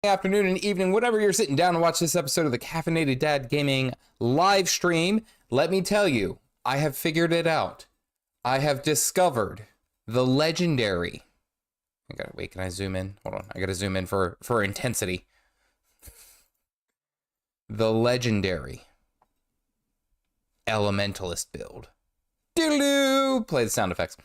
Afternoon and evening, whatever you're sitting down to watch this episode of the Caffeinated Dad Gaming live stream. Let me tell you, I have figured it out. I have discovered the legendary. Wait, can I zoom in? Hold on, I gotta zoom in for intensity. The legendary Elementalist build. Doo-doo! Play the sound effects.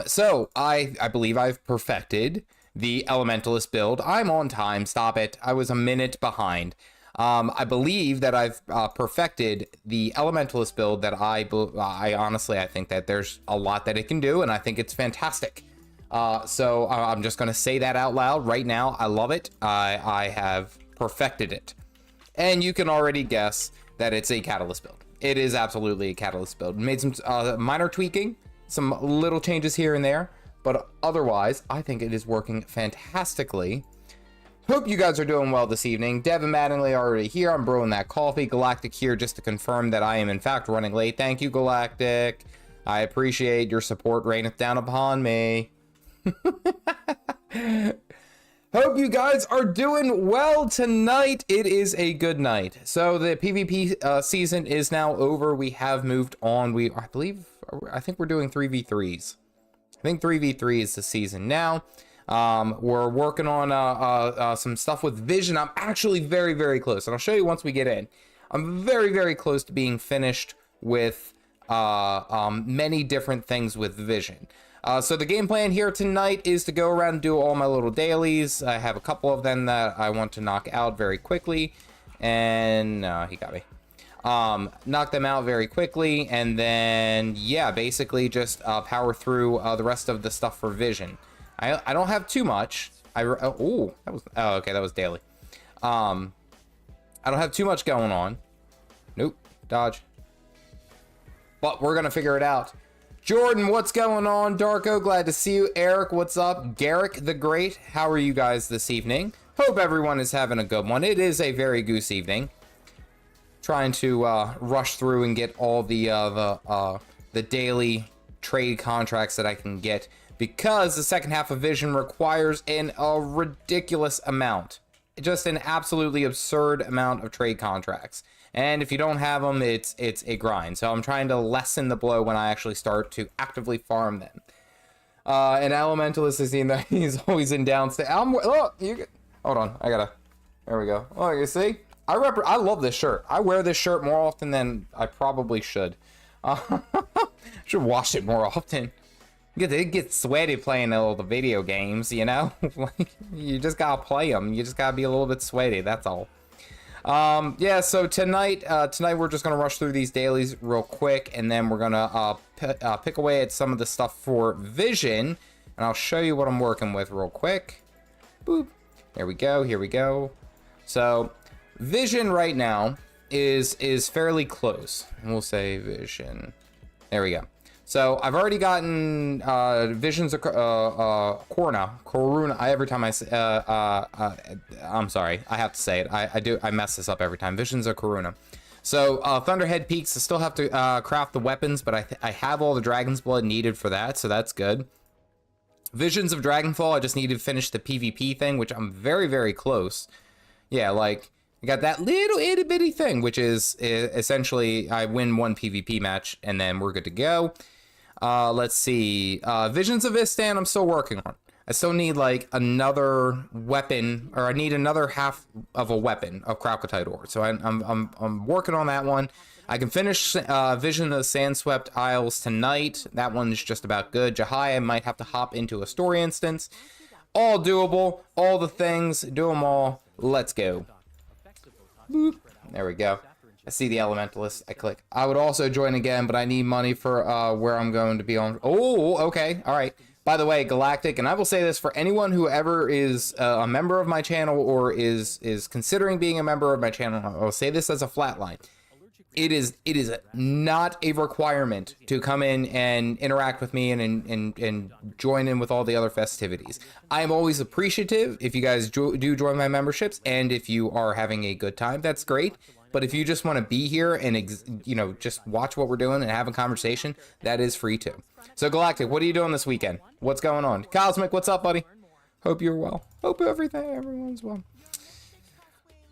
So I believe I've perfected the Elementalist build. I'm on time. Stop it. I was a minute behind. I believe that I've perfected the Elementalist build that I honestly, I think that there's a lot that it can do, and I think it's fantastic. So I'm just going to say that out loud right now. I love it. I have perfected it. And you can already guess that it's a Catalyst build. It is absolutely a Catalyst build. Made some minor tweaking, some little changes here and there. But otherwise, I think it is working fantastically. Hope you guys are doing well this evening. Devin Mattingly already here. I'm brewing that coffee. Galactic here just to confirm that I am in fact running late. Thank you, Galactic. I appreciate your support. Reigneth down upon me. Hope you guys are doing well tonight. It is a good night. So the PvP season is now over. We have moved on. I think we're doing 3v3s. I think 3v3 is the season now. We're working on some stuff with Vision. I'm actually very, very close, and I'll show you once we get in. I'm very, very close to being finished with many different things with Vision. So the game plan here tonight is to go around and do all my little dailies. I have a couple of them that I want to knock out very quickly. And he got me. Knock them out very quickly, and then yeah, basically just power through the rest of the stuff for Vision. I don't have too much. Okay, that was daily. I don't have too much going on. Nope, dodge. But we're gonna figure it out. Jordan, what's going on? Darko, glad to see you. Eric, what's up? Garrick the Great, how are you guys this evening? Hope everyone is having a good one. It is a very goose evening. Trying to rush through and get all the daily trade contracts that I can get, because the second half of Vision requires a ridiculous amount, just an absolutely absurd amount of trade contracts. And if you don't have them, it's a grind. So I'm trying to lessen the blow when I actually start to actively farm them. And Elementalist is seen that he's always in downstate. Hold on, there we go. Oh, you see? I love this shirt. I wear this shirt more often than I probably should. Should wash it more often. It gets sweaty playing all the video games, you know? Like, you just gotta play them. You just gotta be a little bit sweaty, that's all. Yeah, so tonight we're just gonna rush through these dailies real quick, and then we're gonna pick away at some of the stuff for Vision, and I'll show you what I'm working with real quick. Boop. There we go, here we go. So Vision right now is fairly close. We'll say Vision. There we go. So I've already gotten Visions of Corona. Every time I say, I'm sorry, I have to say it. I mess this up every time. Visions of Corona. So Thunderhead Peaks, I still have to craft the weapons, but I have all the Dragon's Blood needed for that, so that's good. Visions of Dragonfall, I just need to finish the PvP thing, which I'm very, very close. Yeah, like, I got that little itty bitty thing, which is essentially I win one PvP match and then we're good to go. Let's see. Visions of Istan, I'm still working on. I still need like another weapon, or I need another half of a weapon of Crocodile ore. So I'm working on that one. I can finish Vision of the Sandswept Isles tonight. That one's just about good. Jahai, I might have to hop into a story instance. All doable. All the things. Do them all. Let's go. Boop. There we go. I see the Elementalist. I click. I would also join again, but I need money for where I'm going to be on. Oh, okay. All right. By the way, Galactic, and I will say this for anyone who ever is a member of my channel or is considering being a member of my channel, I'll say this as a flat line. It is not a requirement to come in and interact with me and join in with all the other festivities. I am always appreciative if you guys do join my memberships, and if you are having a good time, that's great. But if you just want to be here and, you know, just watch what we're doing and have a conversation, that is free too. So Galactic, what are you doing this weekend? What's going on? Cosmic, what's up, buddy? Hope you're well. Hope everyone's well.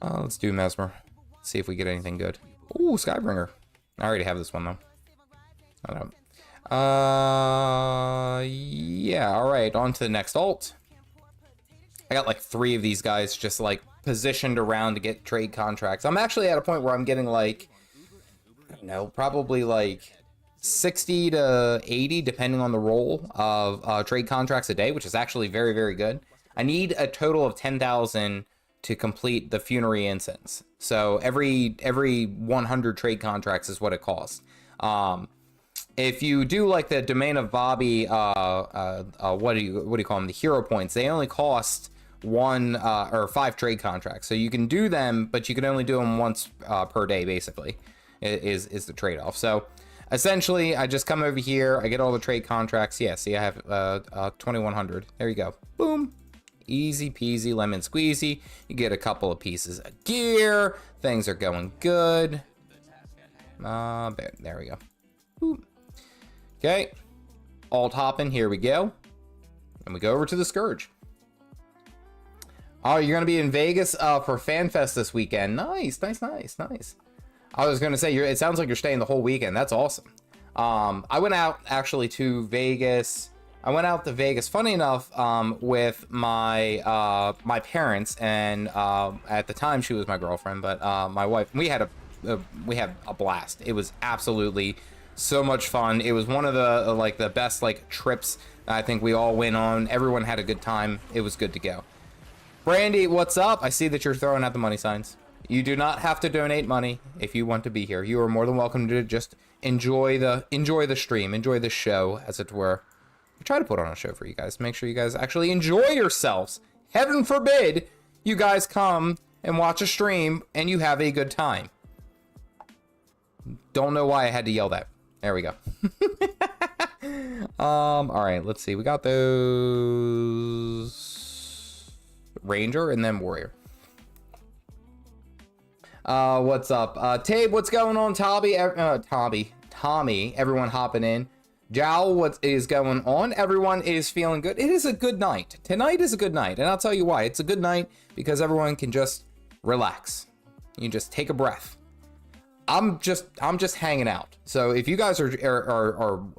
Let's do Mesmer. See if we get anything good. Ooh, Skybringer. I already have this one though. I don't. Yeah. All right. On to the next ult. I got like 3 of these guys just like positioned around to get trade contracts. I'm actually at a point where I'm getting like, I don't know, probably like 60 to 80, depending on the role of trade contracts a day, which is actually very, very good. I need a total of 10,000 to complete the Funerary Incense. So every 100 trade contracts is what it costs. If you do like the Domain of Bobby, what do you call them? The hero points. They only cost 1 or 5 trade contracts. So you can do them, but you can only do them once per day, basically, is the trade-off. So essentially, I just come over here, I get all the trade contracts. Yeah, see, I have 2,100. There you go. Boom. Easy peasy, lemon squeezy. You get a couple of pieces of gear. Things are going good. There we go. Boom. Okay. Alt hopping, here we go. And we go over to the Scourge. Oh, you're going to be in Vegas for FanFest this weekend. Nice, nice, nice, nice. I was going to say, it sounds like you're staying the whole weekend. That's awesome. I went out actually to Vegas. I went out to Vegas, funny enough, with my my parents, and at the time she was my girlfriend, but my wife. We had a blast. It was absolutely so much fun. It was one of the like the best like trips I think we all went on. Everyone had a good time. It was good to go. Brandy, what's up? I see that you're throwing out the money signs. You do not have to donate money if you want to be here. You are more than welcome to just enjoy the stream, enjoy the show, as it were. I try to put on a show for you guys. Make sure you guys actually enjoy yourselves. Heaven forbid you guys come and watch a stream and you have a good time. Don't know why I had to yell that. There we go. All right, let's see. We got those Ranger and then Warrior. What's up? Tabe, what's going on? Tommy, everyone hopping in. Jowl, what is going on? Everyone is feeling good. It is a good night. Tonight is a good night, and I'll tell you why. It's a good night because everyone can just relax. You just take a breath. I'm just hanging out. So if you guys are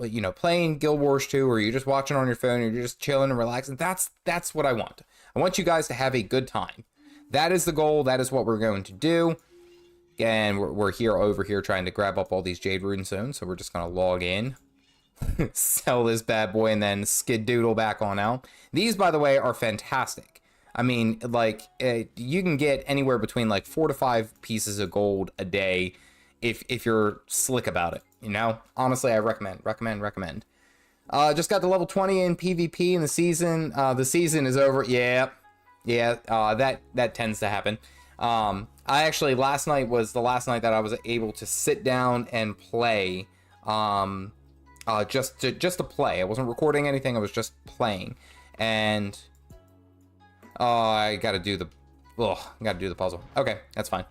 you know, playing Guild Wars 2, or you're just watching on your phone, or you're just chilling and relaxing, that's what I want. I want you guys to have a good time. That is the goal. That is what we're going to do. And we're over here trying to grab up all these Jade Rune zones. So we're just going to log in, sell this bad boy, and then skid-doodle back on out. These, by the way, are fantastic. I mean, like, you can get anywhere between like 4 to 5 pieces of gold a day if you're slick about it, you know? Honestly, I recommend. Just got to level 20 in PvP in the season. The season is over. Yeah, that tends to happen. I actually, last night was the last night that I was able to sit down and play, just to play. I wasn't recording anything, I was just playing. And I gotta do the puzzle. Okay, that's fine.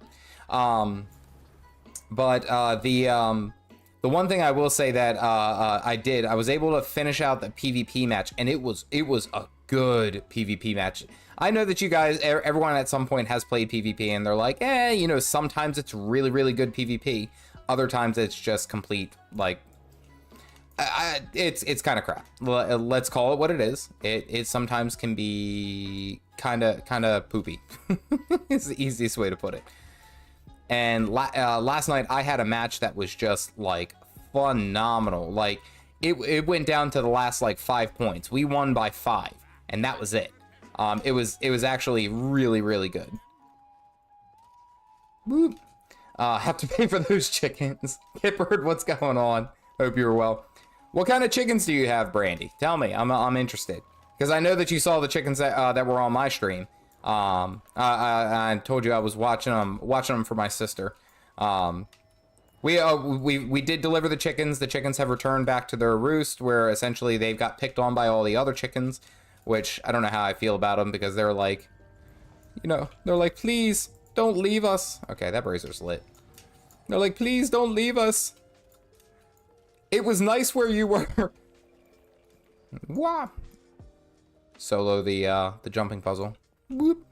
But the one thing I will say that I was able to finish out the PvP match, and it was a good PvP match. I know that you guys, everyone at some point has played PvP, and they're like, you know, sometimes it's really, really good PvP. Other times it's just complete, like, it's kind of crap. Let's call it what it is. It sometimes can be kind of poopy. It's the easiest way to put it. And last night I had a match that was just like phenomenal. Like it went down to the last like 5 points. We won by 5, and that was it. It was actually really, really good. Boop. Have to pay for those chickens. Kippered, what's going on? Hope you're well. What kind of chickens do you have, Brandy? Tell me. I'm interested, because I know that you saw the chickens that were on my stream. I told you I was watching them for my sister. We did deliver the chickens. The chickens have returned back to their roost, where essentially they've got picked on by all the other chickens, which I don't know how I feel about them, because they're like, you know, they're like, please don't leave us. Okay, that brazer's lit. They're like, please don't leave us. It was nice where you were. Wow. solo the jumping puzzle. Whoop.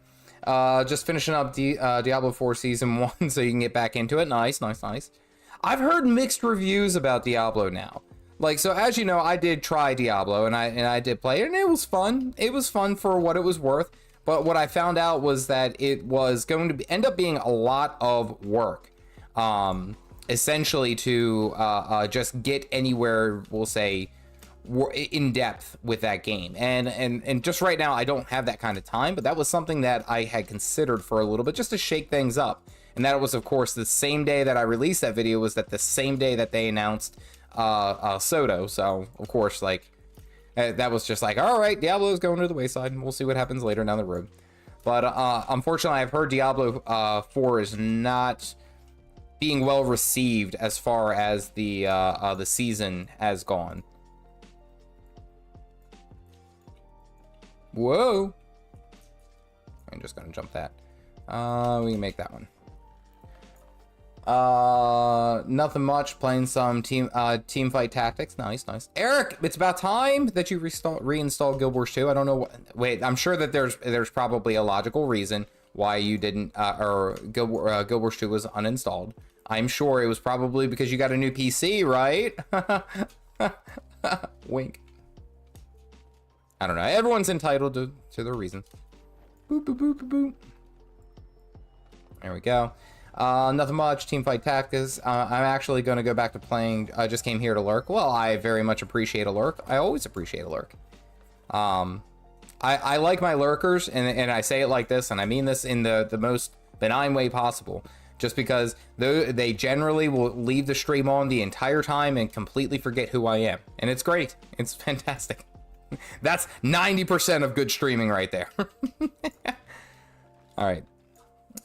Just finishing up Diablo 4 Season 1 so you can get back into it. Nice, nice, nice. I've heard mixed reviews about Diablo now. Like, so as you know, I did try Diablo, and I did play it, and it was fun. It was fun for what it was worth. But what I found out was that it was going to end up being a lot of work. Essentially to just get anywhere, we'll say, in depth with that game. And just right now, I don't have that kind of time, but that was something that I had considered for a little bit, just to shake things up. And that was, of course, the same day that I released that video was that the same day that they announced Soto. So, of course, like, that was just like, all right, Diablo is going to the wayside, and we'll see what happens later down the road. But unfortunately, I've heard Diablo 4 is not being well received as far as the season has gone. Whoa! I'm just gonna jump that. We can make that one. Nothing much. Playing some team fight tactics. Nice, nice. Eric, it's about time that you reinstall Guild Wars 2. I don't know what. Wait, I'm sure that there's probably a logical reason why you didn't or Guild Wars 2 was uninstalled. I'm sure it was probably because you got a new PC, right? Wink. I don't know. Everyone's entitled to their reasons. Boop, boop, boop, boop, boop. There we go. Nothing much. Teamfight Tactics. I'm actually going to go back to playing. I just came here to lurk. Well, I very much appreciate a lurk. I always appreciate a lurk. I like my lurkers, and I say it like this, and I mean this in the most benign way possible. Just because they generally will leave the stream on the entire time and completely forget who I am. And it's great. It's fantastic. That's 90% of good streaming right there. All right.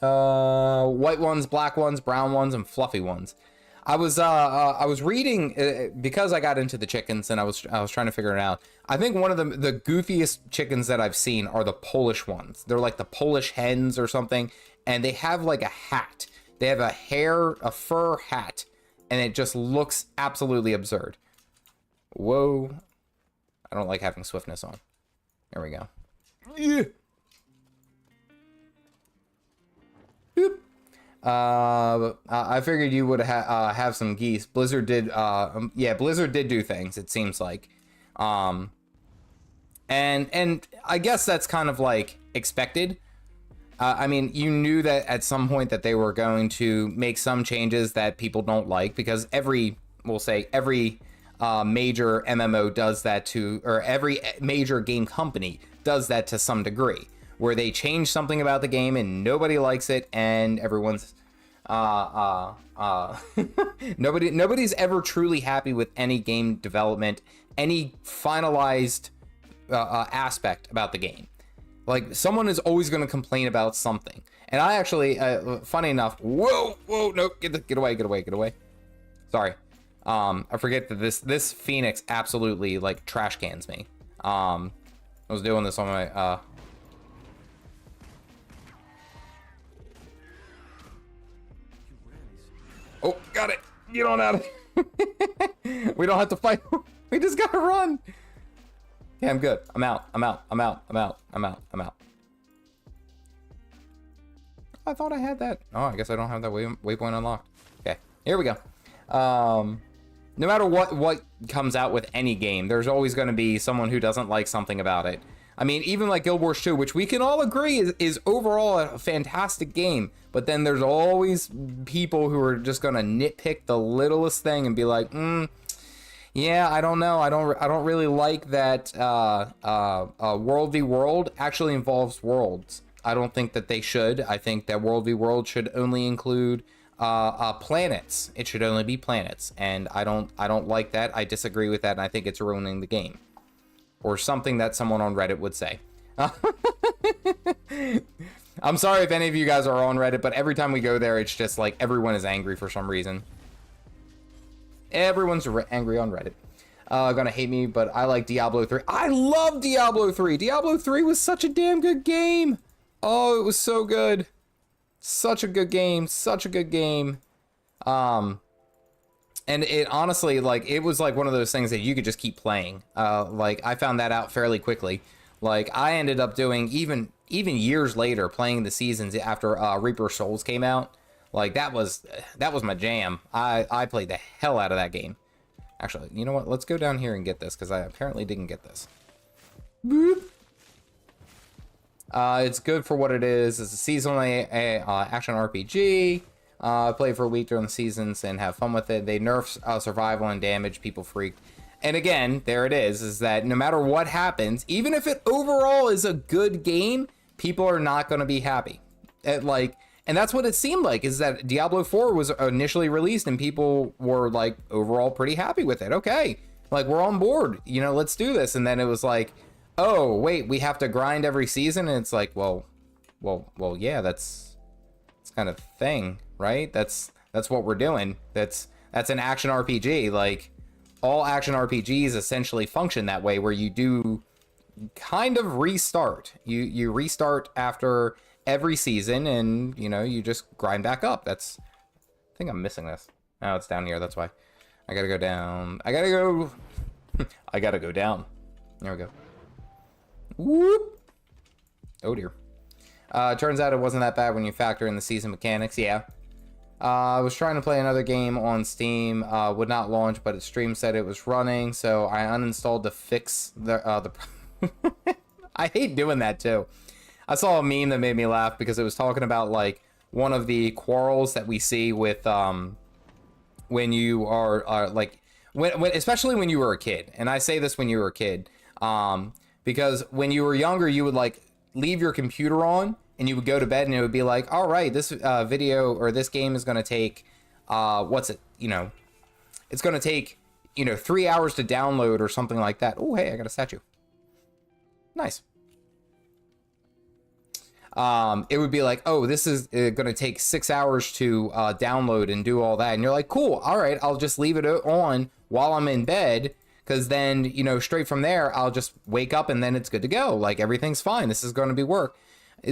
White ones, black ones, brown ones, and fluffy ones. I was reading because I got into the chickens and I was trying to figure it out. I think one of the goofiest chickens that I've seen are the Polish ones. They're like the Polish hens or something, and they have like a hat. They have a fur hat, and it just looks absolutely absurd. Whoa. I don't like having swiftness on. There we go. Yeah. I figured you would have some geese. Blizzard did, yeah, Blizzard did do things, it seems like. And I guess that's kind of like expected. I mean, you knew that at some point that they were going to make some changes that people don't like, because we'll say every major MMO does that to, or every major game company does that to some degree, where they change something about the game and nobody likes it, and everyone's nobody's ever truly happy with any game development, any finalized aspect about the game. Like, someone is always going to complain about something. And I actually, funny enough, whoa, no, get away. Sorry. I forget that this Phoenix absolutely, like, trash cans me. I was doing this on my, oh, got it. Get on out of here. We don't have to fight. We just gotta run. Yeah, I'm good. I'm out. I thought I had that. Oh, I guess I don't have that waypoint unlocked. Okay, here we go. No matter what comes out with any game, there's always going to be someone who doesn't like something about it. I mean, even like Guild Wars 2, which we can all agree is overall a fantastic game, but then there's always people who are just going to nitpick the littlest thing and be like, yeah, I don't know. I don't really like that World v World actually involves worlds. I don't think that they should. I think that World v World should only include planets. It should only be planets, and I don't like that. I disagree with that, and I think it's ruining the game, or something that someone on Reddit would say. I'm sorry if any of you guys are on Reddit, but every time we go there, it's just like everyone is angry for some reason. Everyone's angry on Reddit. Gonna hate me, but I like Diablo 3. I love Diablo 3. Diablo 3 was such a damn good game. Oh, it was so good. Such a good game. Such a good game. And it honestly, like, it was like one of those things that you could just keep playing. Like, I found that out fairly quickly. Like, I ended up doing, even years later, playing the seasons after Reaper Souls came out. Like, that was my jam. I played the hell out of that game. Actually, you know what? Let's go down here and get this, because I apparently didn't get this. Boop. It's good for what it is. It's a seasonal action RPG. Play for a week during the seasons and have fun with it. They nerf survival and damage. People freak. And again, there it is that no matter what happens, even if it overall is a good game, people are not going to be happy. And that's what it seemed like, is that Diablo 4 was initially released and people were like overall pretty happy with it. Okay, like, we're on board, you know, let's do this. And then it was like, oh wait, we have to grind every season. And it's like, well, yeah, that's kind of thing, right? That's what we're doing. That's an action RPG. Like, all action RPGs essentially function that way, where you do kind of restart. You restart after every season, and you know, you just grind back up. I think I'm missing this. Oh, it's down here. That's why. I gotta go down. I gotta go down. There we go. Whoop. Oh dear. Turns out it wasn't that bad when you factor in the season mechanics. Yeah. I was trying to play another game on Steam, would not launch, but its stream said it was running, so I uninstalled to fix the I hate doing that too. I saw a meme that made me laugh because it was talking about, like, one of the quarrels that we see with when you are like, when especially when you were a kid. And I say this when you were a kid, because when you were younger, you would like leave your computer on and you would go to bed and it would be like, all right, this video or this game is going to take, it's going to take, 3 hours to download or something like that. Oh, hey, I got a statue. Nice. It would be like, oh, this is going to take 6 hours to download and do all that. And you're like, cool. All right, I'll just leave it on while I'm in bed. Because then, straight from there, I'll just wake up and then it's good to go. Like, everything's fine. This is going to be work.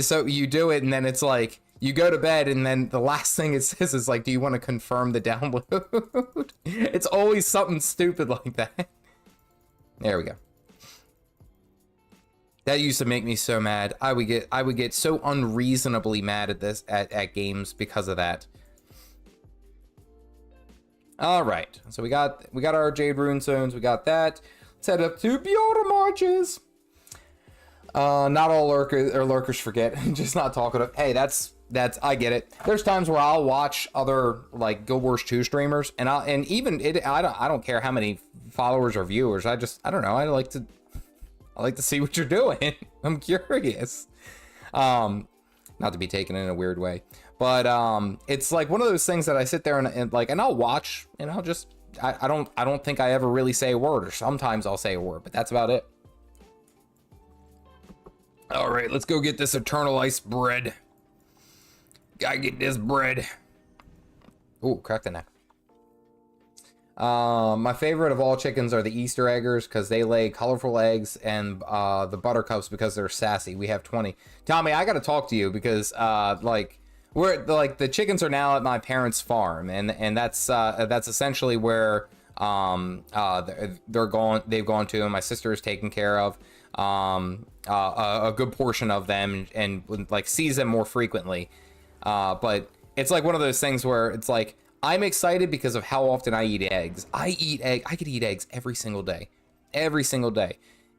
So you do it, and then it's like, you go to bed, and then the last thing it says is like, do you want to confirm the download? It's always something stupid like that. There we go. That used to make me so mad. I would get so unreasonably mad at games because of that. All right, so we got our Jade Rune Zones. We got that. Let's head up to Beyond Marches. Not all lurkers forget. Just not talking of. Hey, that's I get it. There's times where I'll watch other like Guild Wars 2 streamers, and I don't care how many followers or viewers. I don't know. I like to see what you're doing. I'm curious. Not to be taken in a weird way, but it's like one of those things that I sit there and I'll watch, and I'll just I don't think I ever really say a word, or sometimes I'll say a word, but that's about it. All right, let's go get this Eternal Ice bread. Gotta get this bread. Ooh, crack the neck. My favorite of all chickens are the Easter eggers because they lay colorful eggs, and the buttercups because they're sassy. We have 20. Tommy, I gotta talk to you because the chickens are now at my parents' farm, and that's essentially where they've gone to, and my sister is taken care of a good portion of them, and like sees them more frequently. But it's like one of those things where it's like, I'm excited because of how often I eat eggs. I could eat eggs every single day,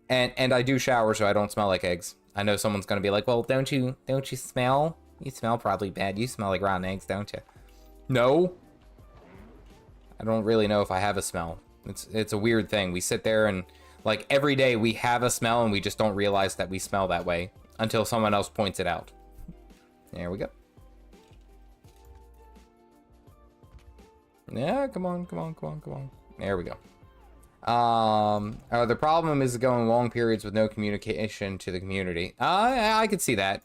and I do shower so I don't smell like eggs. I know someone's gonna be like, well, don't you smell? You smell probably bad. You smell like rotten eggs, don't you? No, I don't really know if I have a smell. It's a weird thing. We sit there and like every day we have a smell and we just don't realize that we smell that way until someone else points it out. There we go. Yeah, come on. There we go. The problem is going long periods with no communication to the community. I could see that.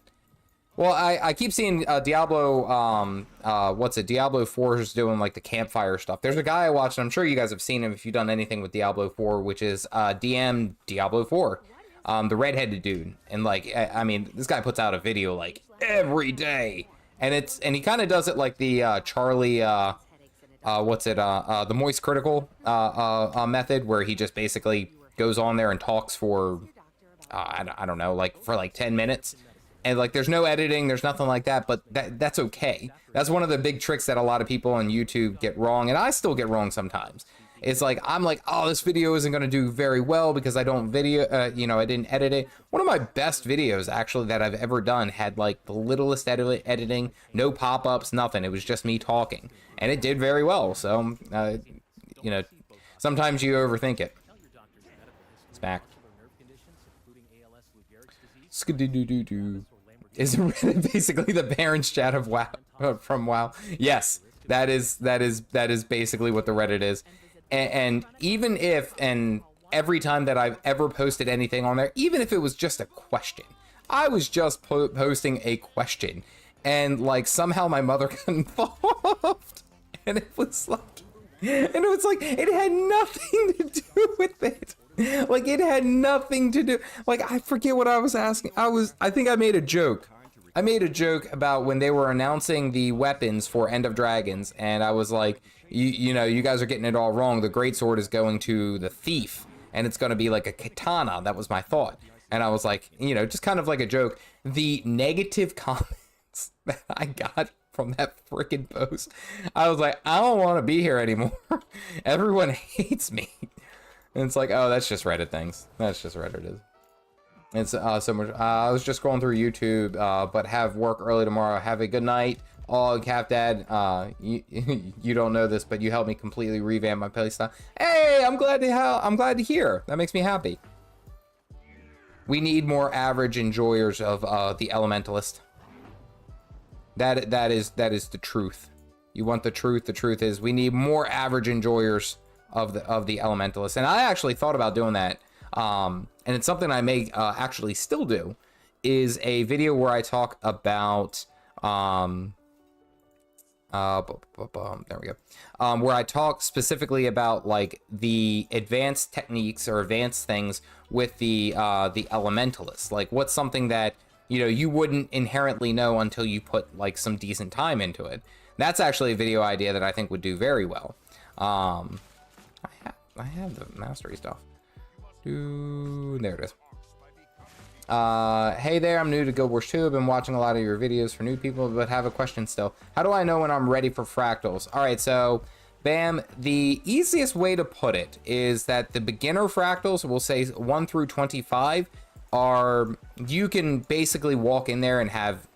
Well, I keep seeing Diablo, Diablo 4 is doing like the campfire stuff. There's a guy I watched, and I'm sure you guys have seen him if you've done anything with Diablo 4, which is DM Diablo 4, the redheaded dude. And like, I mean, this guy puts out a video like every day, and he kind of does it like the Charlie, the Moist Critical method, where he just basically goes on there and talks for I don't know, like for like 10 minutes. And like there's no editing, there's nothing like that, but that's okay. That's one of the big tricks that a lot of people on YouTube get wrong, and I still get wrong sometimes. It's like, I'm like, oh, this video isn't going to do very well because I don't you know, I didn't edit it. One of my best videos, actually, that I've ever done had, like, the littlest editing, no pop-ups, nothing. It was just me talking. And it did very well, so, you know, sometimes you overthink it. It's back. Skidoo-doo-doo-doo. Is Reddit basically the parents chat of WoW, from WoW? Yes, that is basically what the Reddit is. And even if, and every time that I've ever posted anything on there, even if it was just a question, I was just posting a question, and like somehow my mother got involved, and it was like, it had nothing to do with it. Like, it had nothing to do, like, I forget what I was asking. I think I made a joke. I made a joke about when they were announcing the weapons for End of Dragons, and I was like, you know, you guys are getting it all wrong. The greatsword is going to the thief, and it's going to be like a katana. That was my thought. And I was like, you know, just kind of like a joke. The negative comments that I got from that freaking post, I was like, I don't want to be here anymore. Everyone hates me. And it's like, oh, that's just Reddit things. That's just Reddit. It's so much. I was just scrolling through YouTube, but have work early tomorrow. Have a good night. Oh, Caff Dad, you don't know this, but you helped me completely revamp my playstyle. Hey, I'm glad to hear. That makes me happy. We need more average enjoyers of the Elementalist. That is the truth. You want the truth? The truth is we need more average enjoyers of the Elementalist. And I actually thought about doing that. And it's something I may actually still do, is a video where I talk about there we go. Where I talk specifically about like the advanced techniques or advanced things with the Elementalist. Like, what's something that, you know, you wouldn't inherently know until you put like some decent time into it. That's actually a video idea that I think would do very well. I have the mastery stuff. There it is. Hey there, I'm new to Gw2. I've been watching a lot of your videos for new people, but have a question still. How do I know when I'm ready for fractals? All right, so bam, the easiest way to put it is that the beginner fractals, we'll say 1 through 25, are, you can basically walk in there and have,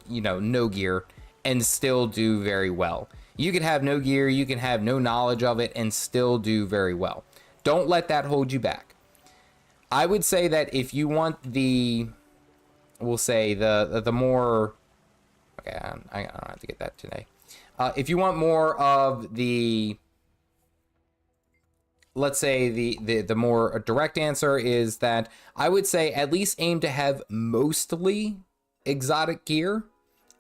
you know, no gear and still do very well. You can have no gear, you can have no knowledge of it and still do very well. Don't let that hold you back. I would say that if you want the, we'll say the more, okay, I don't have to get that today. If you want more of the, let's say the more direct answer is that I would say at least aim to have mostly exotic gear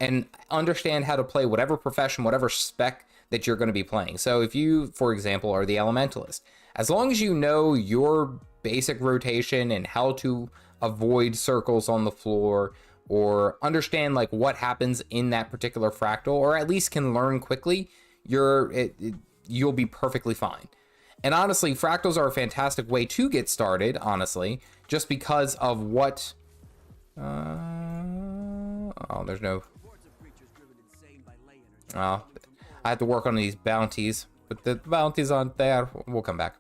and understand how to play whatever profession, whatever spec that you're going to be playing. So if you, for example, are the Elementalist, as long as you know your basic rotation and how to avoid circles on the floor, or understand like what happens in that particular fractal, or at least can learn quickly, you'll be perfectly fine. And honestly, fractals are a fantastic way to get started, honestly, just because of what oh, there's no, oh, I have to work on these bounties, but the bounties aren't there. We'll come back.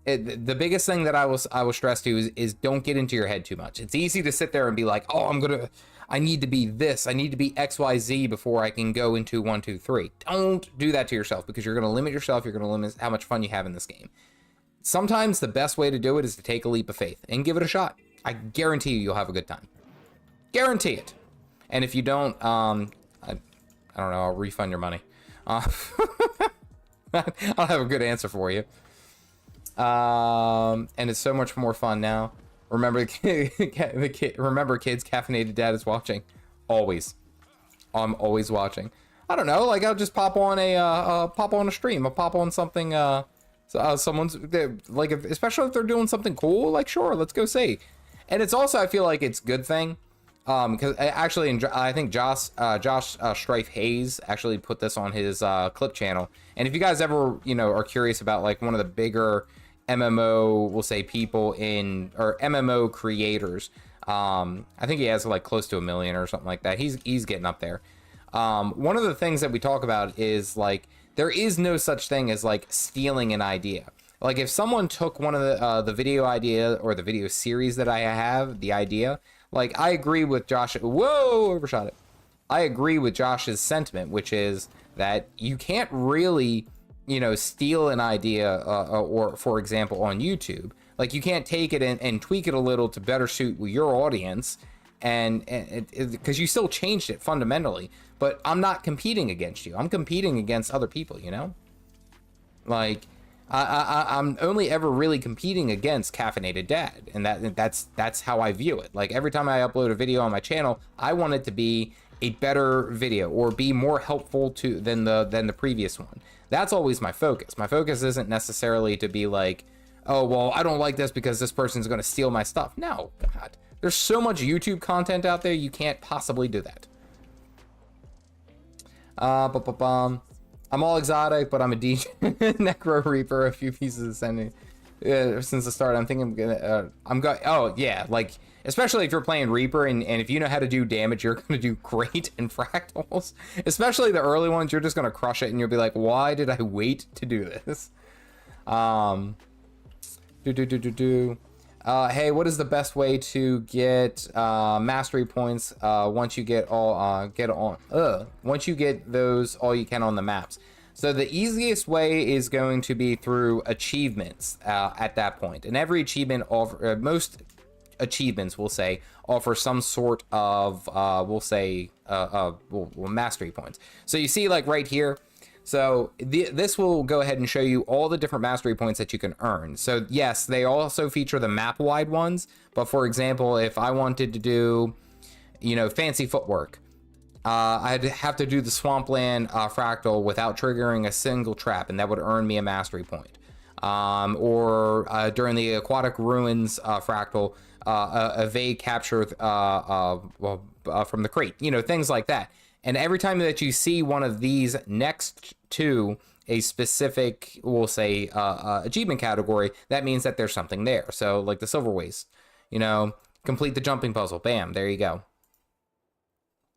The biggest thing that I will stress to is don't get into your head too much. It's easy to sit there and be like, oh, I need to be this, I need to be XYZ before I can go into 1, 2, 3. Don't do that to yourself, because you're going to limit yourself. You're going to limit how much fun you have in this game. Sometimes the best way to do it is to take a leap of faith and give it a shot. I guarantee you'll have a good time. Guarantee it. And if you don't, I don't know, I'll refund your money. I don't have a good answer for you. And it's so much more fun now. Remember, remember, kids, Caffeinated Dad is watching. Always. I'm always watching. I don't know, like I'll just pop on a stream. I'll pop on something. Someone's like, especially if they're doing something cool. Like, sure, let's go see. And it's also, I feel like it's a good thing. Because actually, I think Josh Strife Hayes actually put this on his clip channel. And if you guys ever, you know, are curious about like one of the bigger MMO, we'll say people or MMO creators. I think he has like close to 1 million or something like that. He's getting up there. One of the things that we talk about is like, there is no such thing as like stealing an idea. Like if someone took one of the video idea or the video series that I have, the idea, like I agree with Josh. Whoa, overshot it. I agree with Josh's sentiment, which is that you can't really, you know, steal an idea or, for example, on YouTube. Like you can't take it and tweak it a little to better suit your audience, and because you still changed it fundamentally. But I'm not competing against you. I'm competing against other people, you know? Like I'm only ever really competing against Caffeinated Dad, and that's how I view it. Like every time I upload a video on my channel, I want it to be a better video or be more helpful than the previous one. That's always my focus. My focus isn't necessarily to be like, oh, well, I don't like this because this person's going to steal my stuff. No, God. There's so much YouTube content out there, you can't possibly do that. I'm all exotic, but I'm a DJ. Necro Reaper, a few pieces of sending. Since the start, I'm thinking oh, yeah, like, especially if you're playing Reaper and if you know how to do damage, you're going to do great in fractals. Especially the early ones, you're just going to crush it and you'll be like, why did I wait to do this? Hey, what is the best way to get mastery points once you get once you get those all you can on the maps? So the easiest way is going to be through achievements at that point, and every achievement most achievements will say offer some sort of mastery points. So you see, like right here. So this will go ahead and show you all the different mastery points that you can earn. So yes, they also feature the map wide ones, but for example, if I wanted to do, you know, fancy footwork, I'd have to do the swampland fractal without triggering a single trap, and that would earn me a mastery point. Or during the aquatic ruins fractal, evade capture from the crate, you know, things like that. And every time that you see one of these next to a specific, we'll say, achievement category, that means that there's something there. So like the silver waste, you know, complete the jumping puzzle. Bam, there you go.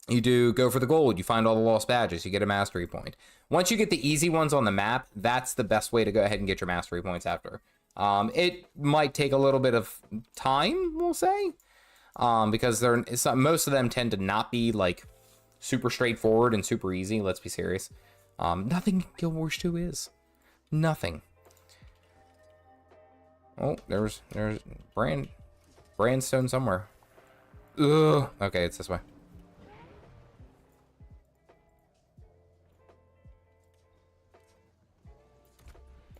You do go for the gold. You find all the lost badges. You get a mastery point. Once you get the easy ones on the map, that's the best way to go ahead and get your mastery points after. It might take a little bit of time, we'll say, because most of them tend to not be like super straightforward and super easy. Let's be serious. Nothing Gw2 is. Nothing. Oh, there's Brandstone somewhere. Ugh. Okay, it's this way.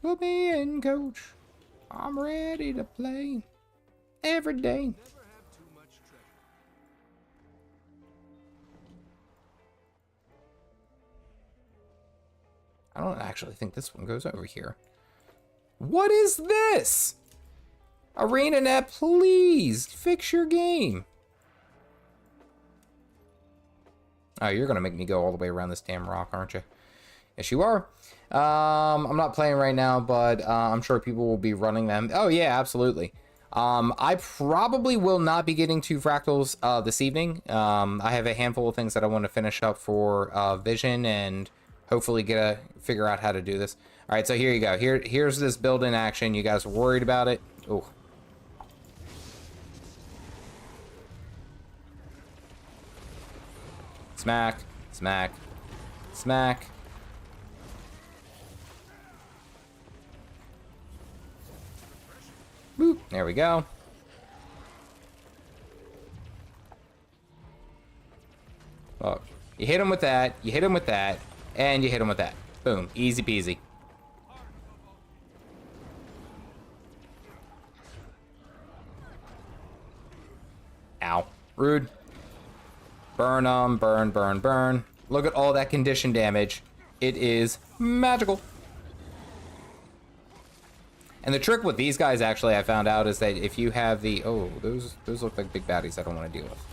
Put me in, coach. I'm ready to play every day. I don't actually think this one goes over here. What is this? ArenaNet, please fix your game. Oh, you're gonna make me go all the way around this damn rock, aren't you? Yes, you are. I'm not playing right now, but I'm sure people will be running them. Oh yeah, absolutely. I probably will not be getting to fractals this evening. I have a handful of things that I want to finish up for Vision and hopefully figure out how to do this. All right, so here you go. Here's this build in action. You guys are worried about it? Oh. Smack, smack, smack. Boop, there we go. Look, you hit him with that, you hit him with that, and you hit him with that. Boom, easy peasy. Ow, rude. Burn them, burn, burn, burn. Look at all that condition damage. It is magical. And the trick with these guys, actually, I found out, is that if you have the... Oh, those look like big baddies I don't want to deal with.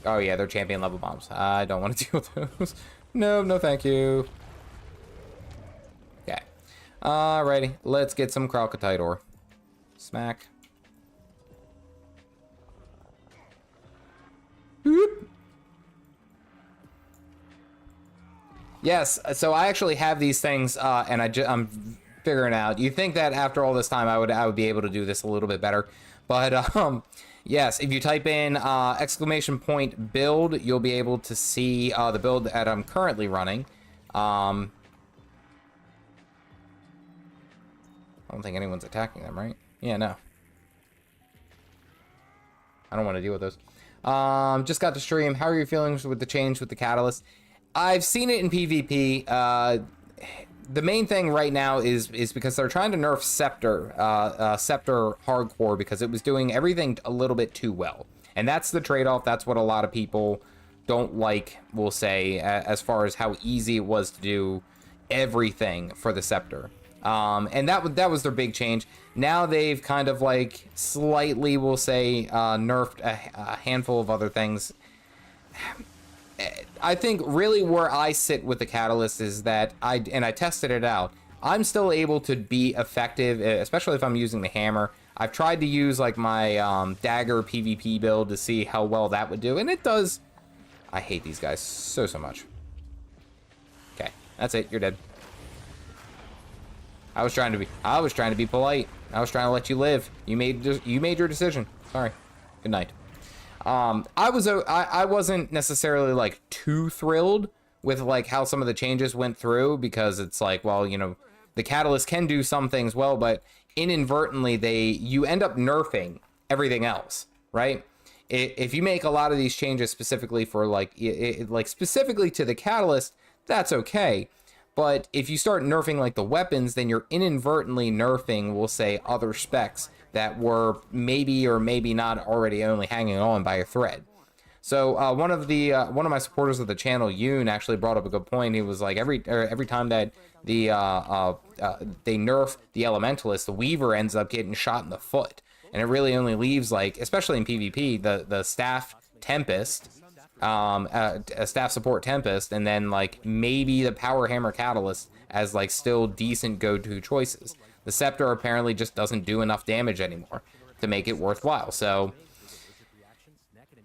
Oh, yeah, they're champion level bombs. I don't want to deal with those. No, no thank you. Okay. Alrighty, let's get some Kralkatite ore. Smack. Whoop. Yes, so I actually have these things, and I'm figuring out. You think that after all this time, I would be able to do this a little bit better, but yes, if you type in !build, you'll be able to see the build that I'm currently running. I don't think anyone's attacking them, right? Yeah, no. I don't want to deal with those. Just got to stream. How are your feelings with the change with the catalyst? I've seen it in PvP. The main thing right now is because they're trying to nerf Scepter, Scepter hardcore, because it was doing everything a little bit too well. And that's the trade-off. That's what a lot of people don't like, we'll say, as far as how easy it was to do everything for the Scepter. And that was their big change. Now they've kind of like slightly, we'll say, nerfed a handful of other things. I think really where I sit with the catalyst is that I tested it out. I'm still able to be effective, especially if I'm using the hammer. I've tried to use like my dagger PvP build to see how well that would do, and it does. I hate these guys so much. Okay, that's it. You're dead. I was trying to be polite. I was trying to let you live. You made your decision. Sorry. Good night. I wasn't necessarily like too thrilled with like how some of the changes went through, because it's like, well, you know, the catalyst can do some things well, but inadvertently you end up nerfing everything else, right? If you make a lot of these changes specifically for like specifically to the catalyst, that's okay. But if you start nerfing like the weapons, then you're inadvertently nerfing, we'll say, other specs that were maybe or maybe not already only hanging on by a thread. So one of my supporters of the channel, Yoon, actually brought up a good point. He was like, every time that they nerf the Elementalist, the Weaver ends up getting shot in the foot, and it really only leaves, like, especially in PvP, the staff Tempest, a staff support Tempest, and then like maybe the Power Hammer Catalyst as like still decent go-to choices. The Scepter apparently just doesn't do enough damage anymore to make it worthwhile. So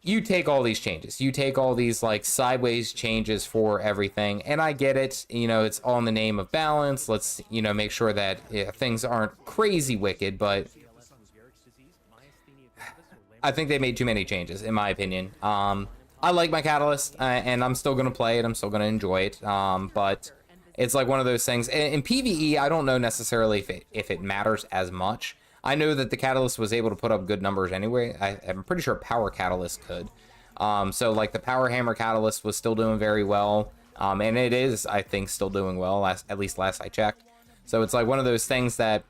you take all these changes, you take all these like sideways changes for everything, and I get it, you know, it's all in the name of balance. Let's, you know, make sure that things aren't crazy wicked, but I think they made too many changes, in my opinion. I like my catalyst, and I'm still going to play it. I'm still going to enjoy it. But it's like one of those things. In PvE, I don't know necessarily if it matters as much. I know that the catalyst was able to put up good numbers anyway. I'm pretty sure Power Catalyst could. So like the Power Hammer Catalyst was still doing very well. And it is, I think, still doing well, at least last I checked. So it's like one of those things that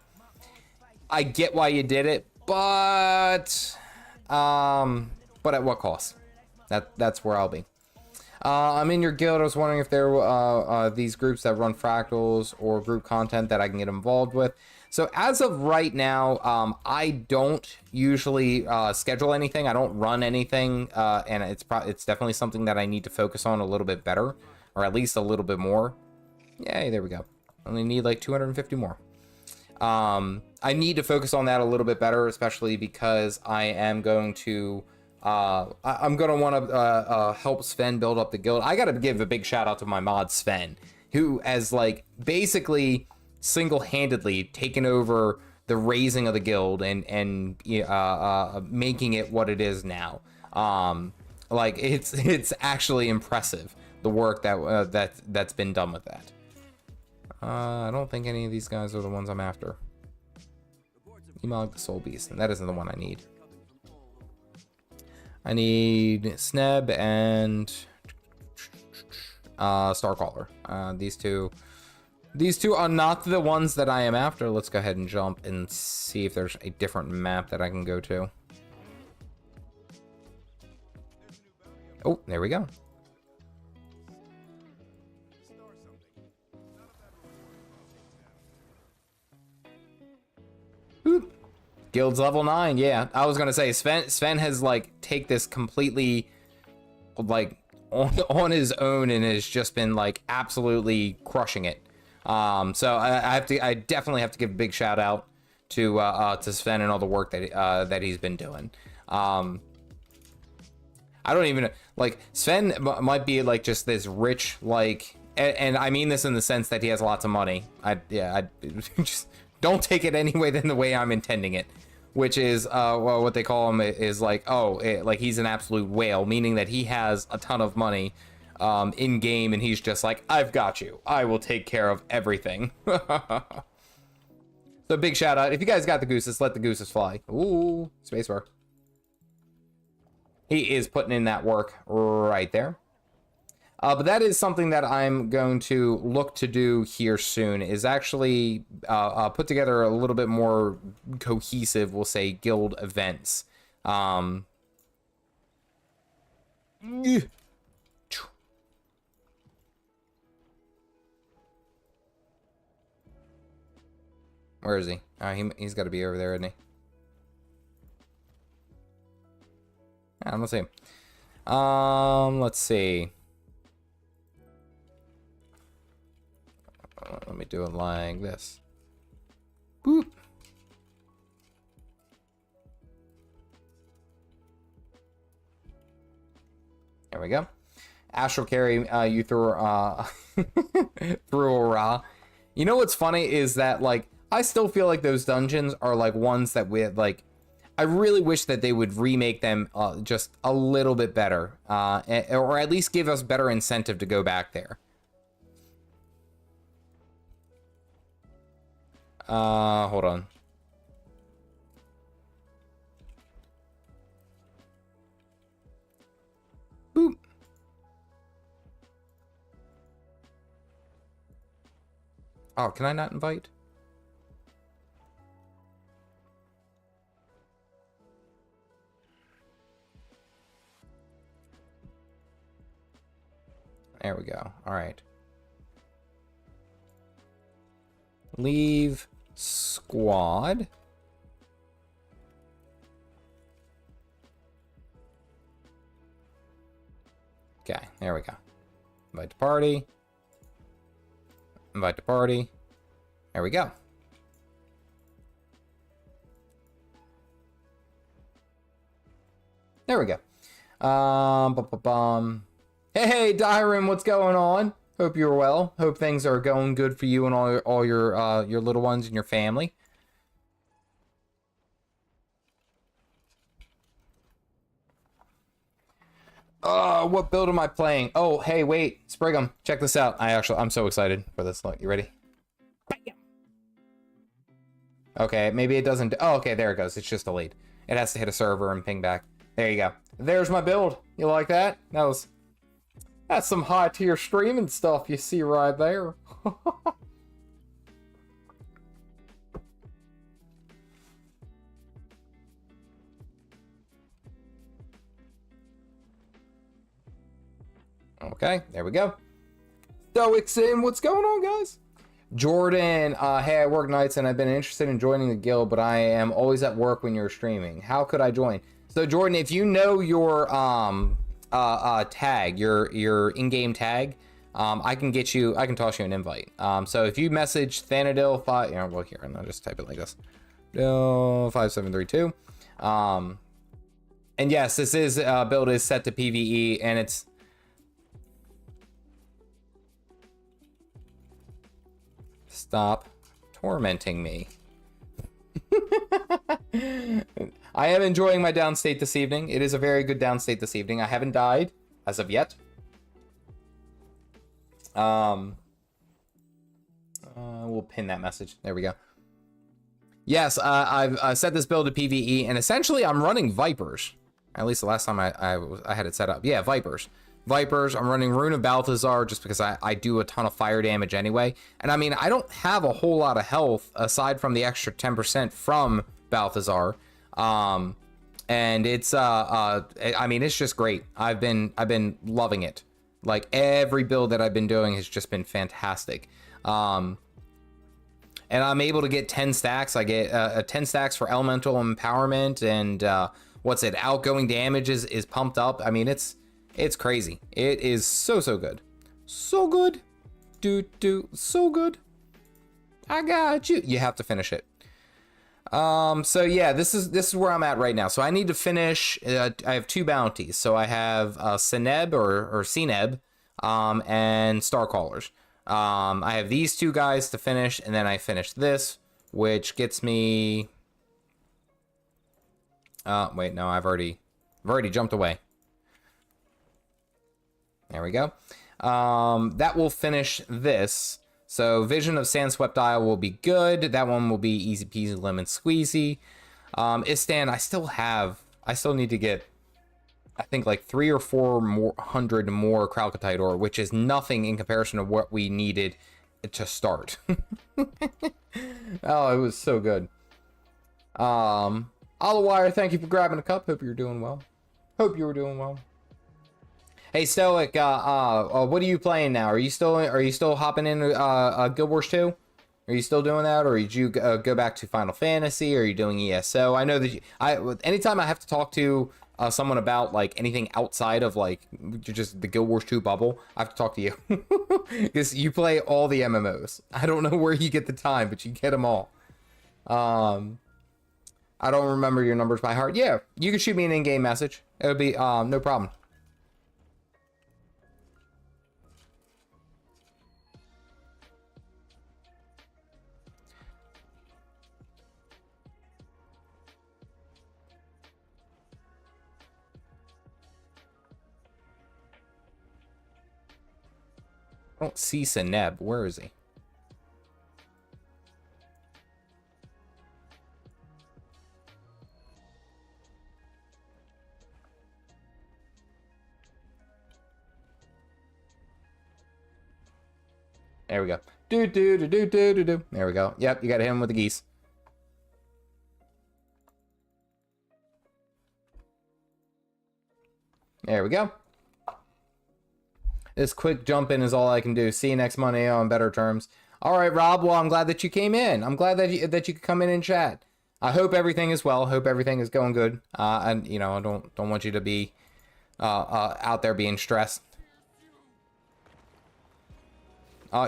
I get why you did it, but at what cost? That's where I'll be. I'm in your guild. I was wondering if there were these groups that run fractals or group content that I can get involved with. So as of right now, I don't usually schedule anything. I don't run anything, and it's definitely something that I need to focus on a little bit better, or at least a little bit more. Yay, there we go. Only need like 250 more. I need to focus on that a little bit better, especially because I am going to I'm gonna want to help Sven build up the guild. I gotta give a big shout out to my mod Sven, who has like basically single-handedly taken over the raising of the guild and making it what it is now. Like it's actually impressive, the work that's been done with that. I don't think any of these guys are the ones I'm after. Emog the Soul Beast, and that isn't the one I need. I need Sneb and Starcaller. These two are not the ones that I am after. Let's go ahead and jump and see if there's a different map that I can go to. Oh, there we go. Oop. Guild's level 9, yeah. I was gonna say, Sven has like take this completely like on his own and has just been like absolutely crushing it So I definitely have to give a big shout out to Sven and all the work that he's been doing. I don't even like Sven might be like just this rich, like, and I mean this in the sense that he has lots of money. I just don't take it any way than the way I'm intending it, which is well, what they call him is like, like he's an absolute whale, meaning that he has a ton of money in game, and he's just like, I've got you, I will take care of everything. So big shout out. If you guys got the gooses, let the gooses fly. Ooh, spacebar. He is putting in that work right there. But that is something that I'm going to look to do here soon, is actually put together a little bit more cohesive, we'll say, guild events. Where is he? He's got to be over there, isn't he? Yeah, let's see. Let's see. Let me do it like this. Boop. There we go. Astral carry you through through a raw. You know what's funny is that, like, I still feel like those dungeons are like ones that we like. I really wish that they would remake them just a little bit better, or at least give us better incentive to go back there. Hold on. Boop. Oh, can I not invite? There we go. All right. Leave squad. Okay, there we go. Invite to party. Invite to party. There we go. There we go. Hey, Dyron, what's going on? Hope you're well. Hope things are going good for you and all your little ones and your family. What build am I playing? Oh, hey, wait, Sprigham, check this out. I'm so excited for this. Look, you ready? Okay, maybe it doesn't. Oh, okay, there it goes. It's just delayed. It has to hit a server and ping back. There you go. There's my build. You like that? That's some high tier streaming stuff you see right there. Okay, there we go. Stoicsson, what's going on, guys? Jordan, hey, I work nights and I've been interested in joining the guild, but I am always at work when you're streaming. How could I join? So, Jordan, if you know your tag, your in-game tag, I can toss you an invite. So if you message Thanadil 5, well, here, and I'll just type it like this, 5732. And yes, this is build is set to PvE, and it's stop tormenting me. I am enjoying my downstate this evening. It is a very good downstate this evening. I haven't died as of yet. We'll pin that message. There we go. Yes, I've set this build to PvE, and essentially I'm running Vipers. At least the last time I had it set up. Yeah, Vipers. I'm running Rune of Balthazar just because I do a ton of fire damage anyway. And I mean, I don't have a whole lot of health aside from the extra 10% from Balthazar. And it's I mean, it's just great. I've been loving it. Like, every build that I've been doing has just been fantastic. And I'm able to get 10 stacks. I get 10 stacks for elemental empowerment, and outgoing damage is pumped up. I mean, it's crazy. It is so good. So good. So good. I got you. You have to finish it. So yeah, this is where I'm at right now. So I need to finish, I have 2 bounties. So I have, Seneb or Seneb, and Starcallers. I have these 2 guys to finish, and then I finish this, which gets me, wait, no, I've already jumped away. There we go. That will finish this. So Vision of Sandswept Isle will be good. That one will be easy peasy lemon squeezy. Istan, I still need to get, I think like 300 or 400 more Kralkatite ore, which is nothing in comparison to what we needed to start. Oh, it was so good. Oliwire, thank you for grabbing a cup. Hope you're doing well. Hope you were doing well. Hey Stoic, what are you playing now? Are you still hopping in Guild Wars 2? Are you still doing that, or did you go back to Final Fantasy? Or are you doing ESO? I know that anytime I have to talk to someone about like anything outside of like just the Guild Wars 2 bubble, I have to talk to you because you play all the MMOs. I don't know where you get the time, but you get them all. I don't remember your numbers by heart. Yeah, you can shoot me an in-game message. It would be no problem. I don't see Seneb. Where is he? There we go. Do do do do do do do. There we go. Yep, you got to hit him with the geese. There we go. This quick jump in is all I can do. See you next Monday on better terms. All right, Rob. Well, I'm glad that you came in. I'm glad that you could come in and chat. I hope everything is well. Hope everything is going good. And you know, I don't want you to be out there being stressed.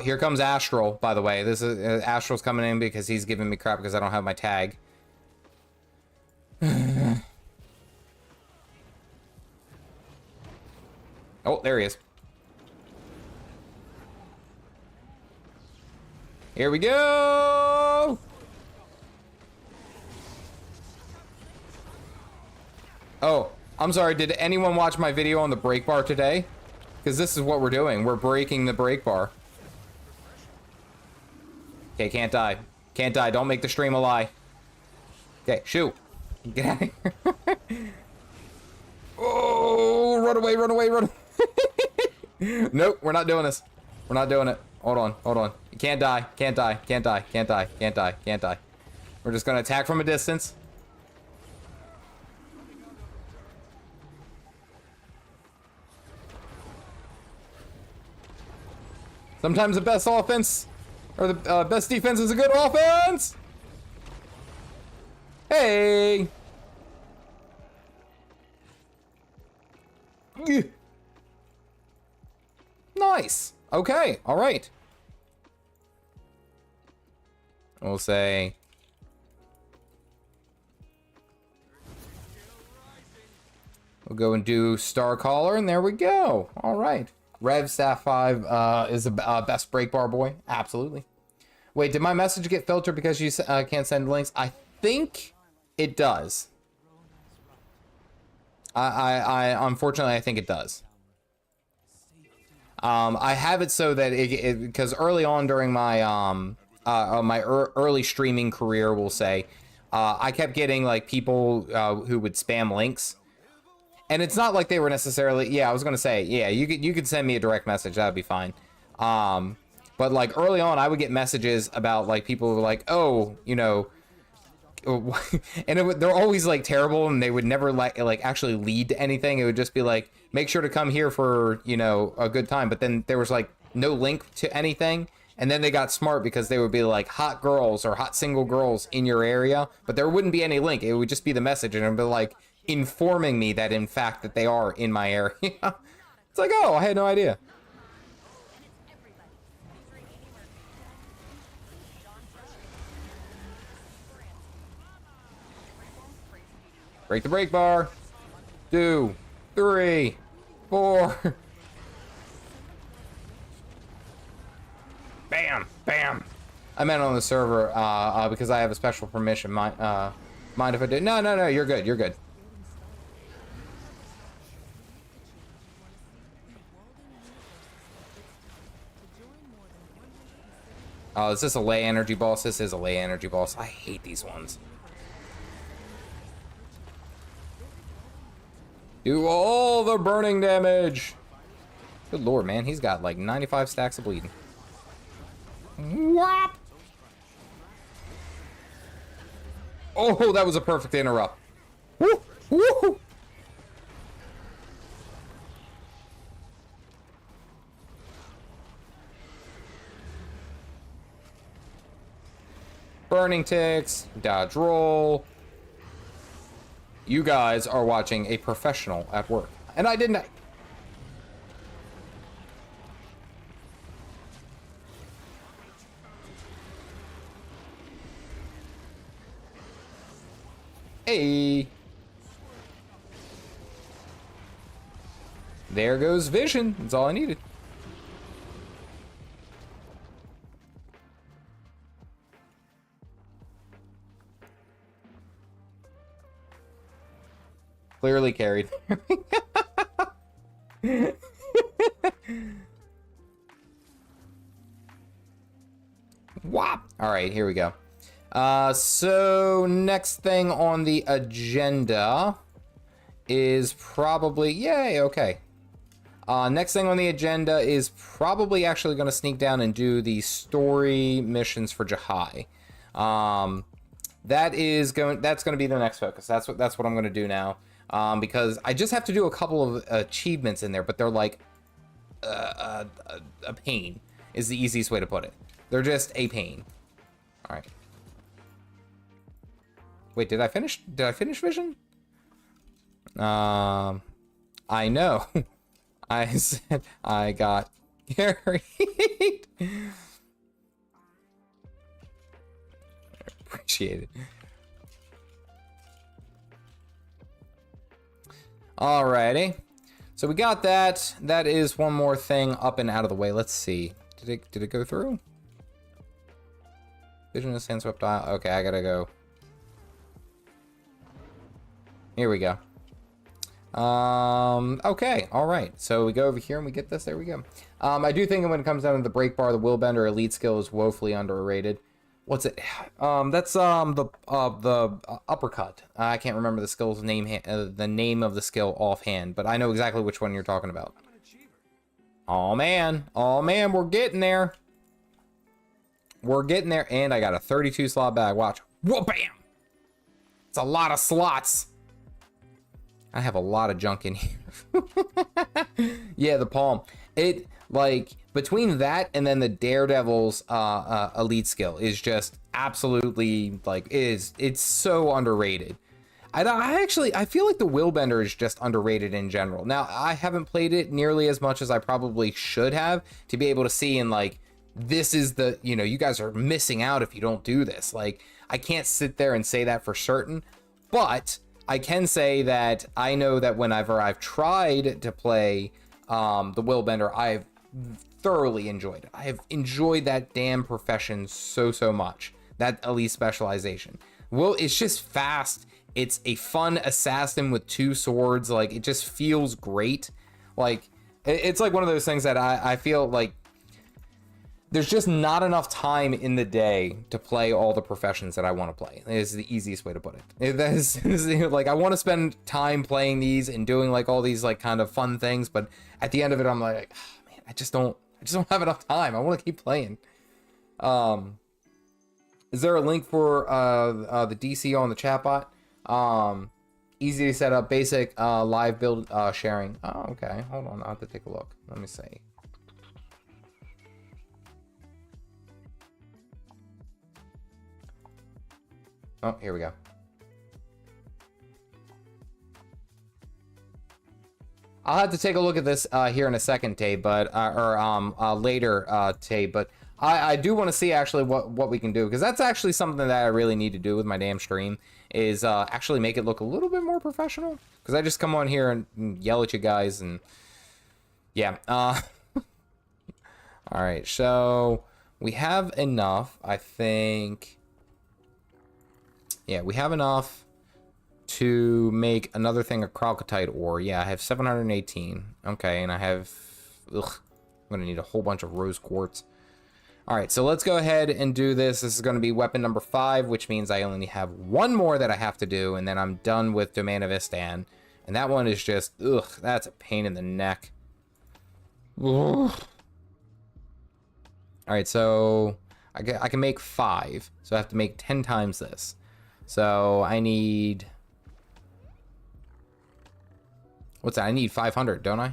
Here comes Astral. By the way, this is Astral's coming in because he's giving me crap because I don't have my tag. Oh, there he is. Here we go! Oh, I'm sorry, did anyone watch my video on the break bar today? Because this is what we're doing. We're breaking the break bar. Okay, can't die. Can't die. Don't make the stream a lie. Okay, shoot. Get out of here. Oh, run away, run away, run away. Nope, we're not doing this. We're not doing it. Hold on, hold on. You can't die, can't die, can't die, can't die, can't die, can't die. We're just gonna attack from a distance. Sometimes the best offense, or the best defense is a good offense! Hey! Nice! Okay, alright. We'll say... We'll go and do Star Caller, and there we go. Alright. Rev Staff 5 is the best break bar boy. Absolutely. Wait, did my message get filtered because you can't send links? I think it does. I unfortunately, I think it does. I have it so that because early on during my early streaming career, we'll say, I kept getting like people who would spam links, and it's not like they were necessarily. Yeah, I was gonna say, yeah, you could send me a direct message, that'd be fine. But like early on, I would get messages about like people who were like, oh, you know. And they're always like terrible, and they would never like actually lead to anything. It would just be like, make sure to come here for, you know, a good time. But then there was like no link to anything, and then they got smart because they would be like hot girls or hot single girls in your area, but there wouldn't be any link. It would just be the message, and it would be like informing me that in fact that they are in my area. It's like, oh, I had no idea. Break the break bar. 2, 3, 4. Bam, bam. I meant on the server because I have a special permission. Mind if I did? No, no, no. You're good. You're good. Oh, is this a lay energy boss? This is a lay energy boss. I hate these ones. Do all the burning damage. Good lord, man. He's got like 95 stacks of bleeding. Whop! Oh, that was a perfect interrupt. Woo! Woo! Burning ticks, dodge roll. You guys are watching a professional at work. And I didn't... Hey. There goes vision. That's all I needed. Clearly carried. Whop! All right, here we go. So next thing on the agenda is probably, yay, okay. Next thing on the agenda is probably actually going to sneak down and do the story missions for Jahai. That's going to be the next focus. That's what I'm going to do now. Because I just have to do a couple of achievements in there, but they're like a pain is the easiest way to put it. They're just a pain. All right. Wait, did I finish vision? I know. I said I got carried. Appreciate it. Alrighty. So we got that. That is one more thing up and out of the way. Let's see. Did it go through? Vision of Sandswept Isle. Okay, I gotta go. Here we go. Okay, alright. So we go over here and we get this. There we go. I do think when it comes down to the break bar, the willbender elite skill is woefully underrated. What's it? That's the uppercut. I can't remember the skill's name, the name of the skill offhand, but I know exactly which one you're talking about. Oh man, we're getting there. We're getting there, and I got a 32 slot bag. Watch. Whoa, bam! It's a lot of slots. I have a lot of junk in here. Yeah, the palm. It, like, between that and then the Daredevil's elite skill is just absolutely, like, it's so underrated. I feel like the willbender is just underrated in general. Now, I haven't played it nearly as much as I probably should have to be able to see, and, like, this is the, you know, you guys are missing out if you don't do this. Like, I can't sit there and say that for certain, but I can say that I know that whenever I've tried to play the willbender, I've thoroughly enjoyed it. I have enjoyed that damn profession so much. That elite specialization. Well, it's just fast. It's a fun assassin with 2 swords. Like, it just feels great. Like, it's like one of those things that I feel like there's just not enough time in the day to play all the professions that I want to play. Is the easiest way to put it. That is like, I want to spend time playing these and doing like all these like kind of fun things, but at the end of it, I'm like, oh, man, I just don't have enough time. I want to keep playing. Is there a link for the DC on the chat bot? Easy to set up, basic live build sharing. Oh, okay. Hold on, I'll have to take a look. Let me see. Oh, here we go. I'll have to take a look at this here in a second, Tay, but later, Tay. But I do want to see actually what we can do, because that's actually something that I really need to do with my damn stream, is actually make it look a little bit more professional, because I just come on here and yell at you guys, and yeah. All right, so we have enough, I think. Yeah, we have enough to make another thing of crocotite ore. Yeah, I have 718. Okay, and I have, I'm gonna need a whole bunch of rose quartz. All right, so let's go ahead and do this. This is going to be weapon number 5, which means I only have one more that I have to do, and then I'm done with Domain of Istan. And that one is just, ugh, that's a pain in the neck. Ugh. All right, so I can make 5, so I have to make 10 times this. So I need, what's that? I need 500, don't I?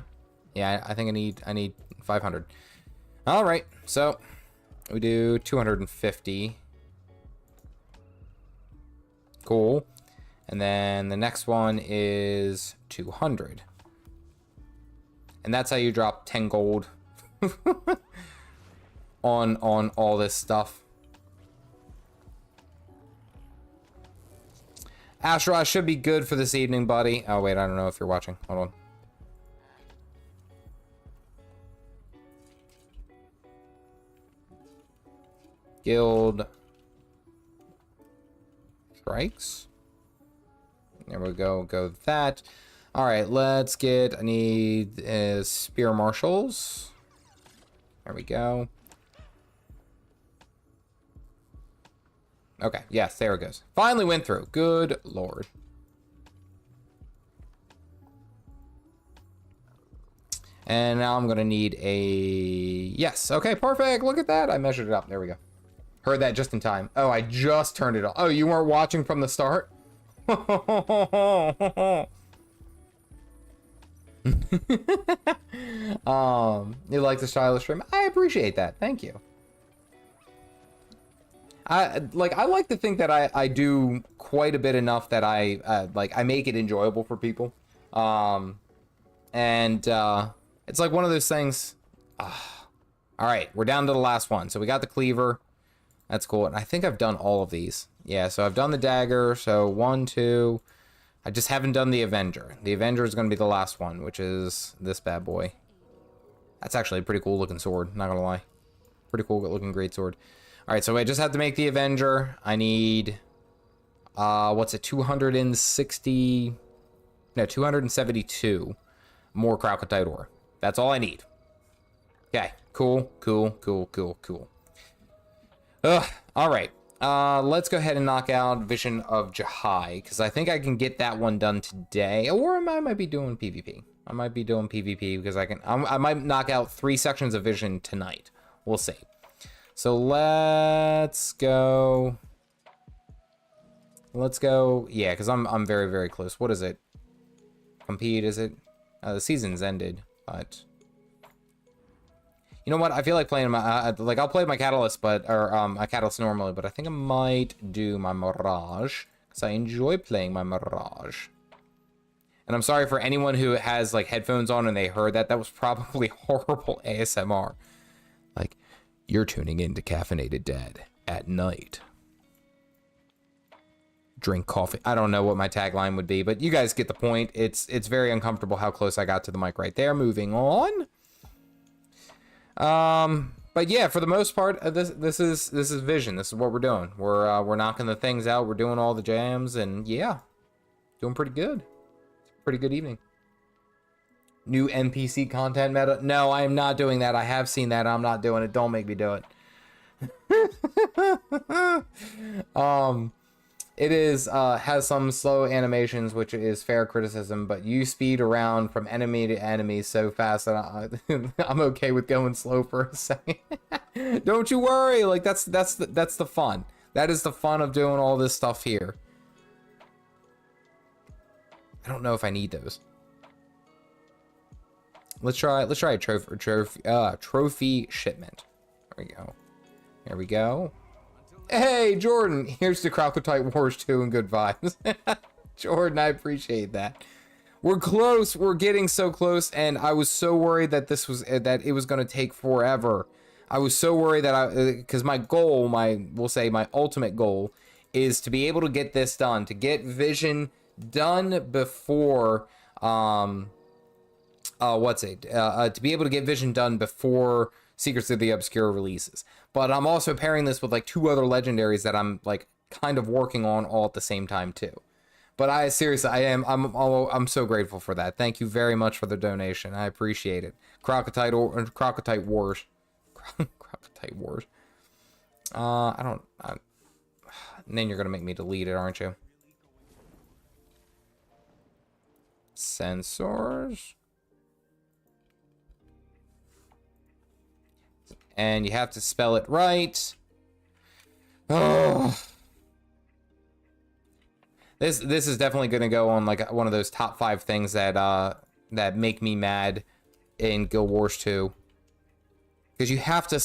Yeah, I think I need 500. All right, so we do 250. Cool. And then the next one is 200. And that's how you drop 10 gold on all this stuff. Ashra should be good for this evening, buddy. Oh, wait, I don't know if you're watching. Hold on. Guild strikes. There we go. Go with that. All right, let's get. I need spear marshals. There we go. Okay. Yes, there it goes. Finally went through. Good lord. And now I'm gonna need a yes. Okay, perfect. Look at that. I measured it up. There we go. Heard that just in time. Oh, I just turned it on. Oh, you weren't watching from the start? You like the style of stream? I appreciate that. Thank you. I like to think that I do quite a bit enough that I make it enjoyable for people. It's like one of those things. All right, we're down to the last one. So we got the cleaver. That's cool. And I think I've done all of these. Yeah, so I've done the dagger. So 1, 2. I just haven't done the Avenger. The Avenger is going to be the last one, which is this bad boy. That's actually a pretty cool looking sword, not going to lie. Pretty cool looking great sword. All right, so I just have to make the Avenger. I need, what's it, 260, no, 272 more crocotite ore. That's all I need. Okay, cool. Ugh, all right. Let's go ahead and knock out Vision of Jahai, because I think I can get that one done today, or I might be doing PvP. I might be doing PvP because I might knock out 3 sections of Vision tonight. We'll see. So let's go. Yeah, because I'm very, very close. What is it? Compete, is it? The season's ended, but you know what? I feel like playing my I'll play my Catalyst, my Catalyst normally, but I think I might do my Mirage because I enjoy playing my Mirage. And I'm sorry for anyone who has like headphones on and they heard that. That was probably horrible ASMR. Like, you're tuning in to Caffeinated Dad at night. Drink coffee. I don't know what my tagline would be, but you guys get the point. It's very uncomfortable how close I got to the mic right there. Moving on. But yeah, for the most part, this is Vision. This is what we're doing. We're knocking the things out. We're doing all the jams, and yeah, doing pretty good. It's a pretty good evening. New NPC content meta. No, I am not doing that. I have seen that. I'm not doing it. Don't make me do it. It is has some slow animations, which is fair criticism, but you speed around from enemy to enemy so fast that I'm okay with going slow for a second. Don't you worry, like that's the fun. That is the fun of doing all this stuff here. I don't know if I need those. Let's try a trophy shipment. There we go. There we go. Hey, Jordan, here's the Crocotite Wars 2 and good vibes. Jordan, I appreciate that. We're close. We're getting so close, and I was so worried that it was going to take forever. I was so worried that because my goal, we'll say my ultimate goal, is to be able to get this done, to get Vision done before, to be able to get Vision done before Secrets of the Obscure releases. But I'm also pairing this with like 2 other legendaries that I'm like kind of working on all at the same time too. But I'm so grateful for that. Thank you very much for the donation. I appreciate it. Crocodile Wars. Crocodile Wars. Then you're gonna make me delete it, aren't you? Sensors. And you have to spell it right. Oh. This is definitely gonna go on like one of those top 5 things that that make me mad in Guild Wars 2. Because you have to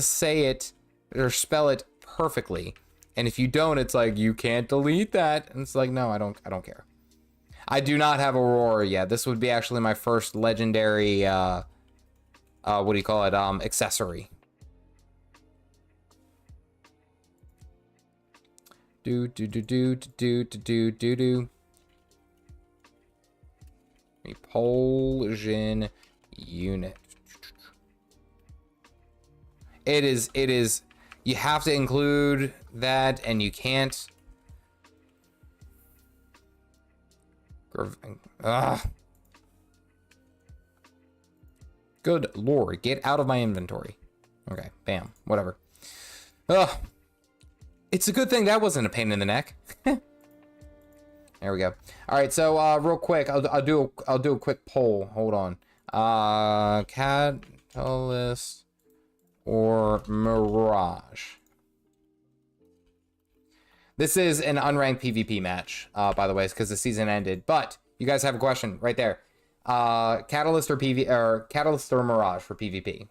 say it or spell it perfectly. And if you don't, it's like you can't delete that. And it's like, no, I don't care. I do not have Aurora yet. This would be actually my first legendary what do you call it? Accessory. Repulsion unit. It is, you have to include that, and you can't. Good lord, get out of my inventory. Okay, bam, whatever. Ugh. It's a good thing that wasn't a pain in the neck. There we go. All right, so real quick, I'll do a quick poll. Hold on. Catalyst or Mirage. This is an unranked PvP match, by the way, because the season ended. But you guys have a question right there. Catalyst or Catalyst or Mirage for PvP.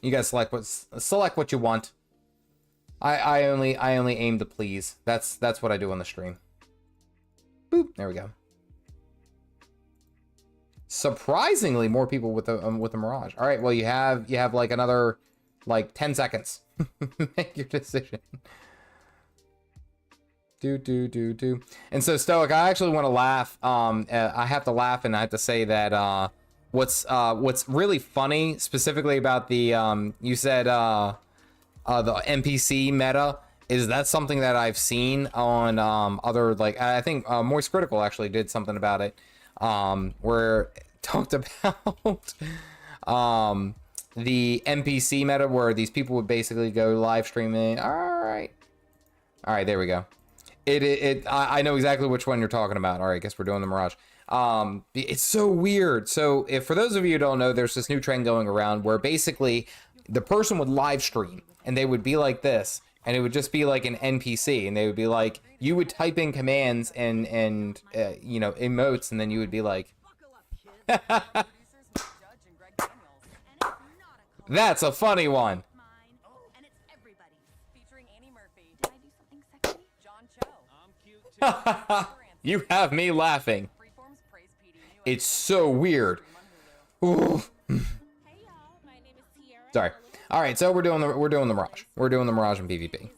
You guys select what you want. I only aim to please. That's what I do on the stream. Boop. There we go. Surprisingly, more people with the Mirage. All right. Well, you have like another like 10 seconds. Make your decision. Do. And so Stoic, I actually want to laugh. I have to laugh, and I have to say that what's really funny specifically about the you said the NPC meta is that's something that I've seen on other, like, I think Moist Critical actually did something about it, where it talked about the NPC meta, where these people would basically go live streaming. All right, there we go. I know exactly which one you're talking about. All right, guess we're doing the Mirage. It's so weird. So if for those of you who don't know, there's this new trend going around where basically the person would live stream and they would be like this, and it would just be like an NPC, and they would be like, you would type in commands and you know, emotes, and then you would be like, that's a funny one. You have me laughing. It's so weird. Ooh. Sorry. All right, so we're doing the Mirage. We're doing the Mirage in PvP.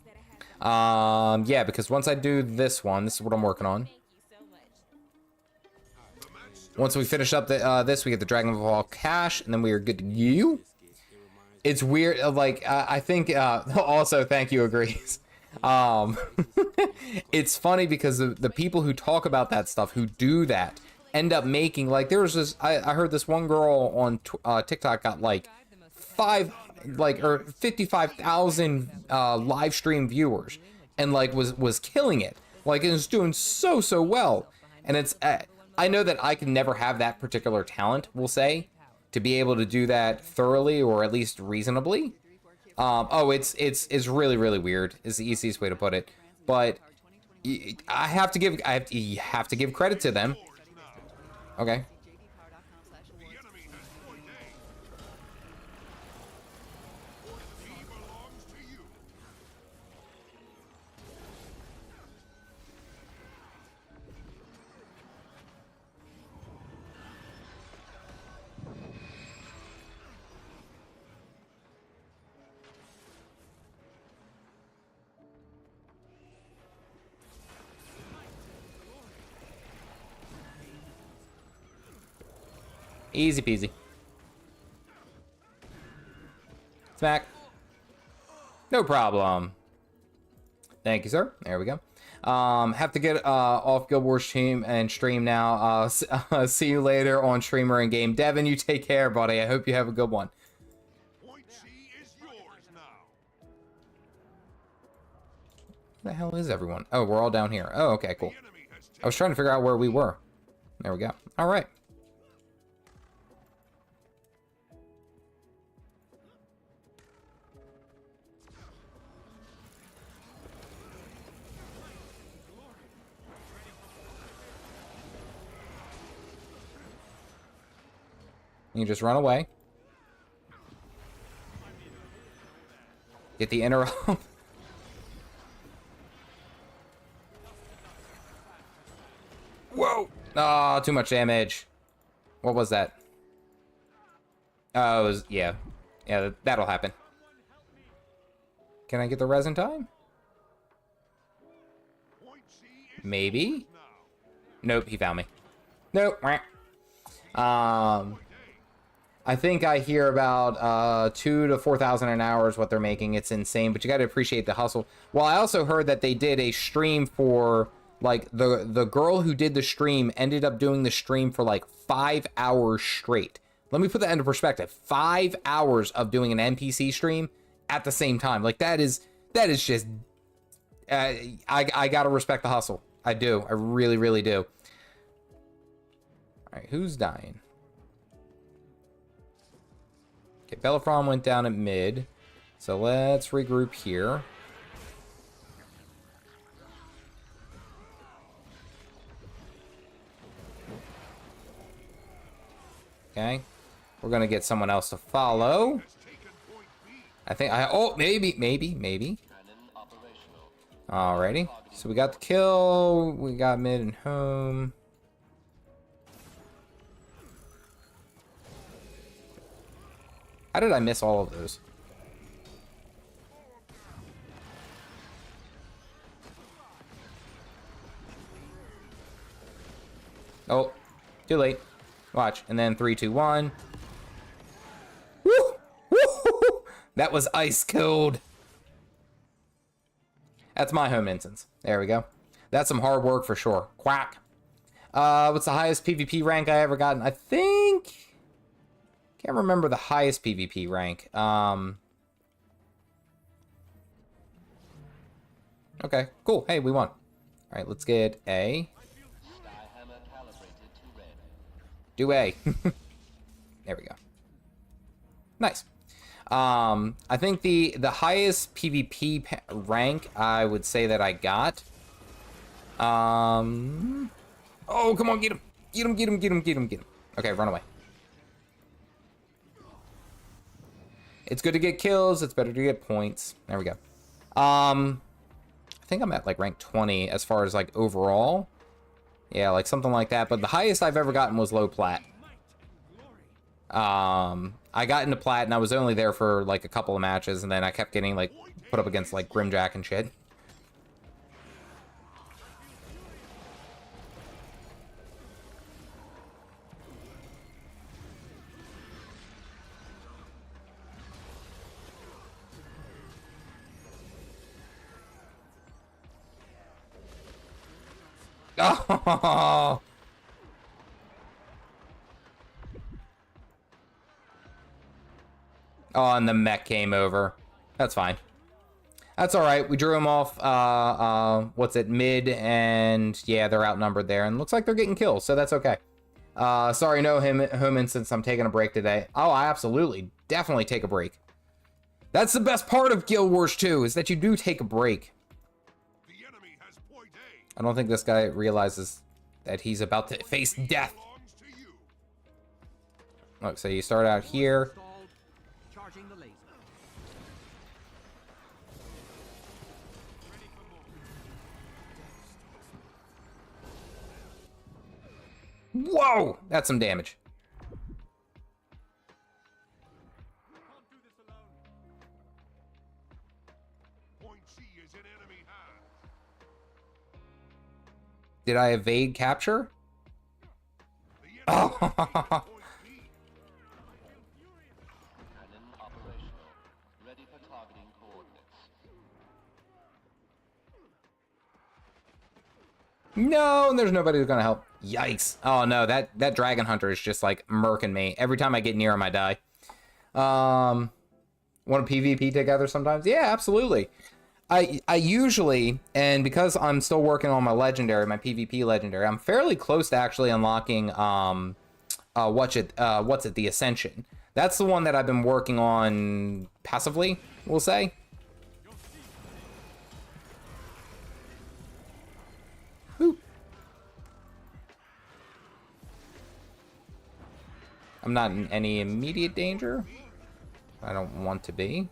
Yeah, because once I do this one, this is what I'm working on. Once we finish up this, we get the Dragon Ball cash, and then we are good to go. It's weird. Like I think. Also, thank you, agrees. It's funny because the people who talk about that stuff, who do that, end up making, like, there was this, I heard this one girl on TikTok got like 55,000 live stream viewers, and like was killing it, like it was doing so well. And it's I know that I can never have that particular talent, we'll say, to be able to do that thoroughly or at least reasonably. It's really weird is the easiest way to put it, but you have to give credit to them. Okay. Easy peasy. Smack. No problem. Thank you, sir. There we go. Have to get off Guild Wars stream now. See you later on streamer and game. Devin, you take care, buddy. I hope you have a good one. Point C is yours now. Where the hell is everyone? Oh, we're all down here. Oh, okay, cool. I was trying to figure out where we were. There we go. All right. You just run away. Get the interrupt. Whoa! Ah, too much damage. What was that? Oh, it was, yeah. Yeah, that'll happen. Can I get the res in time? Maybe? Nope, he found me. Nope. I think I hear about 2,000 to 4,000 an hour is what they're making. It's insane, but you got to appreciate the hustle. Well, I also heard that they did a stream for, like, the girl who did the stream ended up doing the stream for like 5 hours straight. Let me put that into perspective. 5 hours of doing an NPC stream at the same time. Like, that is just, I got to respect the hustle. I do. I really, really do. All right, who's dying? Okay, Belafron went down at mid. So let's regroup here. Okay. We're going to get someone else to follow. I think oh, maybe. Alrighty. So we got the kill. We got mid and home. How did I miss all of those? Oh, too late. Watch. And then 3, 2, 1. Woo! Woo! That was ice cold. That's my home instance. There we go. That's some hard work for sure. Quack. What's the highest PvP rank I ever gotten? I think... Can't remember the highest PvP rank. Okay, cool. Hey, we won. All right, let's get A. Do A. There we go. Nice. I think the highest PvP rank I would say that I got. Oh, come on, get him. Get him, get him, get him, get him, get him. Okay, run away. It's good to get kills. It's better to get points. There we go. I think I'm at like rank 20 as far as like overall. Yeah, like something like that. But the highest I've ever gotten was low plat. I got into plat and I was only there for like a couple of matches, and then I kept getting like put up against like Grimjack and shit. Oh! Oh, and the mech came over. That's fine. That's all right. We drew him off, what's it, mid, and yeah, they're outnumbered there. And looks like they're getting kills, so that's okay. Sorry, no home instance. I'm taking a break today. Oh, I absolutely, definitely take a break. That's the best part of Guild Wars 2, is that you do take a break. The enemy has point A. I don't think this guy realizes that he's about to face death. Look, so you start out here. Whoa! That's some damage. Did I evade capture? Oh! No, and there's nobody who's gonna help. Yikes. Oh no, that dragon hunter is just like murking me. Every time I get near him, I die. Want to PvP together sometimes? Yeah, absolutely. I usually, and because I'm still working on my legendary, my PvP legendary, I'm fairly close to actually unlocking what's it, the Ascension. That's the one that I've been working on passively, we'll say. Woo. I'm not in any immediate danger. I don't want to be.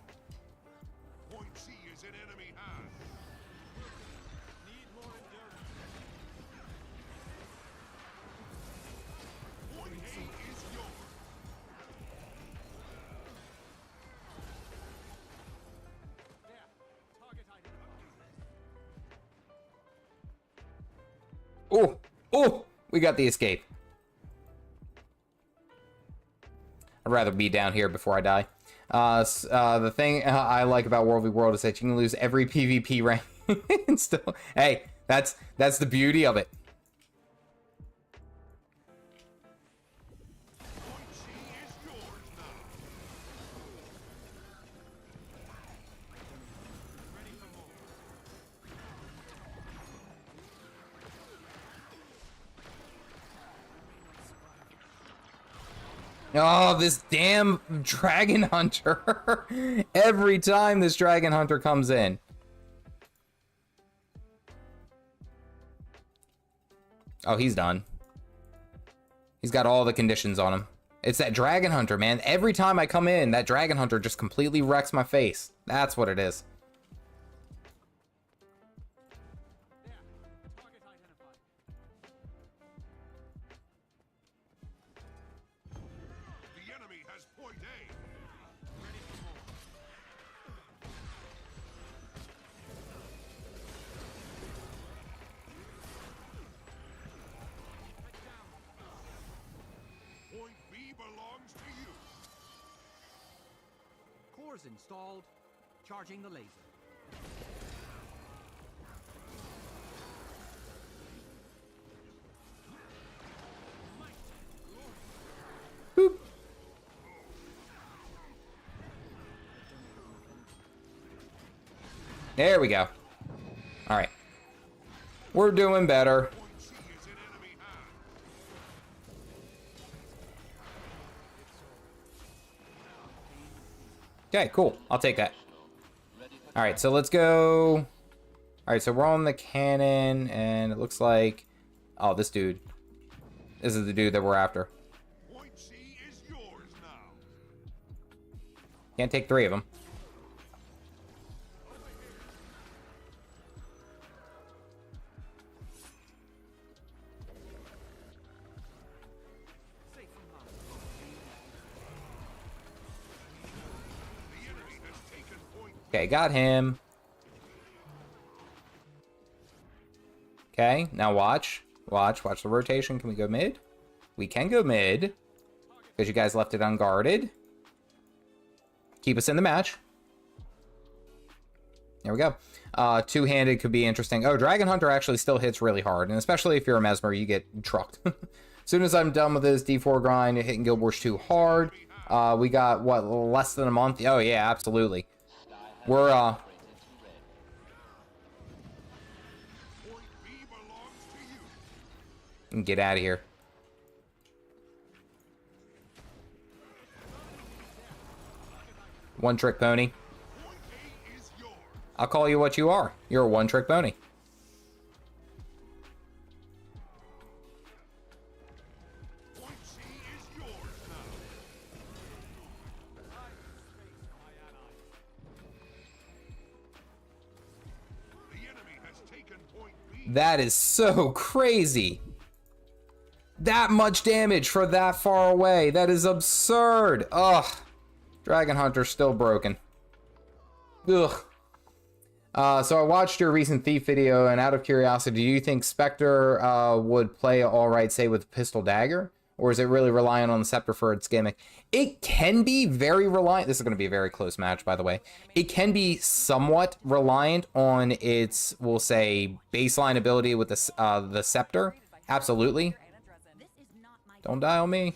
Oh, we got the escape. I'd rather be down here before I die. The thing I like about World v World is that you can lose every PvP rank and still. Hey, that's the beauty of it. Oh, this damn dragon hunter. Every time this dragon hunter comes in. Oh, he's done. He's got all the conditions on him. It's that dragon hunter, man. Every time I come in, that dragon hunter just completely wrecks my face. That's what it is. Installed, charging the laser. Boop. There we go. All right. We're doing better. Okay, cool. I'll take that. All right, so let's go. All right, so we're on the cannon, and it looks like... Oh, this dude. This is the dude that we're after. Can't take 3 of them. Okay, got him. Okay, now watch. Watch the rotation. Can we go mid? We can go mid. Because you guys left it unguarded. Keep us in the match. There we go. Two-handed could be interesting. Oh, Dragon Hunter actually still hits really hard. And especially if you're a Mesmer, you get trucked. As soon as I'm done with this D4 grind, hitting Guild Wars 2 hard. We got, what, less than a month? Oh, yeah, absolutely. We're, get out of here. One-trick pony. I'll call you what you are. You're a one-trick pony. That is so crazy. That much damage for that far away. That is absurd. Ugh. Dragon Hunter's still broken. Ugh. So I watched your recent Thief video, and out of curiosity, do you think Specter would play all right, say, with Pistol Dagger? Or is it really relying on the scepter for its gimmick? It can be very reliant. This is going to be a very close match, by the way. It can be somewhat reliant on its, we'll say, baseline ability with the scepter. Absolutely. Don't die on me.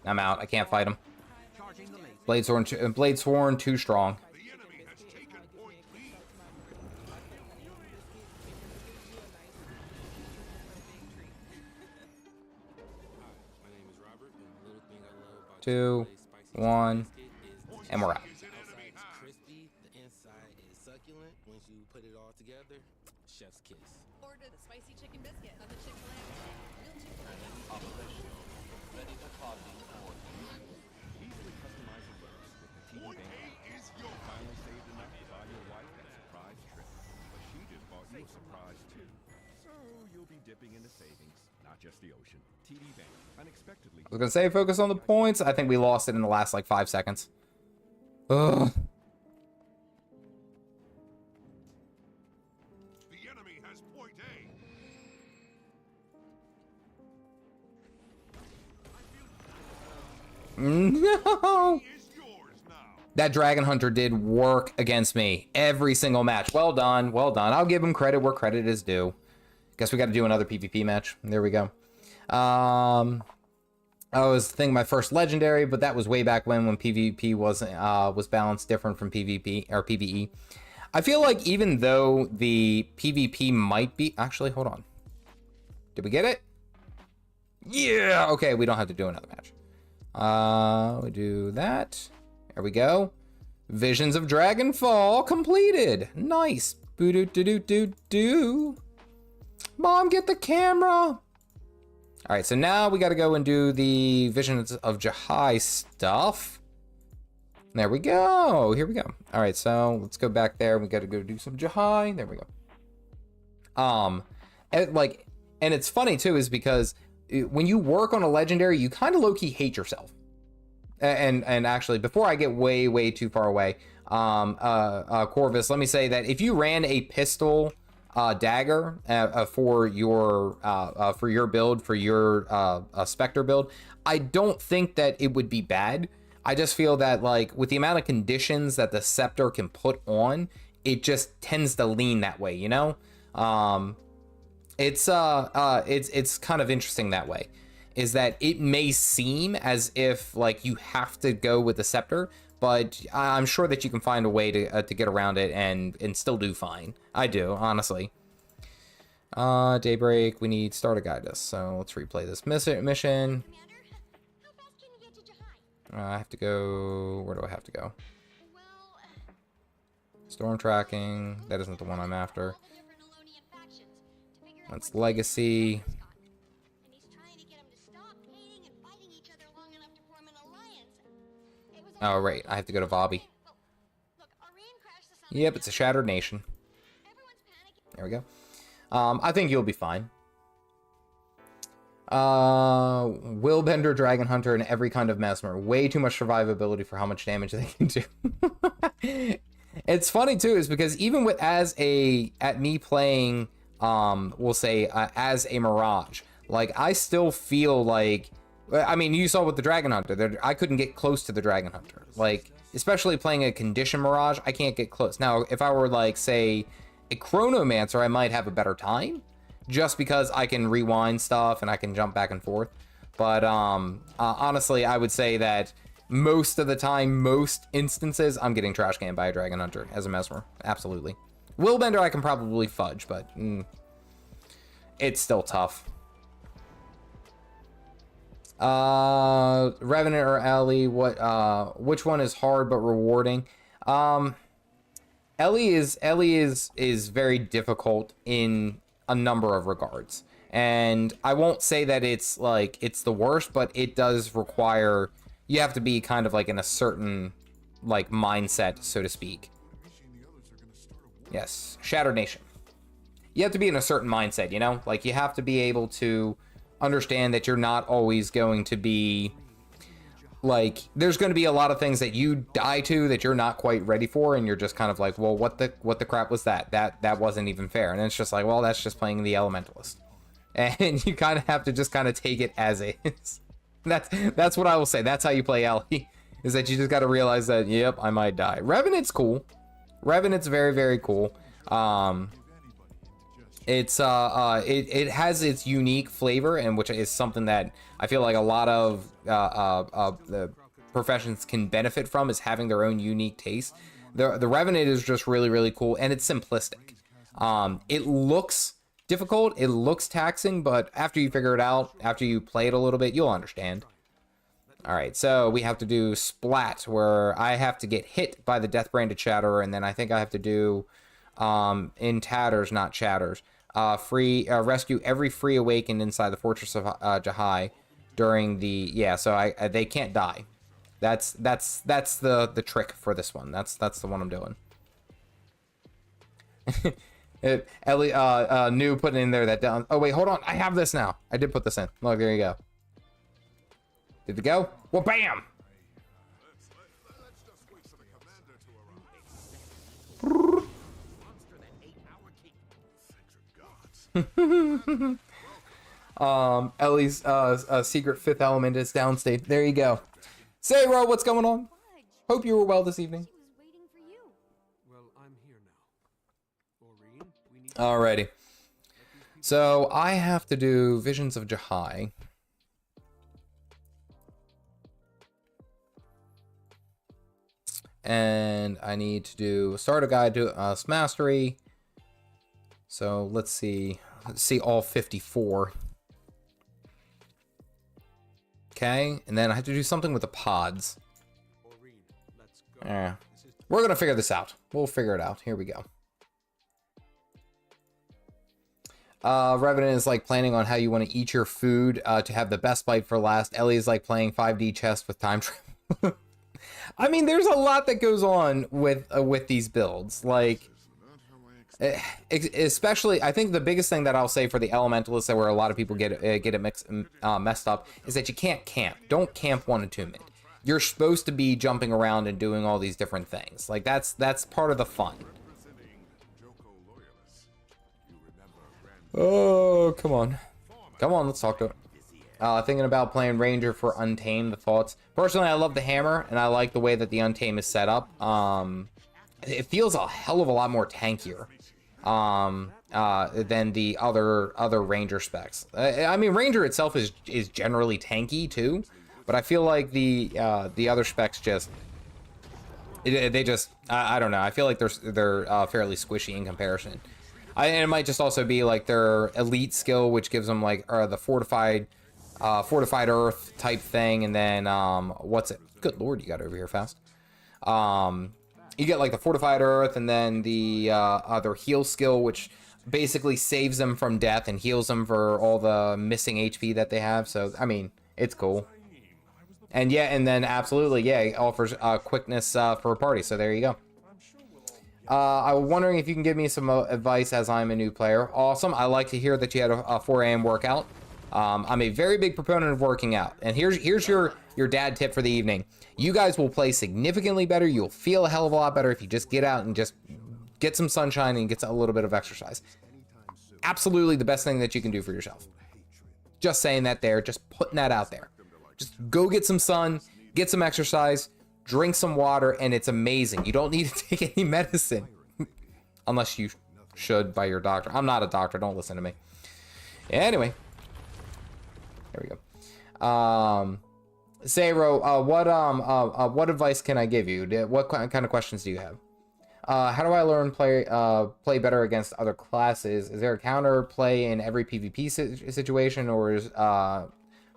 I'm out. I can't fight him. Bladesworn too strong. Two, one, and we're out. Order the spicy chicken biscuit of the Chick-fil-A. Easily customizable with the TV bank. Finally saved enough to buy your wife a surprise trip, but she just bought you a surprise too. So you'll be dipping into savings, not just the ocean. TD Bank, unexpectedly. I was gonna say focus on the points. I think we lost it in the last like 5 seconds. Ugh. The enemy has point A. No. That Dragon Hunter did work against me every single match. Well done, well done. I'll give him credit where credit is due. Guess we got to do another PvP match. There we go. I was thinking my first legendary, but that was way back when PvP was balanced different from PvP or PvE. I feel like even though the PvP might be actually, hold on. Did we get it? Yeah. Okay, we don't have to do another match. We do that. There we go. Visions of Dragonfall completed. Nice. Boo-doo-doo-doo-doo-doo. Mom, get the camera. All right, so now we got to go and do the Visions of Jahai stuff. There we go. Here we go. All right, so let's go back there. We got to go do some Jahai. There we go. And it's funny too, is because when you work on a legendary, you kind of low-key hate yourself. And actually, before I get way too far away, Corvus, let me say that if you ran a pistol dagger for your build, for your specter build, I don't think that it would be bad. I just feel that like with the amount of conditions that the scepter can put on, it just tends to lean that way, you know? It's kind of interesting that way, is that it may seem as if like you have to go with the scepter, but I'm sure that you can find a way to get around it and still do fine. I do, honestly. Daybreak, we need Star to guide us, so let's replay this mission. I have to go, where do I have to go? Storm tracking, that isn't the one I'm after. That's Legacy. Oh, right. I have to go to Vobby. Yep, it's a Shattered Nation. There we go. I think you'll be fine. Willbender, Dragon Hunter, and every kind of Mesmer. Way too much survivability for how much damage they can do. It's funny, too, is because even with me playing, we'll say, as a Mirage, like, I still feel like, I mean, you saw with the Dragon Hunter, I couldn't get close to the Dragon Hunter. Like, especially playing a Condition Mirage, I can't get close. Now, if I were, like, say, a Chronomancer, I might have a better time, just because I can rewind stuff and I can jump back and forth. But, honestly, I would say that most of the time, most instances, I'm getting trash canned by a Dragon Hunter as a Mesmer. Absolutely. Willbender, I can probably fudge, but it's still tough. Revenant or Ellie, which one is hard but rewarding? Ellie is very difficult in a number of regards, and I won't say that it's like it's the worst, but it does require, you have to be kind of like in a certain like mindset, so to speak. Yes, Shattered Nation. you have to be in a certain mindset, you know? Like, you have to be able to understand that you're not always going to be, like, there's going to be a lot of things that you die to that you're not quite ready for, and you're just kind of like, well, what the crap was that? That wasn't even fair. And it's just like, well, that's just playing the Elementalist. And you kind of have to just kind of take it as is. That's what I will say. That's how you play Ellie, is that you just got to realize that, yep, I might die. Revenant's cool. Revenant's very, very cool. It has its unique flavor, and which is something that I feel like a lot of the professions can benefit from, is having their own unique taste. The Revenant is just really, really cool, and it's simplistic. It looks difficult, it looks taxing, but after you figure it out, after you play it a little bit, you'll understand. All right, so we have to do Splat, where I have to get hit by the Death Branded Shatterer, and then I think I have to do in Tatters, not Shatters. Rescue every free awakened inside the Fortress of Jahai during the so they can't die. That's the trick for this one. That's the one I'm doing. Ellie new putting in there that down. Oh wait, hold on. I have this now. I did put this in. Look, there you go. Did it go? Well, bam. Ellie's secret fifth element is downstate. There you go. Sayro, what's going on? Hope you were well this evening. She was waiting for you. Well, I'm here now. Maureen, we need Alrighty. So I have to do Visions of Jahai. And I need to do start a guide to mastery. So let's see all 54. Okay, and then I have to do something with the pods. Maureen, let's go. Yeah, we're gonna figure this out. We'll figure it out. Here we go. Revenant is like planning on how you want to eat your food to have the best bite for last. Ellie is like playing 5D chess with time travel. I mean, there's a lot that goes on with these builds. Like, especially, I think the biggest thing that I'll say for the Elementalists, that where a lot of people get it messed up, is that you can't camp. Don't camp 1 and 2 mid. You're supposed to be jumping around and doing all these different things. Like, that's part of the fun. Oh, come on. Come on, let's talk to it. Thinking about playing Ranger for Untamed, the thoughts. Personally, I love the hammer, and I like the way that the Untamed is set up. It feels a hell of a lot more tankier than the other Ranger specs. I mean, Ranger itself is generally tanky too, but I feel like the other specs just I don't know. I feel like they're fairly squishy in comparison. And it might just also be like their elite skill, which gives them like the fortified earth type thing, and then what's it? Good lord, you got over here fast. You get like the fortified earth, and then the their heal skill, which basically saves them from death and heals them for all the missing HP that they have. So I mean, it's cool. And yeah, and then absolutely, yeah, it offers quickness for a party. So there you go. I was wondering if you can give me some advice as I'm a new player. Awesome. I like to hear that you had a 4 a.m. workout. I'm a very big proponent of working out. And here's your dad tip for the evening. You guys will play significantly better. You'll feel a hell of a lot better if you just get out and just get some sunshine and get a little bit of exercise. Absolutely the best thing that you can do for yourself. Just saying that there. Just putting that out there. Just go get some sun, get some exercise, drink some water, and it's amazing. You don't need to take any medicine. Unless you should by your doctor. I'm not a doctor. Don't listen to me. Anyway. There we go. Sayro, what advice can I give you? What kind of questions do you have? How do I learn play better against other classes? Is there a counter play in every PvP situation, or is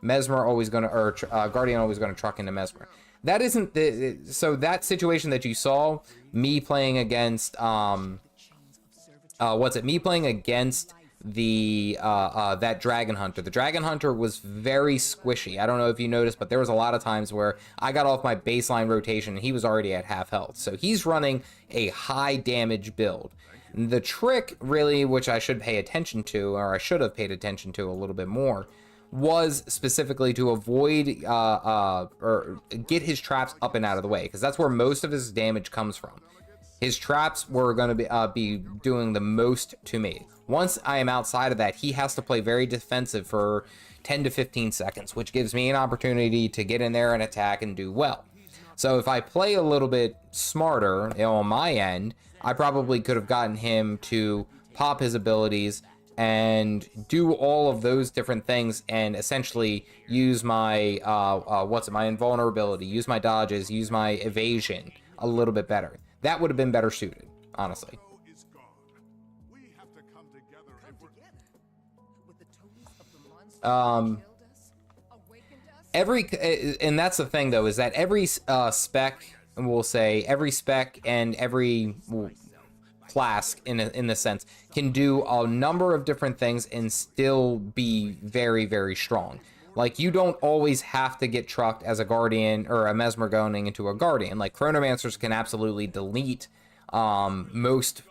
Mesmer always going to, or Guardian always going to truck into Mesmer? That isn't the, so that situation that you saw me playing against me playing against the that Dragon Hunter. The Dragon Hunter was very squishy. I don't know if you noticed, but there was a lot of times where I got off my baseline rotation and he was already at half health. So he's running a high damage build. The trick, really, which I should pay attention to, or I should have paid attention to a little bit more, was specifically to avoid or get his traps up and out of the way, because that's where most of his damage comes from. His traps were going to be doing the most to me. Once I am outside of that, he has to play very defensive for 10 to 15 seconds, which gives me an opportunity to get in there and attack and do well. So if I play a little bit smarter, you know, on my end, I probably could have gotten him to pop his abilities and do all of those different things and essentially use my my invulnerability, use my dodges, use my evasion a little bit better. That would have been better suited, honestly. And that's the thing though, is that every spec, and we'll say every spec and every class in the sense can do a number of different things and still be very, very strong. Like, you don't always have to get trucked as a guardian or a mesmer going into a guardian. Like, chronomancers can absolutely delete most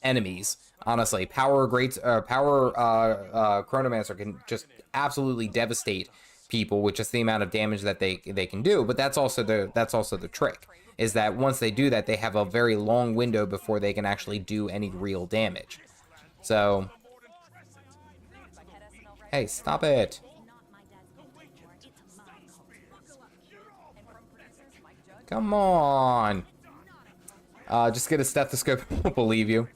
enemies. Honestly, chronomancer can just absolutely devastate people with just the amount of damage that they can do. But that's also the trick, is that once they do that, they have a very long window before they can actually do any real damage. So, hey, stop it. Come on. Just get a stethoscope. I won't believe you.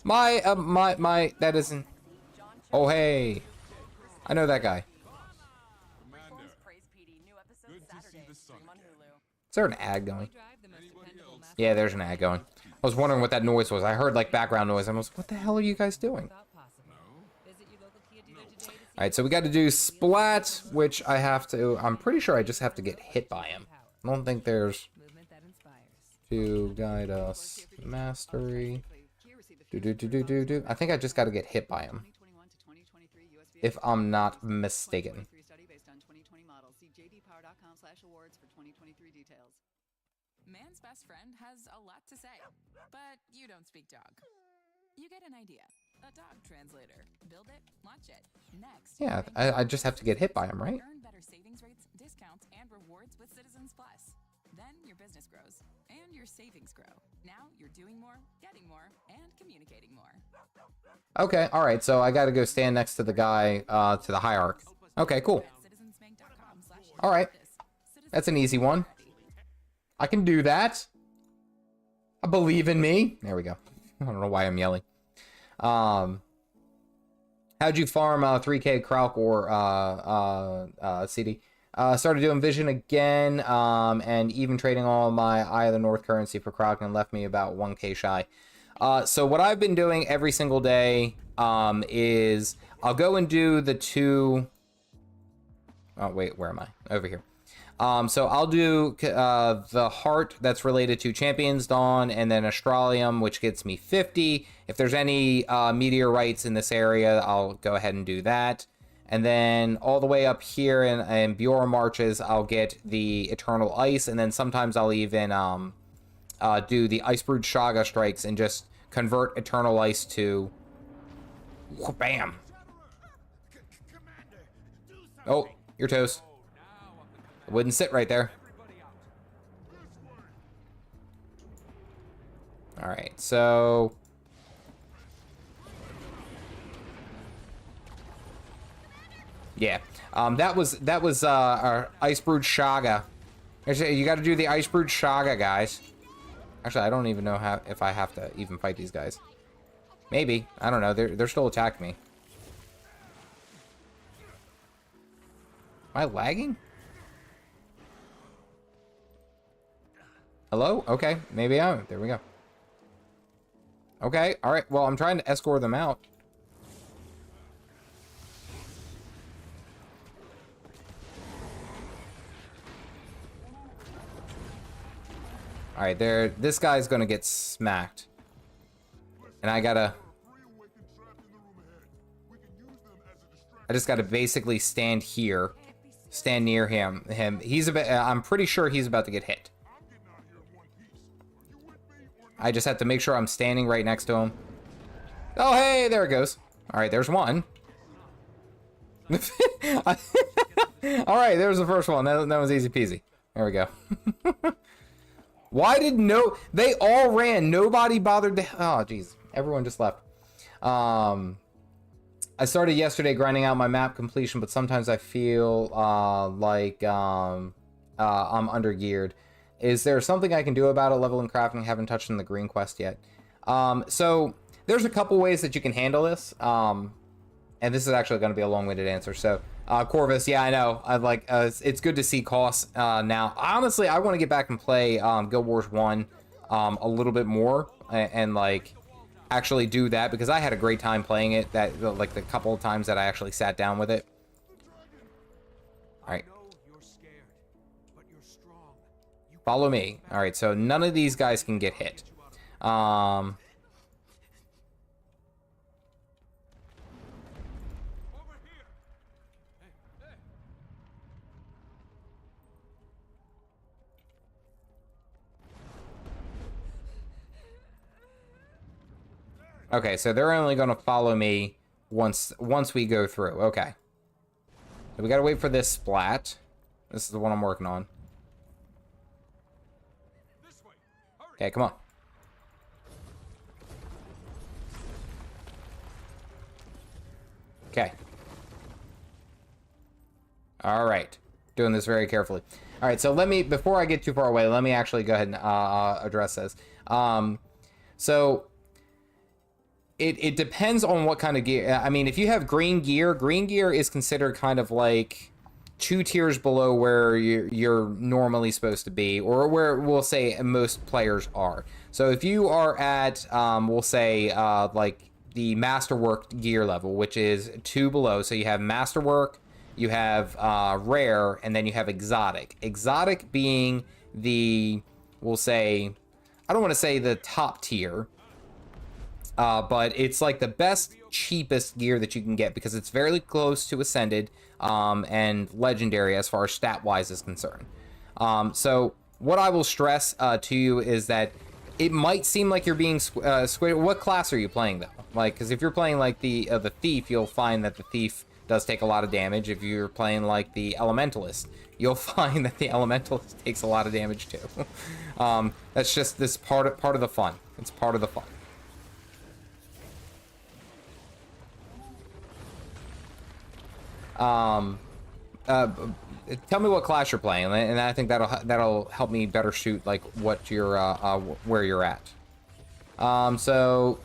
That isn't. Oh, hey. I know that guy. Is there an ad going? Yeah, there's an ad going. I was wondering what that noise was. I heard like background noise. I was like, what the hell are you guys doing? Alright, so we got to do Splat, which I have to. I'm pretty sure I just have to get hit by him. I don't think there's to guide us. Mastery. Do. I think I just got to get hit by him, if I'm not mistaken. Man's best friend has a lot to say, but you don't speak dog. You get an idea. A dog translator. Build it, launch it. Next. Yeah, I just have to get hit by him, right? Earn better savings rates, discounts, and rewards with Citizens Plus. Then your business grows, and your savings grow. Now you're doing more, getting more, and communicating more. Okay, alright, so I gotta go stand next to the guy, to the hierarch. Okay, cool. Alright. That's an easy one. I can do that. I believe in me. There we go. I don't know why I'm yelling. How'd you farm 3K Krauk or CD? Started doing Vision again, and even trading all my Eye of the North currency for Krauk, and left me about 1K shy. So what I've been doing every single day is I'll go and do the two... Oh, wait, where am I? Over here. So I'll do the heart that's related to Champion's Dawn, and then Astralium, which gets me 50. If there's any meteorites in this area, I'll go ahead and do that. And then all the way up here in Bjorn Marches, I'll get the Eternal Ice, and then sometimes I'll even do the Icebrewed Shaga strikes and just convert Eternal Ice to... Bam! Oh, you're toast. It wouldn't sit right there. Alright, so... Yeah, that was our Icebrewed Shaga. Actually, you got to do the Icebrewed Shaga, guys. Actually, I don't even know if I have to even fight these guys. Maybe, I don't know. They're still attacking me. Am I lagging? Hello? Okay, maybe I am. There we go. Okay, all right. Well, I'm trying to escort them out. All right, this guy's gonna get smacked, and I just gotta basically stand here, stand near him. He's I'm pretty sure he's about to get hit. I just have to make sure I'm standing right next to him. Oh, hey, there it goes. All right, there's one. All right, there's the first one. That was easy peasy. There we go. Why did they all ran. Nobody bothered to, oh, geez. Everyone just left. I started yesterday grinding out my map completion, but sometimes I feel like I'm undergeared. Is there something I can do about it? Level and crafting, haven't touched on the green quest yet. So there's a couple ways that you can handle this. And this is actually going to be a long-winded answer. So Corvus, yeah, I know. I like it's good to see costs now. Honestly, I want to get back and play Guild Wars 1 a little bit more and like actually do that, because I had a great time playing it, that like the couple of times that I actually sat down with it. All right. Follow me. All right, so none of these guys can get hit. Okay, so they're only going to follow me once we go through. Okay. So we got to wait for this splat. This is the one I'm working on. Okay, come on. Okay. All right. Doing this very carefully. All right, so before I get too far away, let me actually go ahead and address this. So it depends on what kind of gear. I mean, if you have green gear is considered kind of like 2 tiers below where you're normally supposed to be, or where we'll say most players are. So if you are at, we'll say, like the masterwork gear level, which is 2 below. So you have masterwork, you have rare, and then you have exotic. Exotic being the, we'll say, I don't want to say the top tier, but it's like the best, cheapest gear that you can get, because it's very close to Ascended and Legendary as far as stat-wise is concerned. So what I will stress to you is that it might seem like you're being squid. What class are you playing, though? Like, because if you're playing like the Thief, you'll find that the Thief does take a lot of damage. If you're playing like the Elementalist, you'll find that the Elementalist takes a lot of damage too. That's just this part of the fun. It's part of the fun. Tell me what class you're playing, and I think that'll help me better shoot like what you're where you're at. So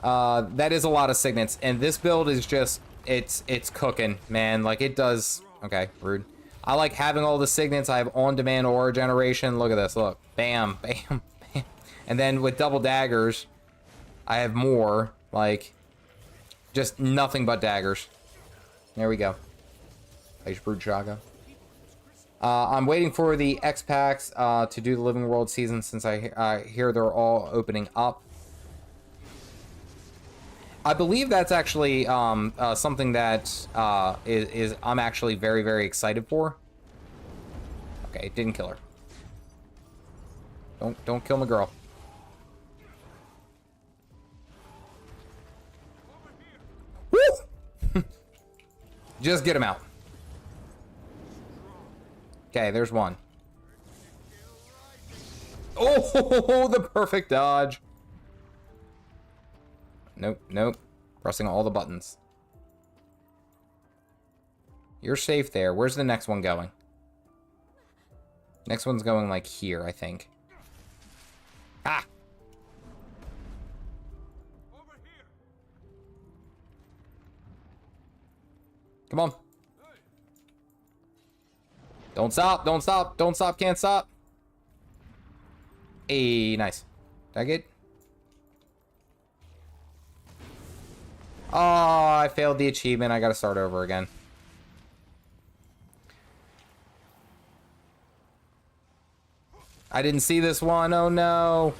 that is a lot of signets, and this build is just it's cooking, man. Like it does. Okay, rude. I like having all the signets. I have on-demand aura generation. Look at this. Look, bam, bam, bam, and then with double daggers, I have more. Like just nothing but daggers. There we go. Nice Brewed shotgun. I'm waiting for the X packs to do the Living World season, since I hear they're all opening up. I believe that's actually something that I'm actually very, very excited for. Okay, didn't kill her. Don't kill my girl. Woo! Just get him out. Okay, there's one. Oh, the perfect dodge. Nope, nope. Pressing all the buttons. You're safe there. Where's the next one going? Next one's going like here, I think. Ah! Come on. Don't stop, don't stop, don't stop, can't stop. Hey, nice. Did I get? Oh, I failed the achievement. I gotta start over again. I didn't see this one. Oh no.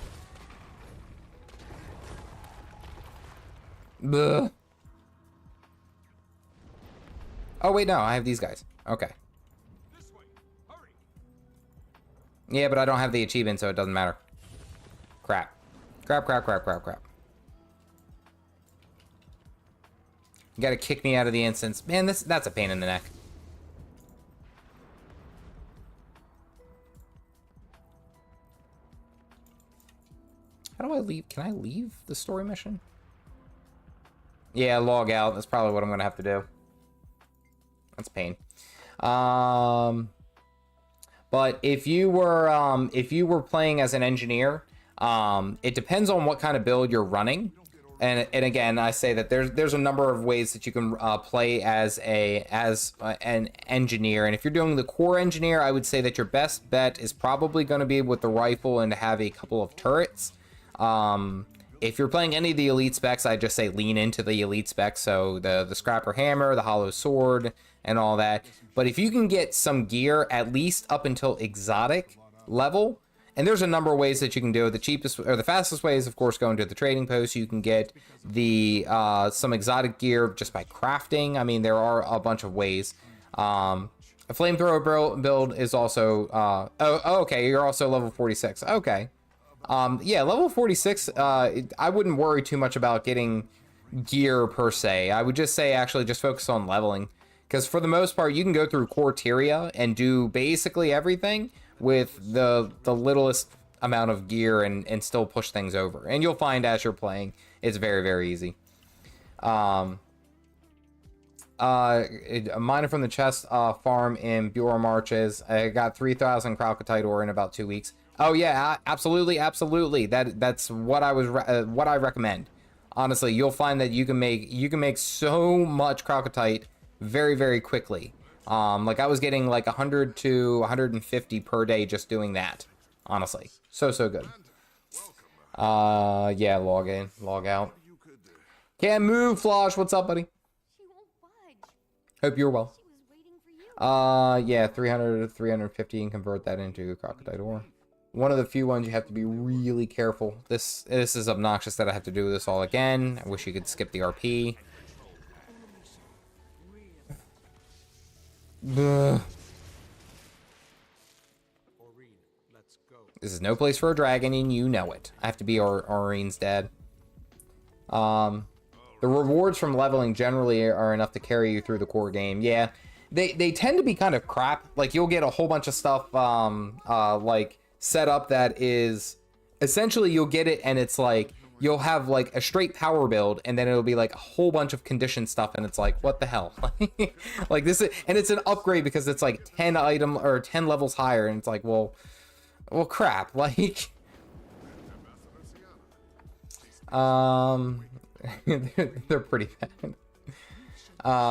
Ugh. Oh wait, no, I have these guys. Okay. Yeah, but I don't have the achievement, so it doesn't matter. Crap. Crap, crap, crap, crap, crap. You gotta kick me out of the instance. Man, that's a pain in the neck. How do I leave? Can I leave the story mission? Yeah, log out. That's probably what I'm gonna have to do. That's pain. But if you were playing as an engineer, it depends on what kind of build you're running. And again, I say that there's a number of ways that you can play as an engineer. And if you're doing the core engineer, I would say that your best bet is probably going to be with the rifle and to have a couple of turrets. If you're playing any of the elite specs, I just say lean into the elite specs. So the scrapper hammer, the hollow sword, and all that. But if you can get some gear at least up until exotic level, and there's a number of ways that you can do it. The cheapest or the fastest way is, of course, going to the trading post. You can get the some exotic gear just by crafting. I mean, there are a bunch of ways. A flamethrower build is also... okay, you're also level 46. Okay. Yeah, level 46, I wouldn't worry too much about getting gear per se. I would just say actually just focus on leveling. Because for the most part, you can go through Corteria and do basically everything with the littlest amount of gear and still push things over. And you'll find as you're playing, it's very, very easy. A miner from the chest farm in Bureau Marches. I got 3,000 Crocodile ore in about 2 weeks. Oh yeah, absolutely, absolutely. That's what I was what I recommend. Honestly, you'll find that you can make so much Crocodile very, very quickly. Like I was getting like 100 to 150 per day just doing that. Honestly, so good. Yeah, log in, log out. Can't move, Flosh. What's up, buddy? She won't budge. Hope you're well. She was waiting for you. Yeah, 300 to 350 and convert that into Crocodile ore. One of the few ones you have to be really careful. This is obnoxious that I have to do this all again. I wish you could skip the RP. Ugh. This is no place for a dragon, and you know it. I have to be Aurine's dad. The rewards from leveling generally are enough to carry you through the core game. Yeah, they tend to be kind of crap. Like you'll get a whole bunch of stuff like set up that is essentially you'll get it and it's like you'll have like a straight power build and then it'll be like a whole bunch of condition stuff and it's like what the hell. Like this is, and it's an upgrade because it's like 10 item or 10 levels higher and it's like well crap. Like they're pretty bad.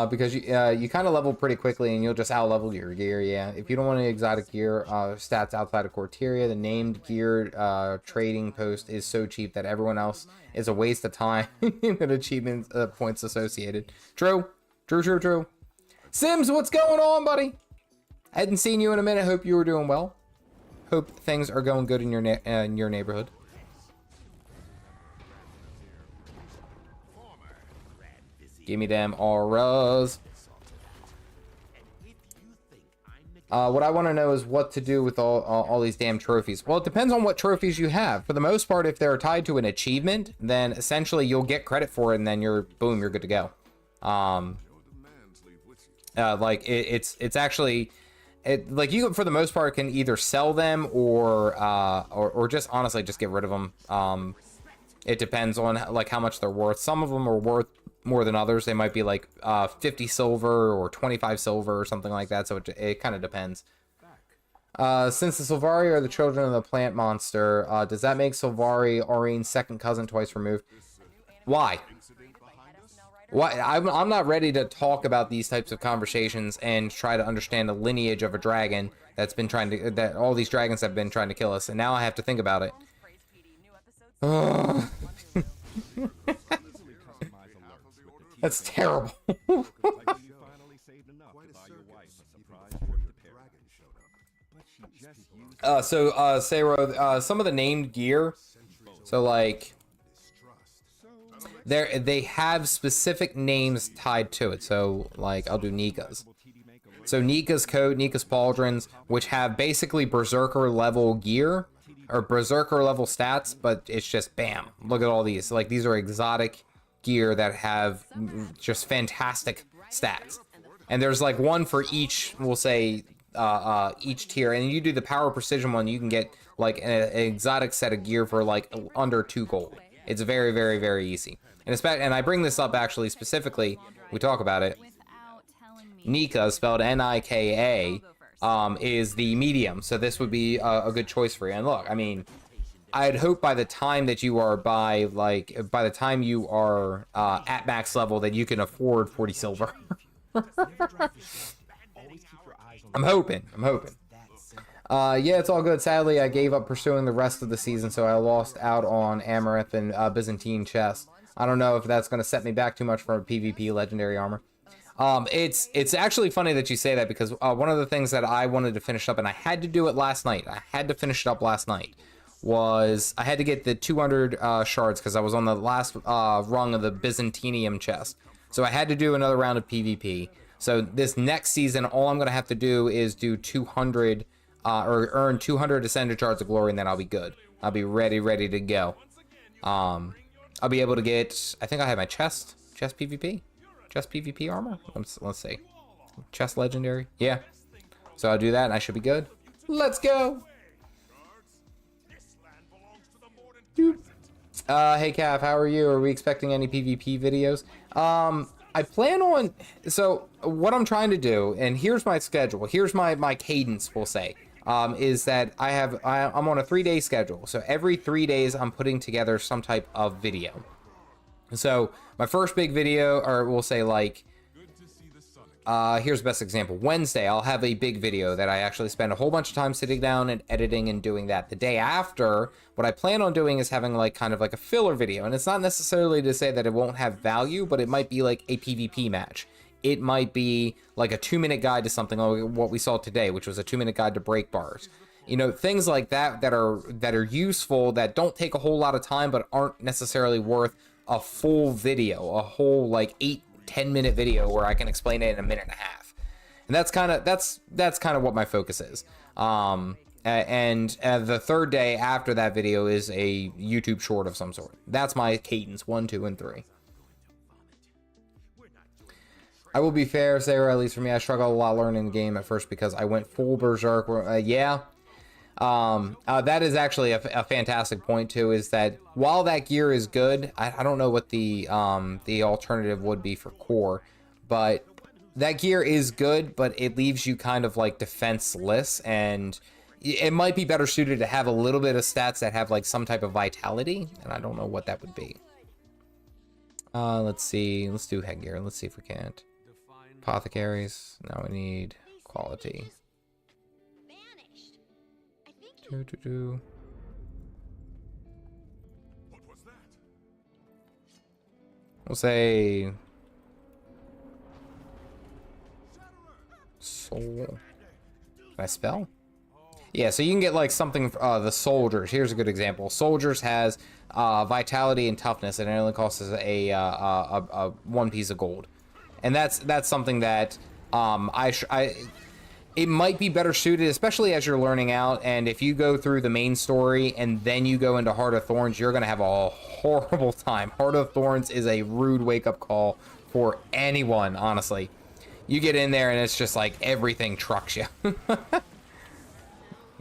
Because you kind of level pretty quickly and you'll just out level your gear. Yeah, if you don't want any exotic gear stats outside of Corteria, the named gear trading post is so cheap that everyone else is a waste of time and achievement points associated. True. Sims, what's going on, buddy? I hadn't seen you in a minute. Hope you were doing well. Hope things are going good in your neighborhood. Give me them auras. What I want to know is what to do with all these damn trophies. Well, it depends on what trophies you have. For the most part, if they're tied to an achievement, then essentially you'll get credit for it, and then you're good to go. Like it's actually like you for the most part can either sell them or just honestly just get rid of them. It depends on like how much they're worth. Some of them are worth more than others. They might be like 50 silver or 25 silver or something like that. So it kind of depends. Since the Sylvari are the children of the plant monster, does that make Sylvari Aurine's second cousin twice removed? Why? Why? I'm not ready to talk about these types of conversations and try to understand the lineage of a dragon that's been that all these dragons have been trying to kill us, and now I have to think about it. That's terrible. Sayro, some of the named gear, so like they have specific names tied to it. So like I'll do Nika's. So Nika's coat, Nika's pauldrons, which have basically berserker level gear or berserker level stats, but it's just bam. Look at all these. Like these are exotic gear that have just fantastic stats. And there's like one for each, we'll say, each tier. And you do the power precision one, you can get like an exotic set of gear for like under 2 gold. It's very, very, very easy. And I bring this up actually specifically, we talk about it. Nika, spelled Nika, is the medium. So this would be a good choice for you. And look, I mean, I'd hope by the time that you are by the time you are at max level that you can afford 40 silver. I'm hoping. Yeah, it's all good. Sadly, I gave up pursuing the rest of the season, so I lost out on Amaranth and Byzantine chests. I don't know if that's going to set me back too much for PvP legendary armor. It's actually funny that you say that, because one of the things that I wanted to finish up, and I had to do it last night, I had to finish it up last night, was I had to get the 200 shards, because I was on the last rung of the Byzantinium chest. So I had to do another round of PvP. So this next season, all I'm going to have to do is do 200, or earn 200 Ascended Shards of Glory, and then I'll be good. I'll be ready to go. I'll be able to get, I think I have my chest PvP armor. Let's see. Chest legendary. Yeah. So I'll do that and I should be good. Let's go. Hey Cav, how are you? Are we expecting any PvP videos? I plan on, so what I'm trying to do, and here's my schedule, here's my cadence, we'll say, is that I'm on a 3-day schedule. So every 3 days I'm putting together some type of video. So my first big video, or we'll say like, here's the best example. Wednesday, I'll have a big video that I actually spend a whole bunch of time sitting down and editing and doing that. The day after, what I plan on doing is having like kind of like a filler video. And it's not necessarily to say that it won't have value, but it might be like a PvP match. It might be like a 2-minute guide to something like what we saw today, which was a 2-minute guide to break bars. You know, things like that that are useful, that don't take a whole lot of time, but aren't necessarily worth a full video, a whole like 8-10 minute video where I can explain it in a minute and a half. And that's kind of what my focus is. And the third day after that video is a YouTube short of some sort. That's my cadence, 1, 2, and 3. I will be fair, Sarah, at least for me, I struggled a lot learning the game at first because I went full berserk. Yeah. That is actually a fantastic point too, is that while that gear is good, I don't know what the alternative would be for core, but that gear is good, but it leaves you kind of like defenseless, and it might be better suited to have a little bit of stats that have like some type of vitality, and I don't know what that would be. Let's see, let's do headgear, let's see if we can't. Apothecaries, now we need quality. We'll say soul. Can I spell? Yeah, so you can get like something. The soldiers. Here's a good example. Soldiers has vitality and toughness, and it only costs us a 1 piece of gold, and that's something that it might be better suited, especially as you're learning out, and if you go through the main story and then you go into Heart of Thorns, you're going to have a horrible time. Heart of Thorns is a rude wake-up call for anyone, honestly. You get in there and it's just like everything trucks you.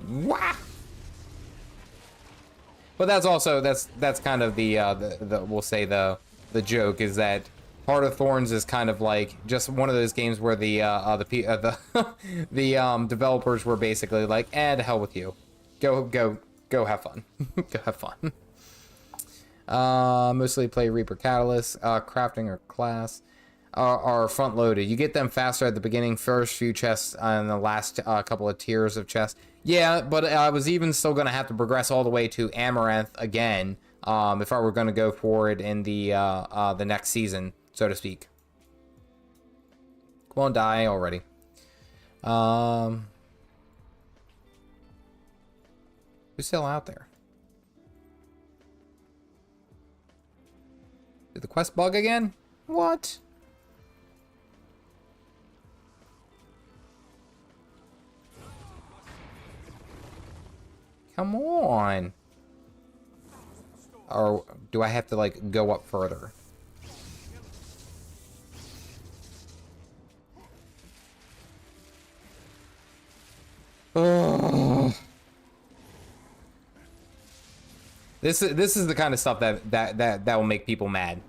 Wah! But that's also, that's kind of the we'll say the joke, is that Heart of Thorns is kind of like just one of those games where the developers were basically like, to hell with you, go have fun. Go have fun. Mostly play Reaper Catalyst. Crafting or class are front loaded. You get them faster at the beginning, first few chests, and the last couple of tiers of chests. Yeah, but I was even still going to have to progress all the way to Amaranth again if I were going to go for it in the next season, so to speak. Come on, die already. Who's still out there? Did the quest bug again? What? Come on. Or do I have to like go up further? This is the kind of stuff that will make people mad.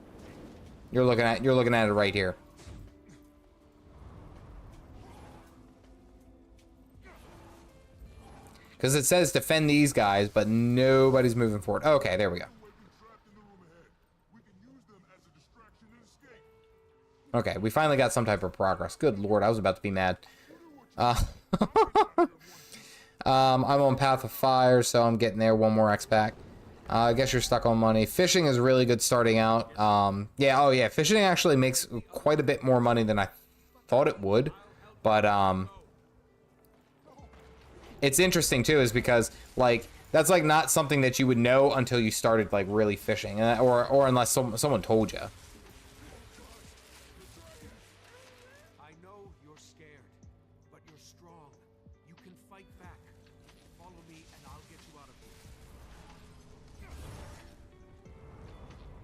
You're looking at it right here. Because it says defend these guys, but nobody's moving forward. Okay, there we go. Okay, we finally got some type of progress. Good lord, I was about to be mad. I'm on Path of Fire, so I'm getting there. One more X pack. I guess you're stuck on money. Fishing is really good starting out. Yeah, oh yeah, fishing actually makes quite a bit more money than I thought it would. But, it's interesting too, is because, like, that's, like, not something that you would know until you started, like, really fishing. Or unless someone told you. I know you're scared, but you're strong. You can fight back. Follow me and I'll get you out of here.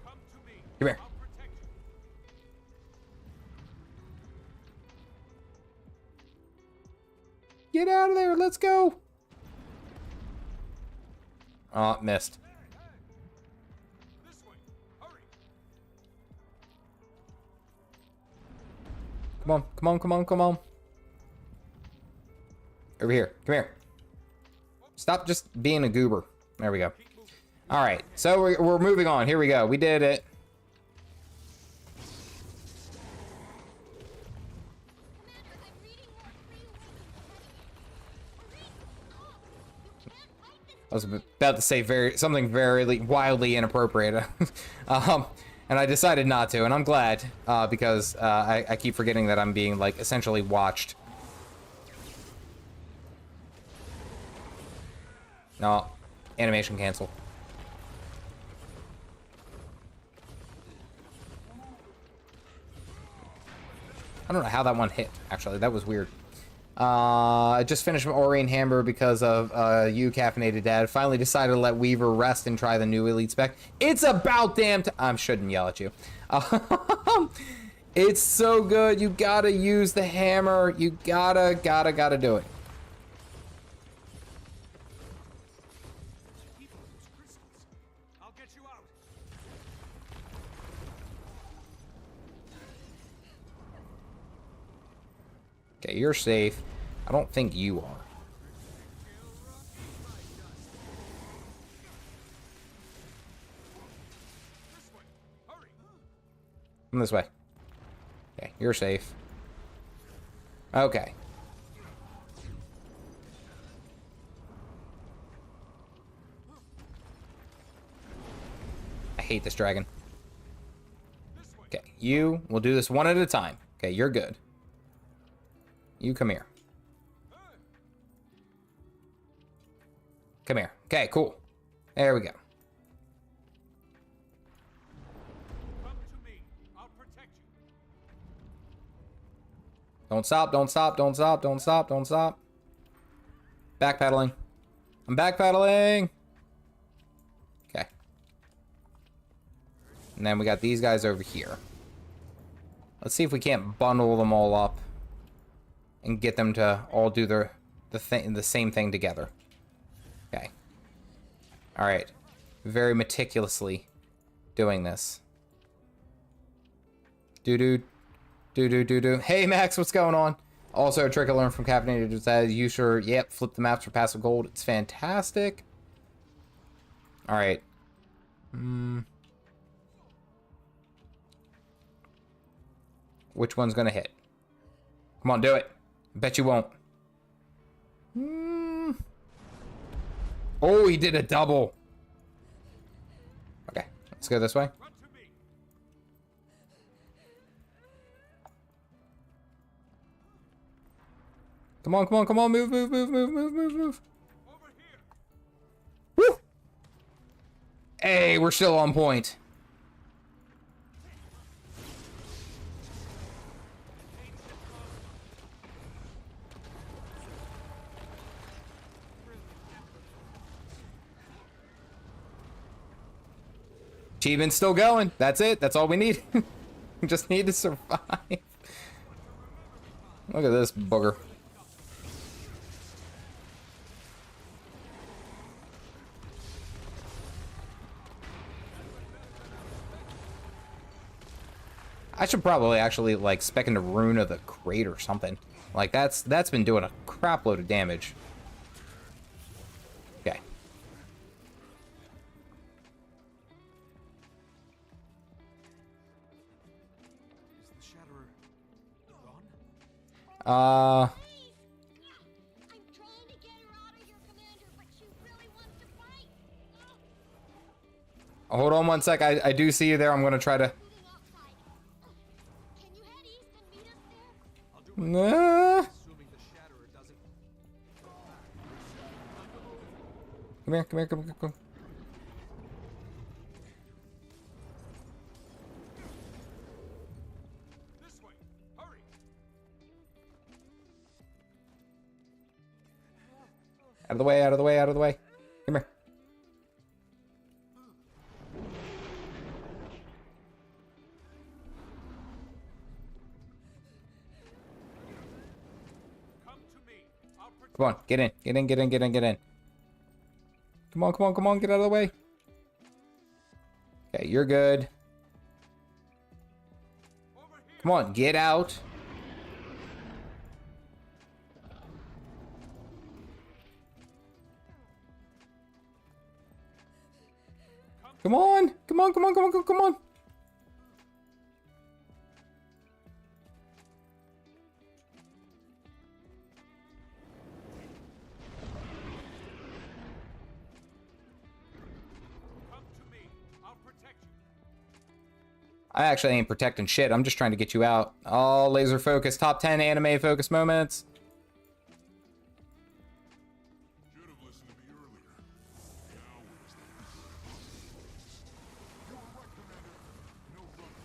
Come to me. Come here. I'll protect you. Get out of there. Let's go. Oh, missed. This way. Hurry. Come on. Come on. Come on. Come on. Over here. Come here. Stop just being a goober. There we go. All right. So we're moving on. Here we go. We did it. I was about to say something very wildly inappropriate, and I decided not to, and I'm glad because I keep forgetting that I'm being, like, essentially watched. No, animation cancel. I don't know how that one hit. Actually, that was weird. I just finished my Orion Hammer because of you, Caffeinated Dad. Finally decided to let Weaver rest and try the new Elite Spec. It's about damn time. I shouldn't yell at you. It's so good. You gotta use the hammer. You gotta do it. Keep those crystals. I'll get you out. Okay, you're safe. I don't think you are. This way. Hurry. Come this way. Okay, you're safe. Okay. I hate this dragon. Okay, you, we'll do this one at a time. Okay, you're good. You come here. Come here. Okay, cool. There we go. Come to me. I'll protect you. Don't stop, don't stop, don't stop, don't stop, don't stop. Backpedaling. I'm backpedaling. Okay. And then we got these guys over here. Let's see if we can't bundle them all up and get them to all do the same thing together. Okay. All right. Very meticulously doing this. Do. Hey Max, what's going on? Also, a trick I learned from Caffeinated Dad. You sure? Yep. Flip the maps for passive gold. It's fantastic. All right. Which one's gonna hit? Come on, do it. I bet you won't. Oh, he did a double. Okay, let's go this way. Run to me. Come on, come on, come on. Move. Over here. Woo! Hey, we're still on point. Achievement's still going. That's it. That's all we need. We just need to survive. Look at this booger. I should probably actually like spec into Rune of the Crate or something. Like that's been doing a crap load of damage. Okay. Is the Shatterer gone? I'm trying to get her out of here, Commander, but she really wants to fight. Hold on one sec. I do see you there. I'm gonna try to. Moving outside. Can you head east and meet us there? Nah. Assuming the Shatterer doesn't. Come here, come here, come here, come. This way. Hurry. Out of the way, out of the way, out of the way. Come here. Come to me. I'll protect Come on, get in, get in, get in, get in, get in. Come on, come on, come on, get out of the way. Okay, you're good. over here. Come on, get out. Come on, come on, come on, come on, come on. Come to me. I'll protect you. I actually ain't protecting shit. I'm just trying to get you out. Oh, laser focus. Top 10 anime focus moments. Should have listened to me earlier. Now where's the... You were right, Commander. No running.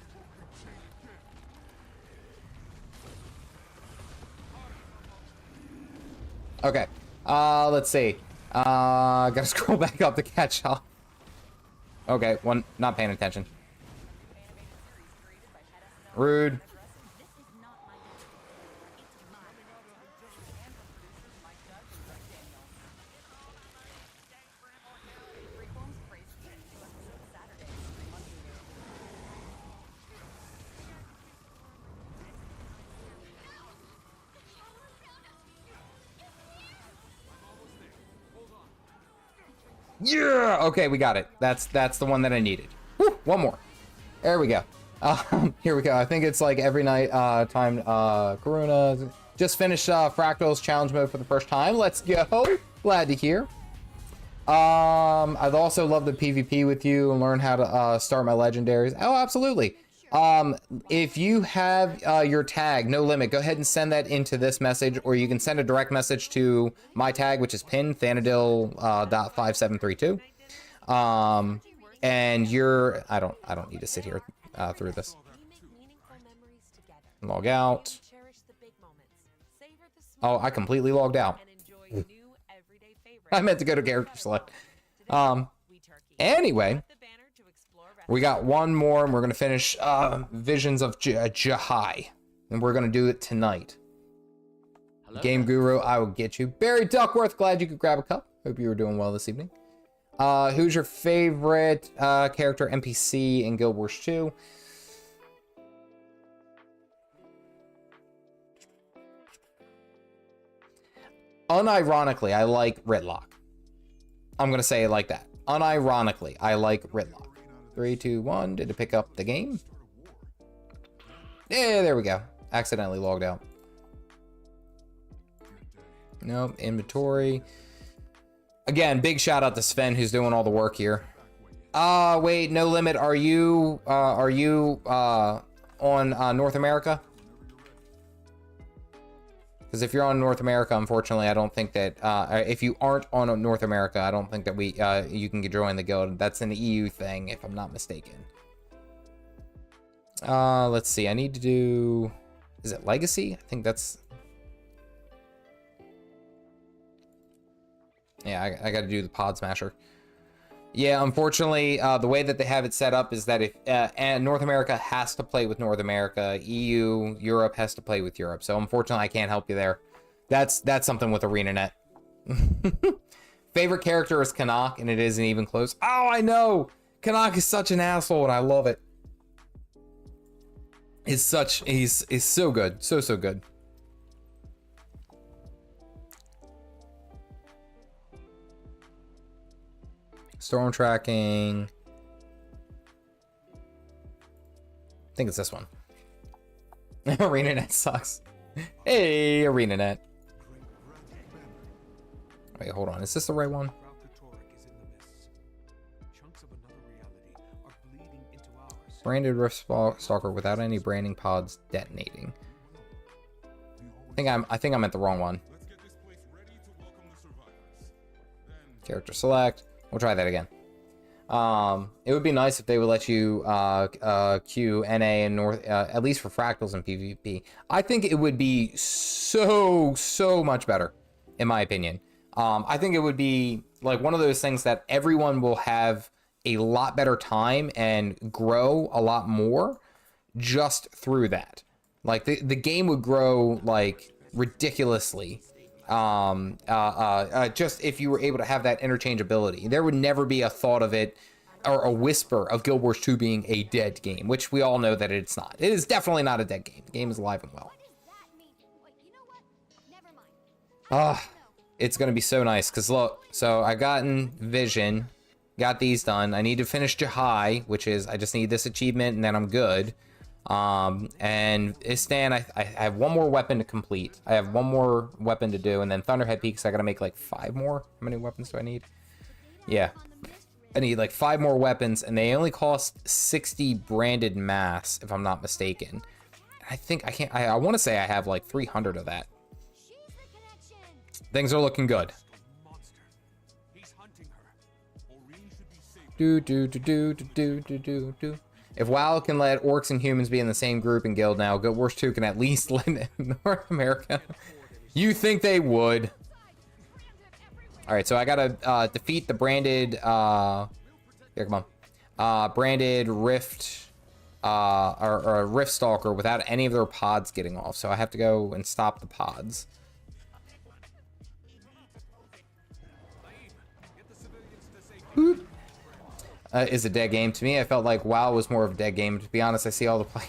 We won't be chained again. Okay. Let's see. Gotta scroll back up to catch up. Okay, one, not paying attention. Rude. Yeah. Okay, we got it. That's the one that I needed. Woo, one more. There we go. Here we go. I think it's like every night time Karuna just finished Fractals challenge mode for the first time. Let's go. Glad to hear. I'd also love to PvP with you and learn how to start my legendaries. Oh, absolutely. If you have your tag, no limit, go ahead and send that into this message, or you can send a direct message to my tag, which is pinned, Thanadil.5732. And you're, I don't need to sit here through this. Log out. Oh, I completely logged out. I meant to go to character select. Anyway, we got one more, and we're gonna finish Visions of Jahai, and we're gonna do it tonight. Hello. Game Guru, I will get you. Barry Duckworth, glad you could grab a cup. Hope you were doing well this evening. Who's your favorite character NPC in Guild Wars 2? Unironically, I like Ridlock. I'm gonna say it like that. Unironically, I like Ridlock. 3, 2, 1. Did it pick up the game? Yeah, there we go. Accidentally logged out. Nope, inventory. Again, big shout out to Sven, who's doing all the work here. Wait, no limit. Are you on North America? Because if you're on North America, unfortunately, I don't think that if you aren't on North America, I don't think that you can join the guild. That's an EU thing, if I'm not mistaken. Let's see. I need to do. Is it Legacy? I think that's. Yeah, I got to do the Pod Smasher. Yeah, unfortunately, the way that they have it set up is that if and North America has to play with North America, EU, Europe has to play with Europe. So unfortunately, I can't help you there. That's something with ArenaNet. Favorite character is Canuck, and it isn't even close. Oh, I know! Canuck is such an asshole, and I love it. is such, he's so good, so good. Storm tracking. I think it's this one. ArenaNet sucks. Hey, ArenaNet. Wait, hold on. Is this the right one? Branded Rift Stalker without any branding pods detonating. I think I'm at the wrong one. Character select. We'll try that again. It would be nice if they would let you queue NA and North, at least for fractals and PvP. I think it would be so much better, in my opinion. I think it would be like one of those things that everyone will have a lot better time and grow a lot more just through that. Like the game would grow like ridiculously. Just if you were able to have that interchangeability, there would never be a thought of it or a whisper of Guild Wars 2 being a dead game, which we all know that it's not. It is definitely not a dead game. The game is alive and well. It's gonna be so nice because look, so I've gotten Vision, got these done. I need to finish Jahai, which is I just need this achievement and then I'm good. And Istan, I have one more weapon to complete. I have one more weapon to do, and then Thunderhead Peaks I gotta make like 5 more. How many weapons do I need? Yeah, I need like 5 more weapons, and they only cost 60 branded mass if I'm not mistaken. I think I want to say I have like 300 of that. Things are looking good. If WoW can let orcs and humans be in the same group and guild now, Guild Wars 2 can at least let North America. You think they would? All right, so I gotta defeat the branded. Here, come on. Branded Rift, or Rift Stalker without any of their pods getting off. So I have to go and stop the pods. Boop. Is a dead game. To me, I felt like WoW was more of a dead game. To be honest, I see all the play.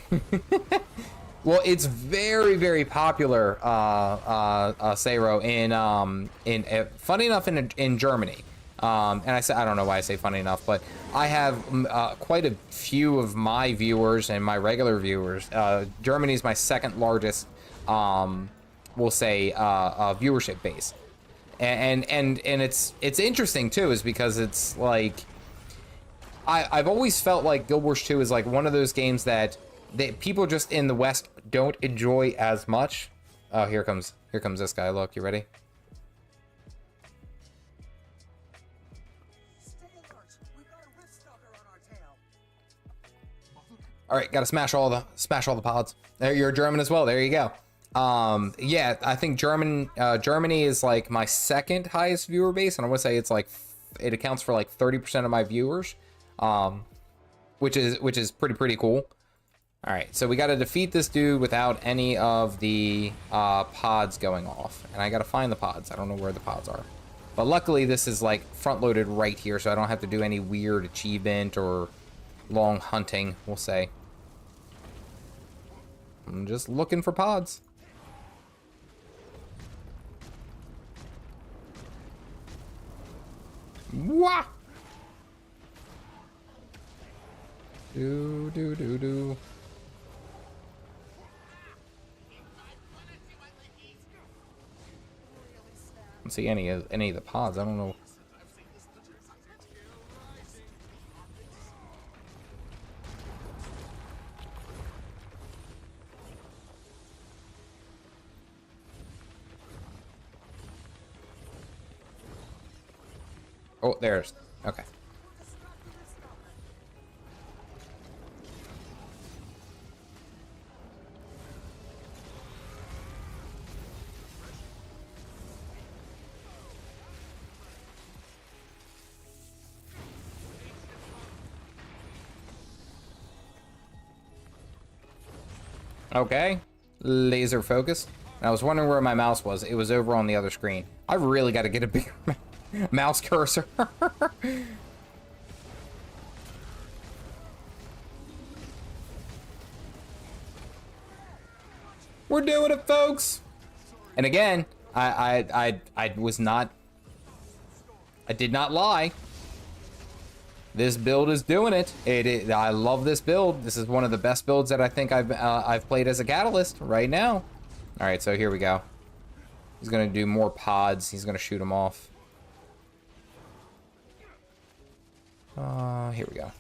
Well, it's very popular, Sayro, in funny enough in Germany. And I don't know why I say funny enough, but I have quite a few of my viewers and my regular viewers. Germany is my second largest, we'll say, viewership base. And it's interesting too, is because it's like I've always felt like Guild Wars 2 is like one of those games that people just in the West don't enjoy as much. Oh, here comes this guy. Look, you ready? All right, gotta smash all the pods. There, you're German as well. There you go. Yeah, I think Germany is like my second highest viewer base, and I want to say it's like it accounts for like 30% of my viewers, which is pretty cool. All right, so we got to defeat this dude without any of the pods going off, and I got to find the pods. I don't know where the pods are, but luckily this is like front loaded right here, so I don't have to do any weird achievement or long hunting, we'll say. I'm just looking for pods. Wah! Do. I don't see any of the pods. I don't know. Oh, there's. Okay. Okay. Laser focus. And I was wondering where my mouse was. It was over on the other screen. I really got to get a bigger mouse cursor. We're doing it, folks. And again, I was not, I did not lie. This build is doing it. I love this build. This is one of the best builds that I think I've played as a Catalyst right now. All right, so here we go. He's gonna do more pods. He's gonna shoot them off. Here we go.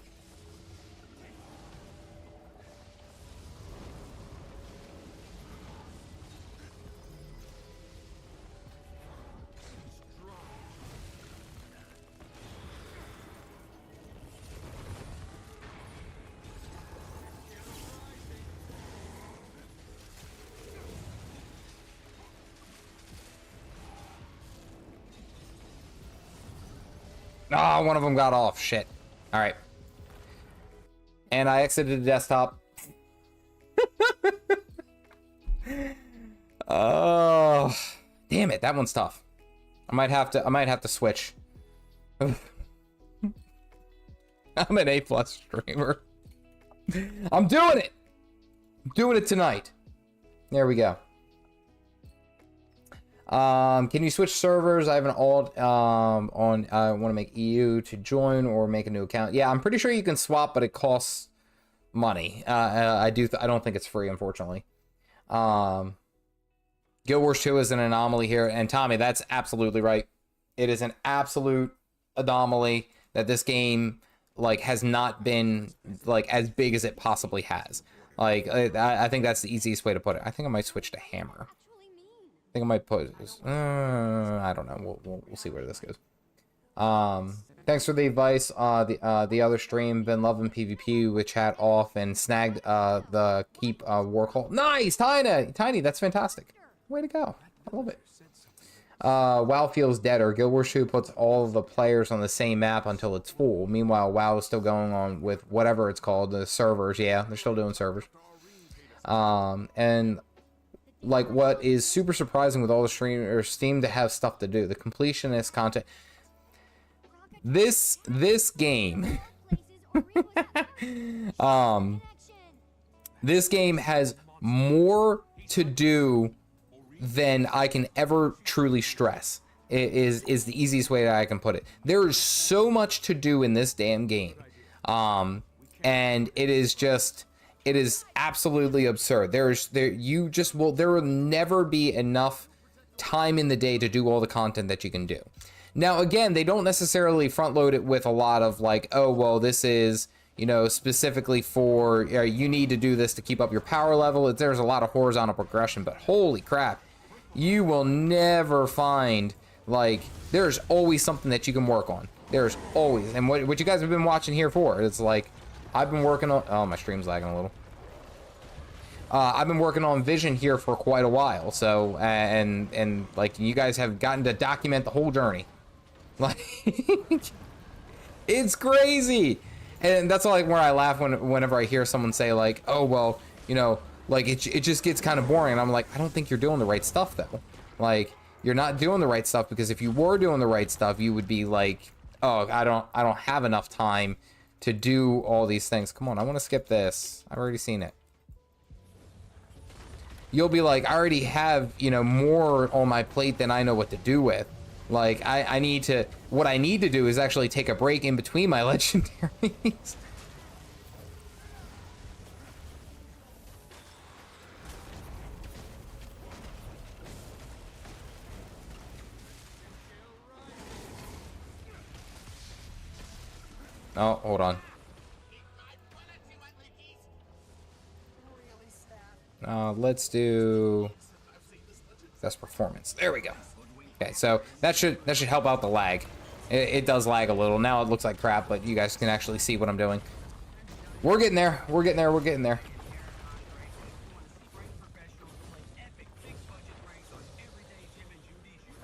Ah, one of them got off. Shit. All right. And I exited the desktop. Oh, damn it. That one's tough. I might have to switch. I'm an A+ streamer. I'm doing it. I'm doing it tonight. There we go. Can you switch servers? I have an alt on. I want to make EU to join or make a new account. Yeah, I'm pretty sure you can swap, but it costs money. I don't think it's free, unfortunately. Guild Wars 2 is an anomaly here, and Tommy, that's absolutely right. It is an absolute anomaly that this game like has not been like as big as it possibly has. Like I think that's the easiest way to put it. I think I might switch to hammer. I think I might put this. I don't know. We'll see where this goes. Thanks for the advice. The other stream, been loving PvP with chat off and snagged the keep war call. Nice, Tiny. That's fantastic. Way to go. I love it. WoW feels deader. Guild Wars 2 puts all of the players on the same map until it's full. Meanwhile, WoW is still going on with whatever it's called, the servers. Yeah, they're still doing servers. And like what is super surprising with all the streamers seem to have stuff to do. The completionist content. This game this game has more to do than I can ever truly stress. It is the easiest way that I can put it. There is so much to do in this damn game. And it is just, it is absolutely absurd. There will never be enough time in the day to do all the content that you can do. Now, again, they don't necessarily front load it with a lot of like, oh, well, this is, you know, specifically for, you need to do this to keep up your power level. There's a lot of horizontal progression, but holy crap, you will never find, like, there's always something that you can work on. There's always, and what you guys have been watching here for, it's like, I've been working on, oh, my stream's lagging a little. I've been working on vision here for quite a while, so, and like, you guys have gotten to document the whole journey. Like, it's crazy. And that's like where I laugh whenever I hear someone say like, oh, well, you know, like it just gets kind of boring. And I'm like, I don't think you're doing the right stuff though. Like, you're not doing the right stuff, because if you were doing the right stuff, you would be like, oh, I don't have enough time to do all these things. Come on, I want to skip this. I've already seen it. You'll be like, I already have, you know, more on my plate than I know what to do with. Like, I need to, what I need to do is actually take a break in between my legendaries. Oh, hold on. Let's do best performance. There we go. Okay, so that should help out the lag. It does lag a little. Now it looks like crap, but you guys can actually see what I'm doing. We're getting there. We're getting there. We're getting there.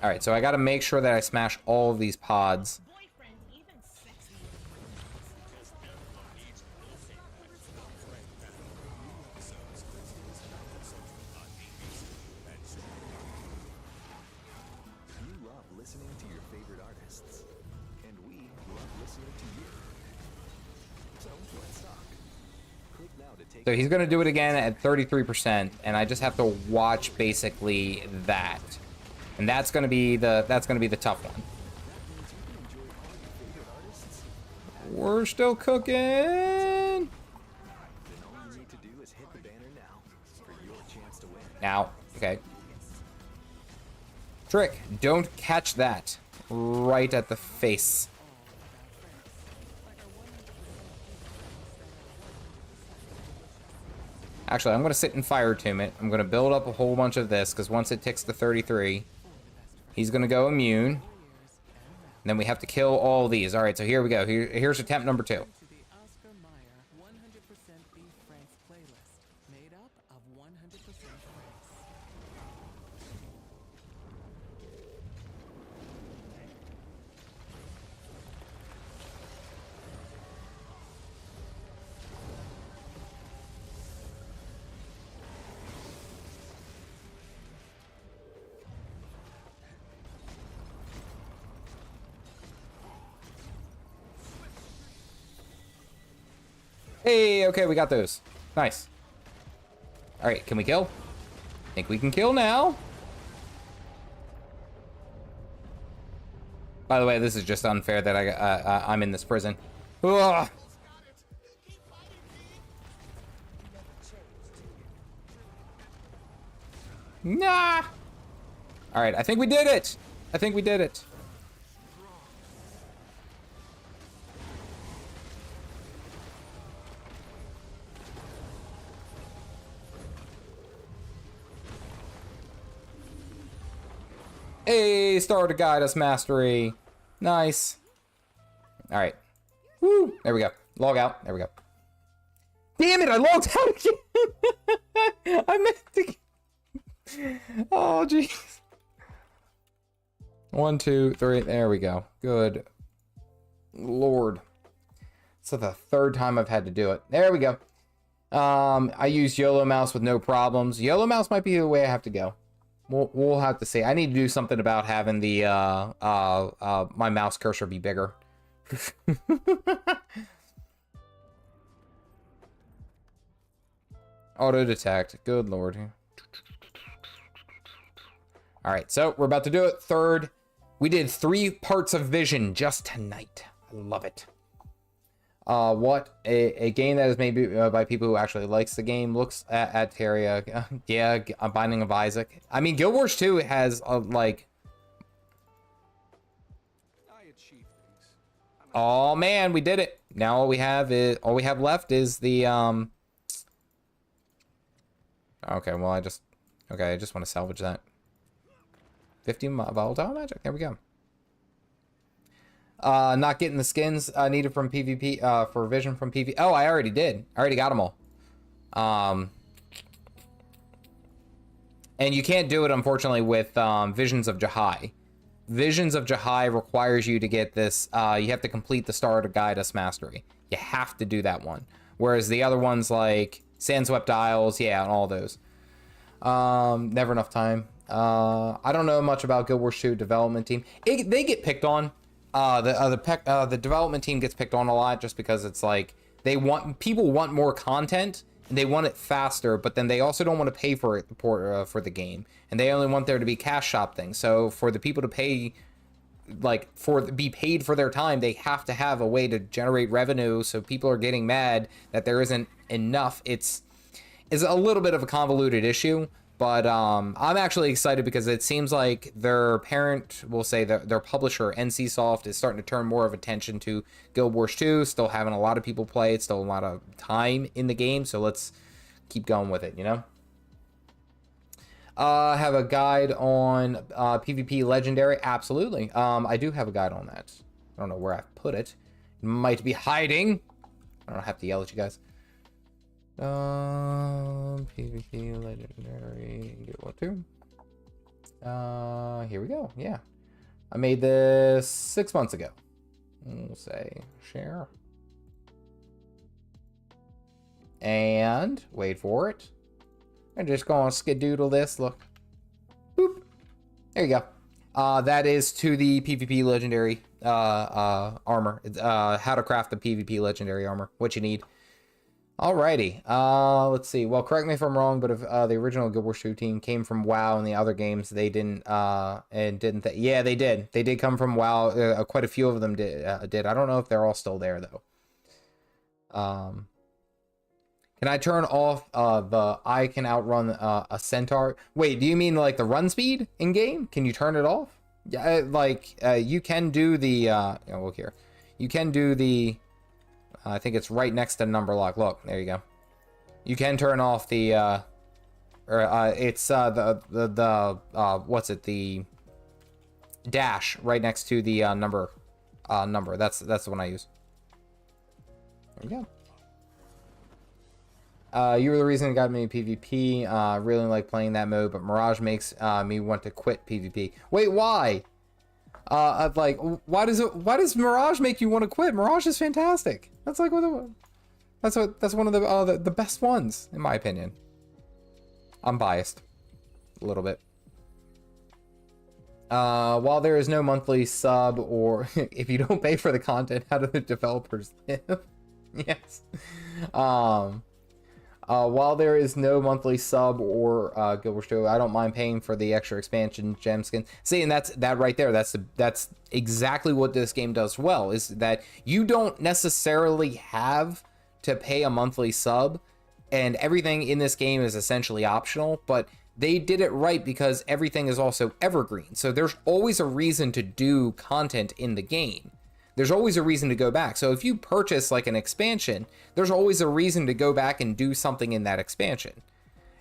All right, so I got to make sure that I smash all of these pods. To So he's gonna do it again at 33%, and I just have to watch basically that. And that's gonna be the tough one. We're still cooking. Then all you need to do is hit the banner now for your chance to win. Now, okay. Trick, don't catch that right at the face. Actually, I'm going to sit and fire tomb it. I'm going to build up a whole bunch of this, because once it ticks to 33, he's going to go immune. And then we have to kill all these. All right, so here we go. Here's attempt number 2. To the Oscar Mayer 100% Beef Franks playlist, made up of 100% Franks. Hey, okay, we got those. Nice. All right, can we kill? Think we can kill now. By the way, this is just unfair that I'm in this prison. Ugh. Nah. All right, I think we did it. I think we did it. Hey, star to guide us, mastery. Nice. All right. Woo. There we go. Log out. There we go. Damn it, I logged out again. I meant to. Oh, jeez. 1, 2, 3. There we go. Good Lord. So the third time I've had to do it. There we go. I use YOLO mouse with no problems. YOLO mouse might be the way I have to go. We'll have to see. I need to do something about having the my mouse cursor be bigger. Auto detect. Good Lord. All right, so we're about to do it. Third. We did 3 parts of Vision just tonight. I love it. What a game that is made by people who actually likes the game. Looks at Terria. Yeah, a Binding of Isaac. I mean, Guild Wars 2 has like. I achieved things. Oh man, we did it. Now all we have left is the Okay, well I just want to salvage that. 50 volatile magic. There we go. Not getting the skins needed from PvP for Vision from PvP. Oh, I already did. I already got them all. And you can't do it, unfortunately, with Visions of Jahai. Visions of Jahai requires you to get this. You have to complete the Star to Guide Us Mastery. You have to do that one. Whereas the other ones like Sandswept Isles, yeah, and all those. Never enough time. I don't know much about Guild Wars 2 development team. They get picked on. The development team gets picked on a lot just because it's like people want more content and they want it faster, but then they also don't want to pay for it for the game, and they only want there to be cash shop things. So for the people to pay, like be paid for their time, they have to have a way to generate revenue. So people are getting mad that there isn't enough. It's a little bit of a convoluted issue. But I'm actually excited because it seems like their parent, we'll say their publisher, NCSoft, is starting to turn more of attention to Guild Wars 2. Still having a lot of people play it, still a lot of time in the game. So let's keep going with it, you know? Have a guide on PvP Legendary? Absolutely. I do have a guide on that. I don't know where I've put it. It might be hiding. I don't have to yell at you guys. PvP Legendary Gw2. Here we go. Yeah, I made this 6 months ago. We'll say share and wait for it. I'm just gonna skedoodle this. Look, boop. There you go. That is to the PvP Legendary armor. How to craft the PvP Legendary armor. What you need. Alrighty. Let's see. Well, correct me if I'm wrong, but if the original Gw2 team came from WoW and the other games, they didn't. Yeah, they did. They did come from WoW. Quite a few of them did. I don't know if they're all still there though. Can I turn off the I can outrun a centaur? Wait, do you mean like the run speed in game? Can you turn it off? Yeah, you can do the. Look here. You can do the. I think it's right next to number lock. Look, there you go. You can turn off the, it's what's it? The dash right next to the number. That's the one I use. There you go. You were the reason that got me PvP. Really like playing that mode, but Mirage makes me want to quit PvP. Wait, why? Why does Mirage make you want to quit? Mirage is fantastic. That's like that's one of the best ones in my opinion. I'm biased a little bit. While there is no monthly sub, or if you don't pay for the content, how do the developers live? Yes. While there is no monthly sub or Gw2, I don't mind paying for the extra expansion gem skin. See, and that right there. That's exactly what this game does well. Is that you don't necessarily have to pay a monthly sub, and everything in this game is essentially optional. But they did it right because everything is also evergreen. So there's always a reason to do content in the game. There's always a reason to go back. So if you purchase like an expansion, there's always a reason to go back and do something in that expansion.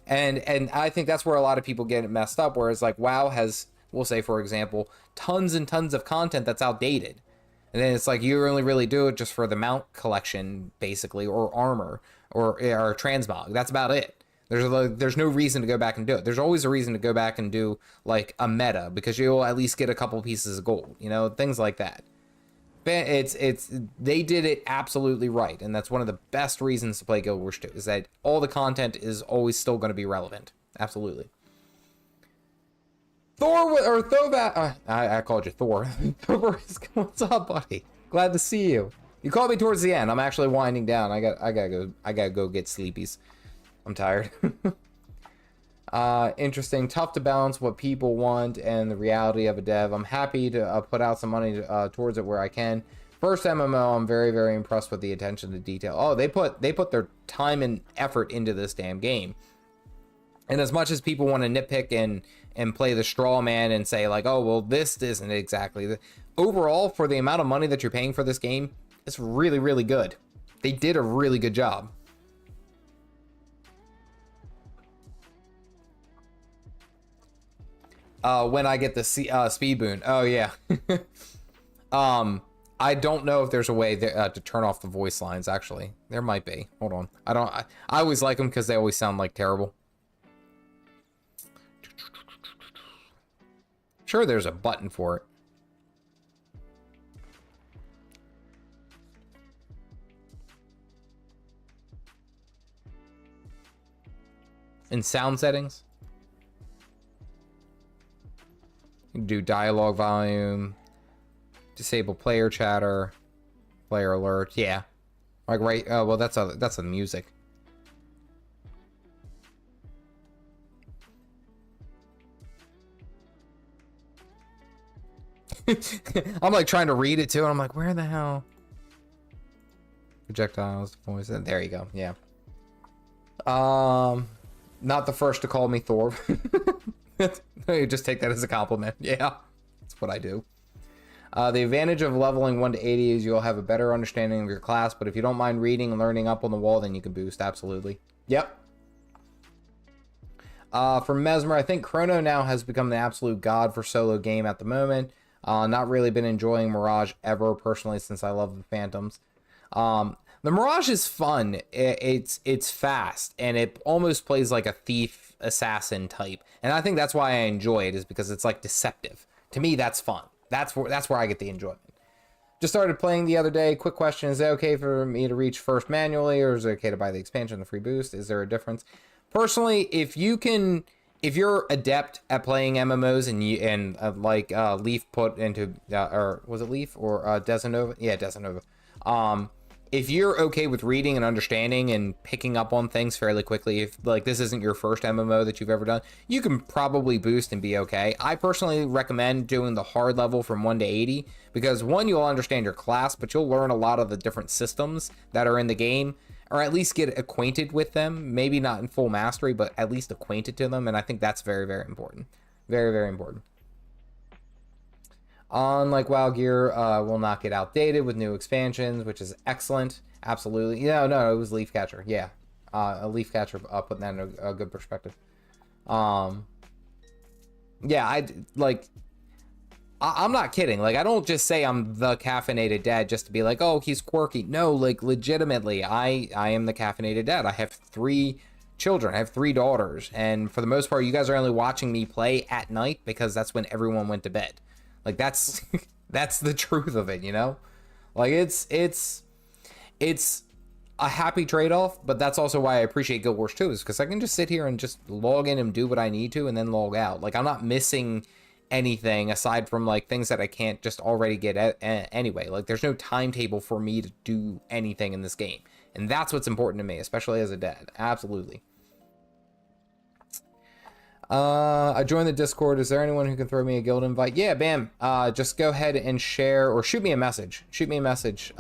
And I think that's where a lot of people get it messed up. Whereas like WoW has, we'll say for example, tons and tons of content that's outdated. And then it's like you only really do it just for the mount collection basically, or armor or transmog. That's about it. There's no reason to go back and do it. There's always a reason to go back and do like a meta because you'll at least get a couple pieces of gold, you know, things like that. They did it absolutely right, and that's one of the best reasons to play Gw2 is that all the content is always still going to be relevant. Absolutely. I called you Thor. Thor, what's up, buddy? Glad to see you. You called me towards the end. I'm actually winding down. I gotta go get sleepies. I'm tired. Interesting. Tough to balance what people want and the reality of a dev. I'm happy to put out some money towards it where I can. First MMO, I'm very, very impressed with the attention to detail. Oh, they put their time and effort into this damn game. And as much as people want to nitpick and play the straw man and say like, oh, well, this isn't exactly overall for the amount of money that you're paying for this game, it's really, really good. They did a really good job. When I get the speed boon. Oh yeah. I don't know if there's a way to turn off the voice lines. Actually, there might be. Hold on. I always like them because they always sound like terrible. Sure, there's a button for it. In sound settings. Do dialogue volume, disable player chatter, player alert. Yeah, like right. Oh well, that's the music. I'm like trying to read it too, and I'm like, where the hell? Projectiles, voice. There you go. Yeah. Not the first to call me Thor. You just take that as a compliment. Yeah, that's what I do. The advantage of leveling 1 to 80 is you'll have a better understanding of your class, but if you don't mind reading and learning up on the wall, then you can boost. Absolutely. Yep. For Mesmer, I think Chrono now has become the absolute god for solo game at the moment. Not really been enjoying Mirage ever personally since I love the Phantoms. The Mirage is fun. It's fast and it almost plays like a thief assassin type, and I think that's why I enjoy it, is because it's like deceptive. To me, that's fun. That's where I get the enjoyment. Just started playing the other day. Quick question: is it okay for me to reach first manually, or is it okay to buy the expansion, the free boost? Is there a difference? Personally, if you're adept at playing MMOs and Leaf put into or was it Leaf or Desanova? Yeah, Desanova. if you're okay with reading and understanding and picking up on things fairly quickly, if like this isn't your first MMO that you've ever done, you can probably boost and be okay. I personally recommend doing the hard level from 1 to 80 because one, you'll understand your class, but you'll learn a lot of the different systems that are in the game, or at least get acquainted with them. Maybe not in full mastery, but at least acquainted to them. And I think that's very, very important. Very, very important. Unlike WoW gear, will not get outdated with new expansions, which is excellent. Absolutely. No, it was Leaf Catcher. Yeah. A Leaf Catcher, putting that in a good perspective. Yeah, I'm not kidding. Like, I don't just say I'm the caffeinated dad just to be like, oh, he's quirky. No, like, legitimately, I am the caffeinated dad. I have 3 children. I have 3 daughters. And for the most part, you guys are only watching me play at night because that's when everyone went to bed. Like, that's that's the truth of it, you know? Like, it's a happy trade-off, but that's also why I appreciate Guild Wars 2, is because I can just sit here and just log in and do what I need to and then log out. Like, I'm not missing anything aside from, like, things that I can't just already get at anyway. Like, there's no timetable for me to do anything in this game. And that's what's important to me, especially as a dad. Absolutely. I joined the Discord. Is there anyone who can throw me a guild invite? Yeah, bam. Just go ahead and share or shoot me a message. Shoot me a message. You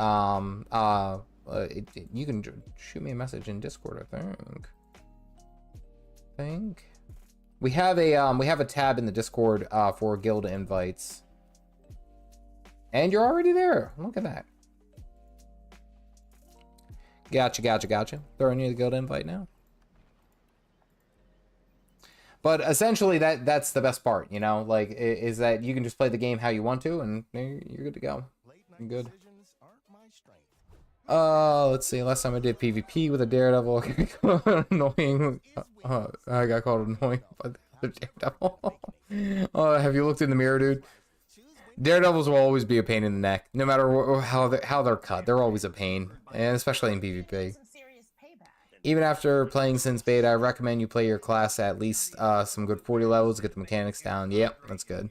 can shoot me a message in Discord, I think. We have a tab in the Discord for guild invites. And you're already there. Look at that. Gotcha. Throwing you the guild invite now. But essentially, that's the best part, you know, like, is that you can just play the game how you want to, and you're good to go. You're good. Let's see. Last time I did PvP with a Daredevil, annoying. I got called annoying by the other Daredevil. Have you looked in the mirror, dude? Daredevils will always be a pain in the neck, no matter how they're cut. They're always a pain, and especially in PvP. Even after playing since beta, I recommend you play your class at least some good 40 levels to get the mechanics down. Yep, that's good.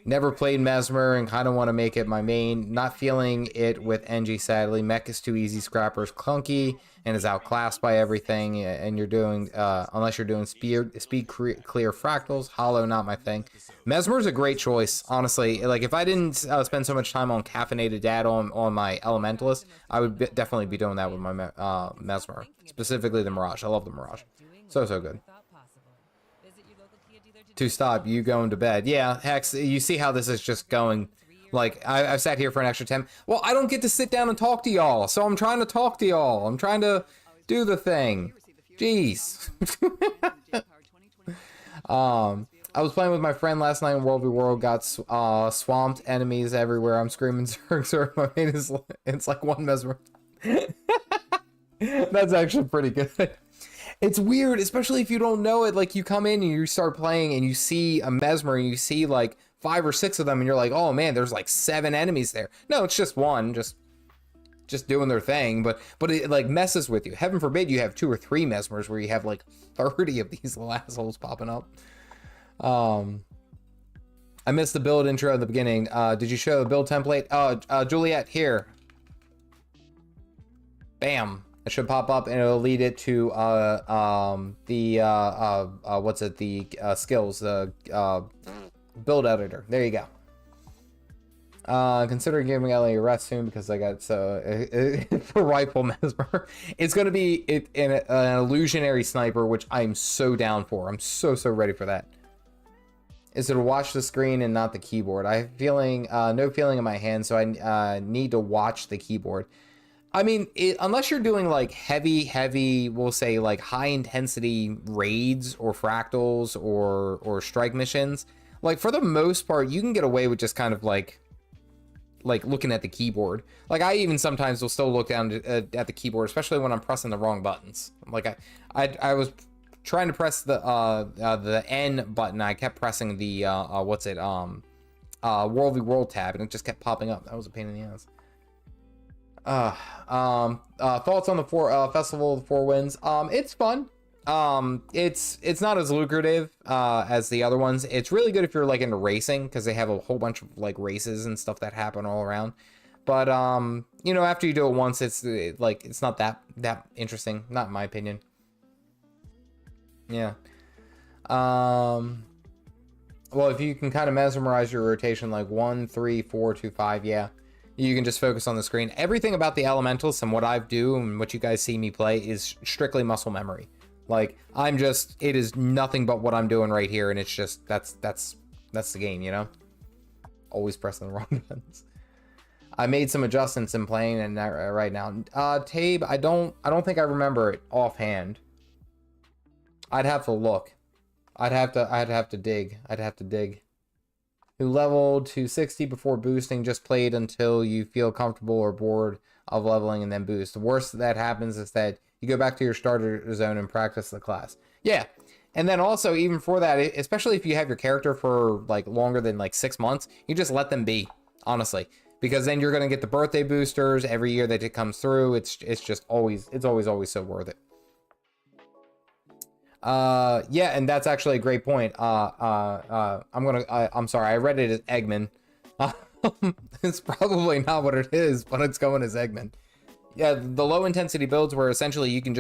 Never played Mesmer and kind of want to make it my main. Not feeling it with NG, sadly. Mech is too easy, Scrapper's clunky, and is outclassed by everything. And you're doing, unless you're doing speed clear fractals, Hollow, not my thing. Mesmer's a great choice, honestly. Like, if I didn't spend so much time on Caffeinated Dad on my Elementalist, I would definitely be doing that with my Mesmer. Specifically the Mirage. I love the Mirage. So good. To stop you going to bed. Yeah, Hex, you see how this is just going. Like, I've sat here for an extra 10. Well, I don't get to sit down and talk to y'all, so I'm trying to talk to y'all. I'm trying to do the thing. Jeez. I was playing with my friend last night in World v World, got swamped, enemies everywhere. I'm screaming, sir, my mate is, it's like one Mesmer. That's actually pretty good. It's weird, especially if you don't know it. Like, you come in and you start playing and you see a Mesmer and you see like 5 or 6 of them and you're like, oh man, there's like 7 enemies there. No, it's just one, just doing their thing, but it like messes with you. Heaven forbid you have 2 or 3 Mesmers where you have like 30 of these little assholes popping up. I missed the build intro at the beginning. Did you show the build template? Juliet, here. Bam. It should pop up and it'll lead it to the skills, build editor. There you go. Considering giving Ellie a rest soon because I got for rifle Mesmer. It's gonna be an illusionary sniper, which I'm so down for. I'm so ready for that. Is to watch the screen and not the keyboard. I have feeling no feeling in my hand, so I need to watch the keyboard. I mean, unless you're doing like heavy, we'll say like high intensity raids or fractals or strike missions, like for the most part, you can get away with just kind of like looking at the keyboard. Like, I even sometimes will still look down at the keyboard, especially when I'm pressing the wrong buttons. Like I was trying to press the N button. I kept pressing the World v World tab, and it just kept popping up. That was a pain in the ass. Thoughts on the Festival of the Four Winds? It's fun. It's not as lucrative as the other ones. It's really good if you're like into racing, because they have a whole bunch of like races and stuff that happen all around. But you know, after you do it once, it's like it's not that interesting, not in my opinion. Yeah. Well, if you can kind of mesmerize your rotation like 1, 3, 4, 2, 5, yeah, you can just focus on the screen. Everything about the Elementalist and what I do and what you guys see me play is strictly muscle memory. Like, it is nothing but what I'm doing right here, and it's just, that's the game, you know? Always pressing the wrong buttons. I made some adjustments in playing and right now. Tabe, I don't think I remember it offhand. I'd have to look. I'd have to dig. Who leveled to 60 before boosting, just played until you feel comfortable or bored of leveling and then boost. The worst that happens is that you go back to your starter zone and practice the class. Yeah. And then also, even for that, especially if you have your character for like longer than like 6 months, you just let them be, honestly, because then you're going to get the birthday boosters every year that it comes through. It's always so worth it. Yeah, and that's actually a great point. I'm sorry, I read it as Eggman. It's probably not what it is, but it's going as Eggman. Yeah, the low intensity builds where essentially you can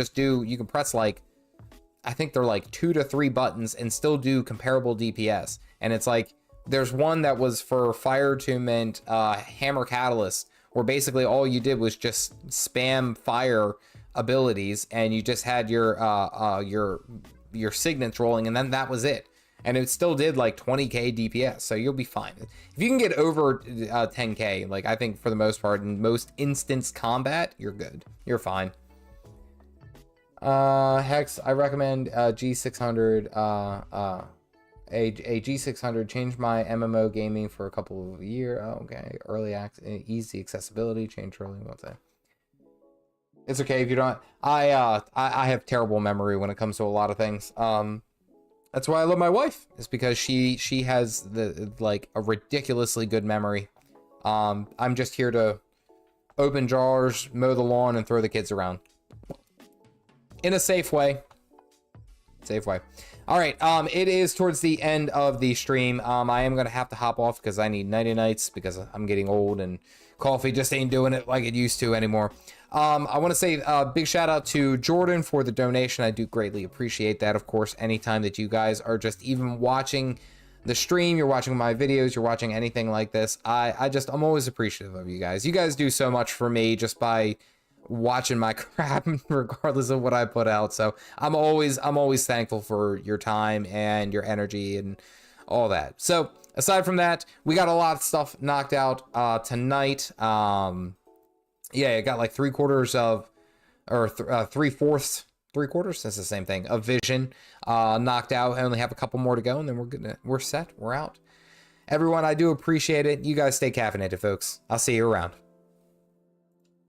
press like, I think they're like 2 to 3 buttons and still do comparable DPS. And it's like, there's one that was for Fire Attunement, Hammer Catalyst, where basically all you did was just spam fire abilities and you just had your signets rolling, and then that was it, and it still did like 20k DPS, so you'll be fine if you can get over 10k. Like, I think for the most part in most instance combat, you're good, you're fine. Hex, I recommend G600, a G600. Change my MMO gaming for a couple of years. Oh, okay, early access, easy accessibility, change early. What's that? It's okay if you don't. I have terrible memory when it comes to a lot of things. That's why I love my wife. Is because she has like a ridiculously good memory. I'm just here to open jars, mow the lawn, and throw the kids around in a safe way. All right. It is towards the end of the stream. I am gonna have to hop off because I need nighty nights because I'm getting old and coffee just ain't doing it like it used to anymore. I want to say a big shout out to Jordan for the donation. I do greatly appreciate that. Of course, anytime that you guys are just even watching the stream, you're watching my videos, you're watching anything like this, I'm always appreciative of you guys. You guys do so much for me just by watching my crap, regardless of what I put out. So I'm always thankful for your time and your energy and all that. So aside from that, we got a lot of stuff knocked out tonight. Yeah, it got like 3/4 of, or 3/4, that's the same thing, of vision knocked out. I only have a couple more to go, and then we're set, we're out. Everyone, I do appreciate it. You guys stay caffeinated, folks. I'll see you around.